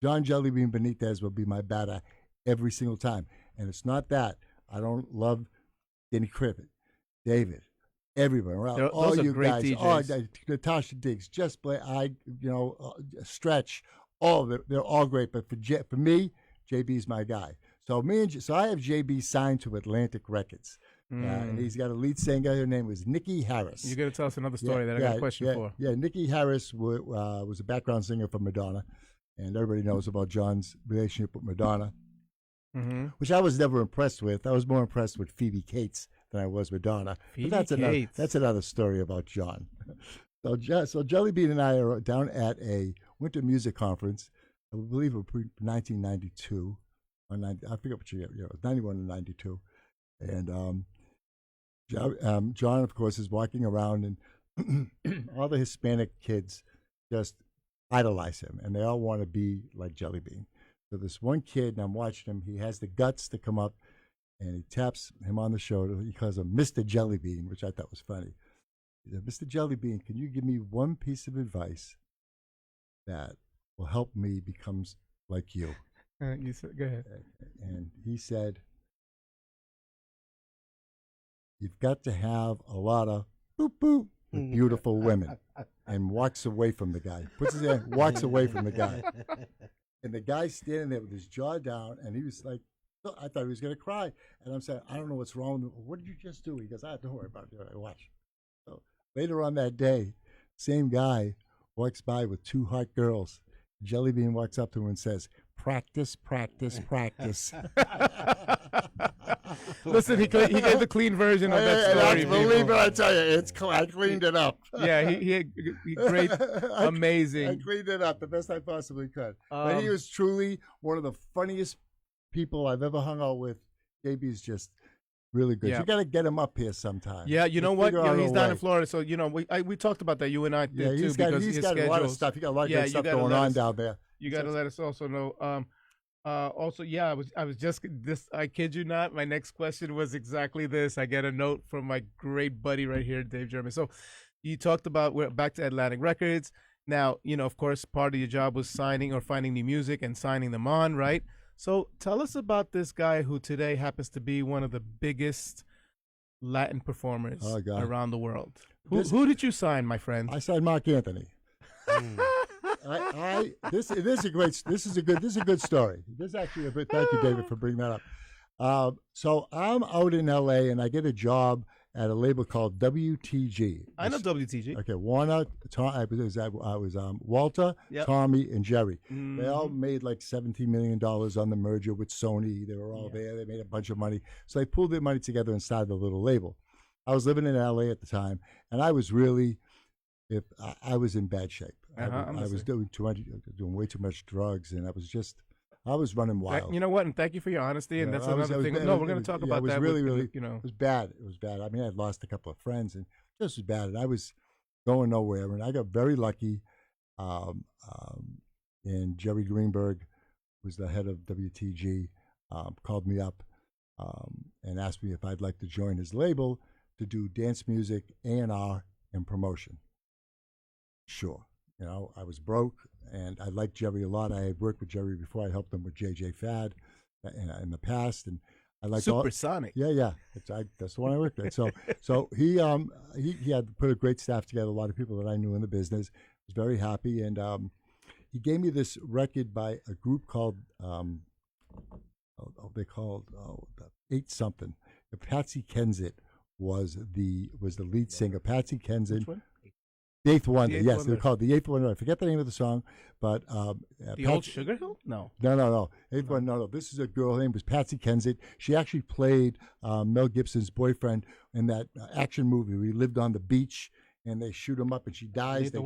John Jelly Bean Benitez will be my batter every single time. And it's not that I don't love Danny Cricket, David, everybody, all
those are
you
great
guys,
DJs.
Natasha Diggs, Just Play, Stretch, all of it. They're all great. But for me, JB's my guy. So I have JB signed to Atlantic Records, and he's got a lead singer. Her name was Nikki Harris.
You're going to tell us another story that I got a question for.
Yeah, Nikki Harris was a background singer for Madonna, and everybody knows about John's relationship with Madonna, which I was never impressed with. I was more impressed with Phoebe Cates than I was Madonna.
Phoebe
But
Cates.
that's another story about John. So Jelly Bean and I are down at a winter music conference. I believe it was 1992. I forget what year. It was 91 and 92. And John, of course, is walking around, and all the Hispanic kids just idolize him, and they all want to be like Jelly Bean. So this one kid, and I'm watching him, he has the guts to come up, and he taps him on the shoulder. He calls him Mr. Jelly Bean, which I thought was funny. He said, Mr. Jelly Bean, can you give me one piece of advice that will help me become like you?
Go ahead.
And he said, you've got to have a lot of boop boop with beautiful women. And walks away from the guy. Puts his hand, walks away from the guy. And the guy's standing there with his jaw down, and he was like, I thought he was going to cry. And I'm saying, I don't know what's wrong with him. What did you just do? He goes, don't worry about it. I watch. So later on that day, same guy walks by with two hot girls. Jelly Bean walks up to him and says, practice, practice, practice.
Listen, he gave the clean version of that story.
Believe it, I tell you, I cleaned it up.
Yeah, he great, amazing.
I cleaned it up the best I possibly could. But he was truly one of the funniest people I've ever hung out with. JB's just really good.
Yeah.
You got to get him up here sometime.
Yeah, you know what? He's down in Florida, so we talked about that. You and I did too.
He's got a lot of stuff. He got a lot of good stuff going on down there.
You got to let us also know. Also, yeah, I was just this. I kid you not. My next question was exactly this. I get a note from my great buddy right here, Dave Jeremy. So, you talked about we're back to Atlantic Records. Now, of course, part of your job was signing or finding new music and signing them on, right? So, tell us about this guy who today happens to be one of the biggest Latin performers around the world. Who did you sign, my friend?
I signed Mark Anthony. This is a good story. This is actually thank you, David, for bringing that up. So I'm out in LA and I get a job at a label called WTG.
I know WTG.
Okay, Warner, I was Walter,
yep.
Tommy, and Jerry. They all made like $17 million on the merger with Sony. They were all there. They made a bunch of money. So they pulled their money together and started a little label. I was living in LA at the time, and I was really, I was in bad shape. I was doing way too much drugs, and I was running wild.
You know what? And thank you for your honesty. And that's another thing. No, we're going to talk about that.
It was really, it was bad. It was bad. I mean, I had lost a couple of friends, and this was bad. And I was going nowhere. And I got very lucky. And Jerry Greenberg, who's the head of WTG, called me up and asked me if I'd like to join his label to do dance music, A&R, and promotion. Sure. I was broke, and I liked Jerry a lot. I had worked with Jerry before. I helped him with JJ Fad in the past, and I liked
Supersonic.
Yeah. That's the one I worked with. So he had put a great staff together. A lot of people that I knew in the business. I was very happy, and he gave me this record by a group called the 8 something. Patsy Kensit was the lead singer. Patsy Kensit.
Which one?
The Eighth Wonder, yes, they're called the Eighth Wonder. I forget the name of the song, but
Old Sugar Hill? No.
Eighth Wonder. No. This is a girl. Her name was Patsy Kensit. She actually played Mel Gibson's boyfriend in that action movie where he lived on the beach and they shoot him up and she dies. They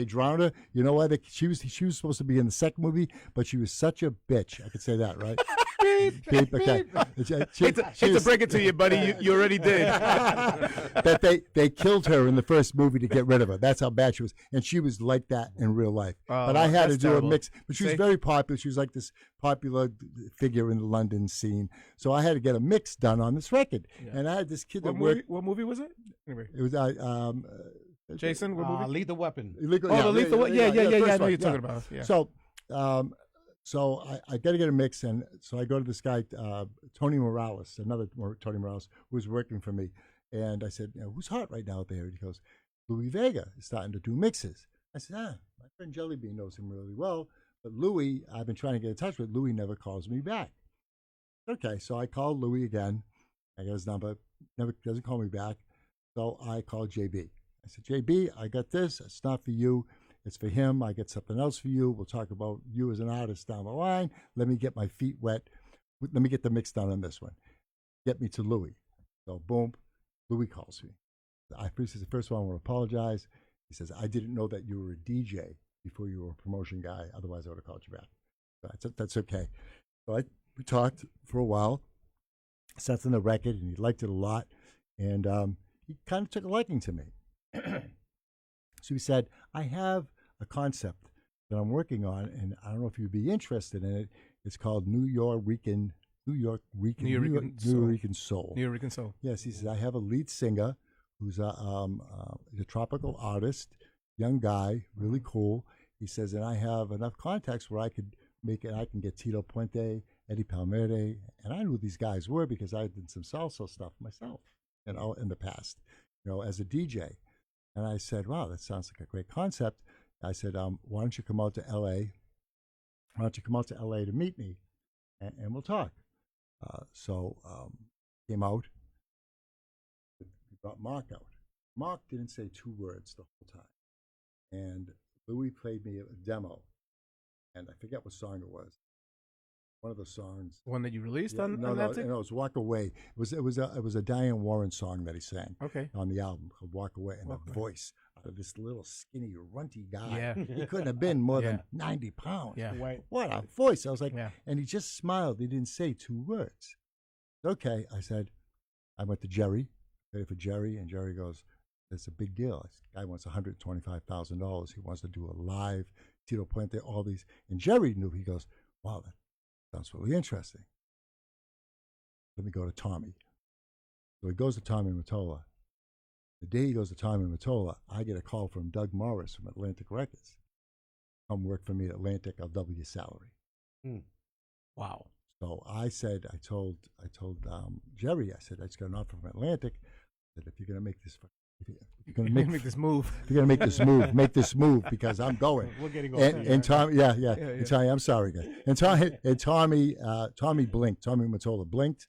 drowned her. You know why? She was supposed to be in the second movie, but she was such a bitch. I could say that, right? Beep, okay.
Hate to break it to you, buddy. You already did.
That they killed her in the first movie to get rid of her. That's how bad she was, and she was like that in real life. But I had to do a mix. But she was very popular. She was like this popular figure in the London scene. So I had to get a mix done on this record, and I had this kid that worked.
What movie was it? Anyway.
It was
Jason. What movie?
Lethal Weapon.
The
Lethal Weapon. Yeah. I know
one,
you're talking about. Yeah.
So I got to get a mix, and so I go to this guy, Tony Morales, Tony Morales, who was working for me, and I said, who's hot right now there? And he goes, Louis Vega is starting to do mixes. I said, my friend Jellybean knows him really well, but Louis, I've been trying to get in touch with. Louis never calls me back. Okay, so I called Louis again. I got his number, never doesn't call me back. So I called JB. I said, JB, I got this. It's not for you. It's for him. I get something else for you. We'll talk about you as an artist down the line. Let me get my feet wet. Let me get the mix done on this one. Get me to Louis. So boom, Louis calls me. He says, first of all, I want to apologize. He says, I didn't know that you were a DJ before you were a promotion guy. Otherwise, I would have called you back. So that's okay. So we talked for a while. Sat on the record, and he liked it a lot. And he kind of took a liking to me. So he said, I have a concept that I'm working on, and I don't know if you'd be interested in it. It's called New York Soul. Yes, he says, I have a lead singer who's a tropical artist, young guy, really cool. He says, and I have enough contacts where I could make it. I can get Tito Puente, Eddie Palmieri, and I knew who these guys were because I did some salsa stuff myself, in the past, as a DJ. And I said, wow, that sounds like a great concept. I said, why don't you come out to L.A.? Why don't you come out to L.A. to meet me, and we'll talk. So came out. We brought Mark out. Mark didn't say 2 words the whole time. And Louis played me a demo, and I forget what song it was. One of the songs.
One that you released on
no,
that?
No, it was "Walk Away." It was a Diane Warren song that he sang.
Okay.
On the album called "Walk Away," and the voice of this little skinny, runty guy. Yeah. He couldn't have been more than 90 pounds.
Yeah.
What a voice! I was like, and he just smiled. He didn't say 2 words. Okay, I said, I went to Jerry, paid for Jerry, and Jerry goes, "It's a big deal. This guy wants $125,000. He wants to do a live Tito Puente, all these." And Jerry knew. He goes, "Wow, that sounds really interesting. Let me go to Tommy." So he goes to Tommy Mottola. The day he goes to Tommy Mottola, I get a call from Doug Morris from Atlantic Records. Come work for me at Atlantic. I'll double your salary.
Wow.
So I said, I told Jerry, I said, I just got an offer from Atlantic. I said, if you're going to make this, if you're going to make
this move,
if you're going to make this move, make this move because I'm going.
We're getting
and Tommy, and Tommy, I'm sorry, guys. And Tommy blinked. Tommy Mottola blinked,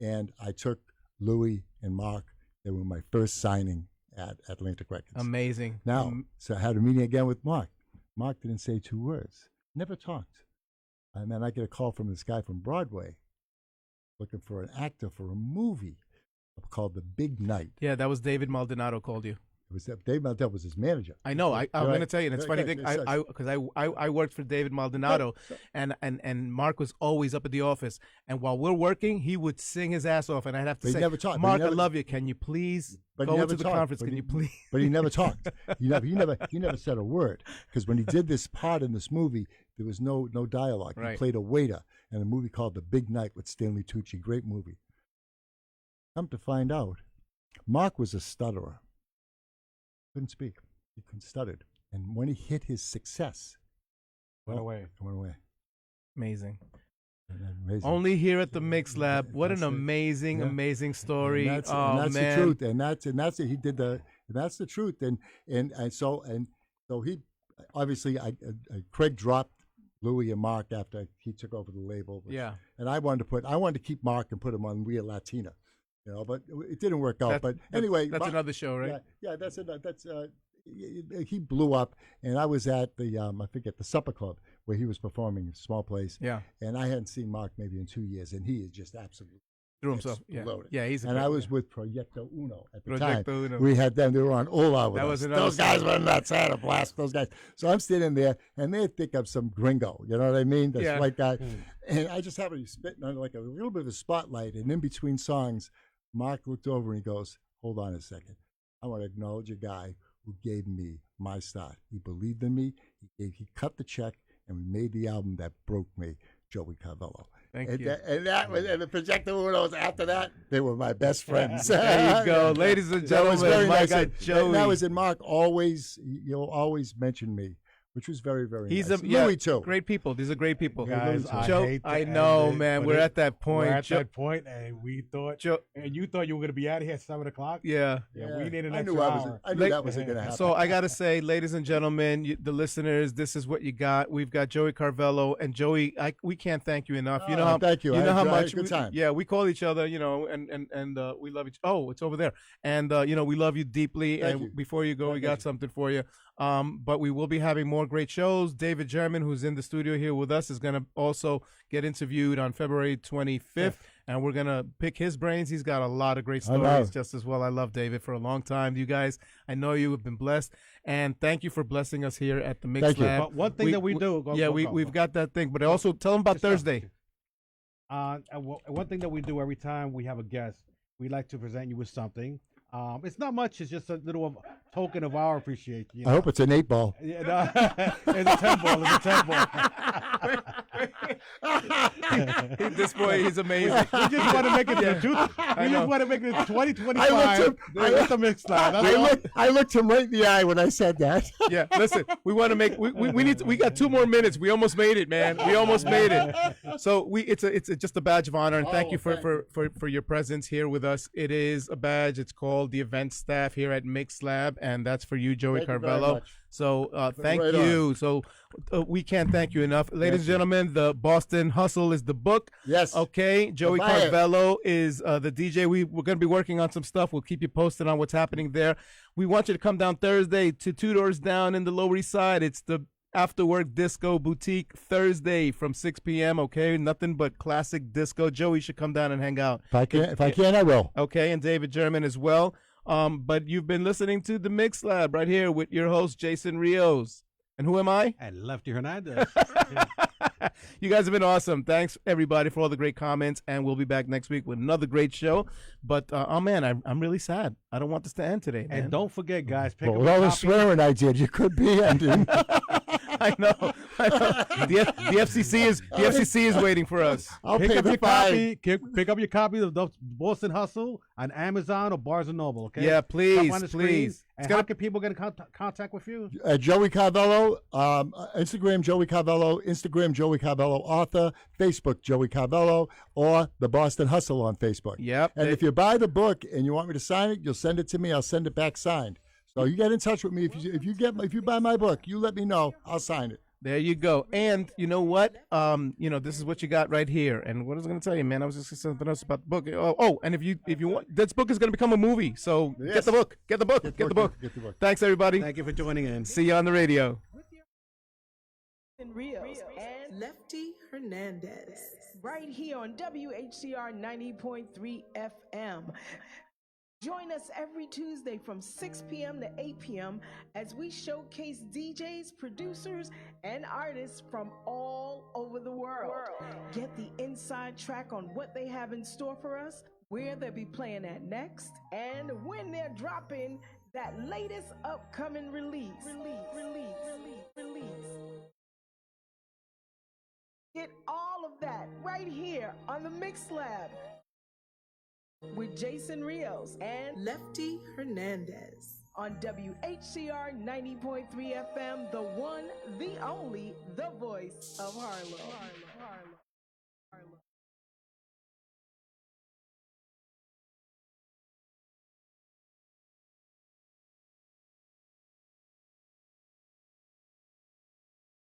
and I took Louis and Mark. They were my first signing at Atlantic Records.
Amazing.
Now, so I had a meeting again with Mark. Mark didn't say 2 words. Never talked. And then I get a call from this guy from Broadway looking for an actor for a movie called The Big Night.
Yeah, that was David Maldonado called you.
It was Dave Maldonado was his manager.
I know. I'm going to tell you, and it's funny thing. I worked for David Maldonado, and Mark was always up at the office. And while we're working, he would sing his ass off, and I'd have to say,
never talked,
"Mark, I love you. Can you please go to the conference? Can you please?"
But he never talked. He never said a word because when he did this part in this movie, there was no dialogue.
Right.
He played a waiter in a movie called The Big Night with Stanley Tucci. Great movie. Come to find out, Mark was a stutterer. Couldn't speak. He stuttered. And when he hit his success,
went away.
Amazing.
Amazing.
Only here at the Mix Lab. What an amazing story.
And that's
man.
the truth. And that's it. He did that's the truth. And so he obviously Craig dropped Louis and Mark after he took over the label. And I wanted to keep Mark and put him on We Are Latina. But it didn't work out. But anyway,
that's another show, right?
Yeah, that's he blew up, and I was at the I forget the Supper Club where he was performing, a small place.
Yeah,
and I hadn't seen Mark maybe in 2 years, and he is just absolutely
threw himself. He's.
I was with Proyecto Uno at the
time.
Uno. We had them; they were on all hour. Those guys were nuts. I had a blast. Those guys. So I'm sitting there, and they think I'm some gringo. You know what I mean? This white guy. And I just happened to be spitting under like a little bit of a spotlight. And in between songs, Mark looked over and he goes, hold on a second. I want to acknowledge a guy who gave me my start. He believed in me. He cut the check, and we made the album that broke me, Joey Carvello.
Thank you.
And the Projector Widows after that, they were my best friends.
There you go. Ladies and gentlemen, my guy Joey.
That was in Mark you'll always mention me, which was very, very nice.
Louis too. Great people. These are great people.
Guys,
I know, man. We're at that point.
We're at that point, and we thought, and you thought you were going to be out of here at 7 o'clock.
Yeah.
We needed an extra hour.
I knew that wasn't going to happen.
So I got to say, ladies and gentlemen, the listeners, this is what you got. We've got Joey Carvello, and Joey, we can't thank you enough. You know how
thank you.
You know how much.
Good time.
We call each other, and we love each. Oh, it's over there. And we love you deeply.
Thank
and
you.
Before you go, we got something for you. But we will be having more great shows. David German, who's in the studio here with us, is going to also get interviewed on February 25th, and we're going to pick his brains. He's got a lot of great stories just as well. I love David for a long time. You guys, I know you have been blessed, and thank you for blessing us here at the Mix Lab.
But one thing that we do.
We've got that thing, but also tell them about Thursday.
One thing that we do every time we have a guest, we like to present you with something. It's not much. It's just a little token of our appreciation.
I hope it's an 8-ball.
Yeah, no, it's a 10-ball.
This boy, he's amazing.
We just want to make it the truth. We just want to make it 2025. With the Mix Lab.
I looked him right in the eye when I said that.
Yeah, listen, we want to make. We got 2 more minutes. We almost made it, man. We almost made it. So it's just a badge of honor, and thank you for your presence here with us. It is a badge. It's called the event staff here at Mix Lab, and that's for you, Joey Carvello. So thank you. So we can't thank you enough. Ladies and gentlemen, the Boston Hustle is the book.
Yes.
Okay. Joey Carvello is the DJ. We're going to be working on some stuff. We'll keep you posted on what's happening there. We want you to come down Thursday to 2 doors down in the Lower East Side. It's the After Work Disco Boutique Thursday from 6 p.m. Okay, nothing but classic disco. Joey should come down and hang out.
If I can, I will.
Okay, and David German as well. But you've been listening to the Mix Lab right here with your host Jason Rios. And who am I?
And Lefty Hernandez.
You guys have been awesome. Thanks everybody for all the great comments, and we'll be back next week with another great show. But oh man, I'm really sad. I don't want this to end today, man.
And don't forget, guys, pick up
with all the swearing I did, you could be ending.
I know. The FCC is waiting for us.
I'll pick up your copy. Pick up your copy of the Boston Hustle on Amazon or Barnes and Noble. Okay.
Yeah, please.
And how can people get in contact with you?
Joey Carvello, Instagram Joey Carvello, Instagram Joey Carvello author, Facebook Joey Carvello, or the Boston Hustle on Facebook.
Yep.
And if you buy the book and you want me to sign it, you'll send it to me. I'll send it back signed. So you get in touch with me if you buy my book. You let me know. I'll sign it.
There you go. And you know what? This is what you got right here. And what was I going to tell you, man? I was just saying something else about the book. Oh, and if you want, this book is going to become a movie. So get the book. Get the book. Thanks, everybody.
Thank you for joining in.
See you on the radio.
Rios and
Lefty Hernandez.
right here on WHCR 90.3 FM. Join us every Tuesday from 6 p.m. to 8 p.m. as we showcase DJs, producers, and artists from all over the world. Get the inside track on what they have in store for us, where they'll be playing at next, and when they're dropping that latest upcoming release. Get all of that right here on the Mix Lab with Jason Rios and
Lefty Hernandez
on WHCR 90.3 FM, the one, the only, the voice of Harlem.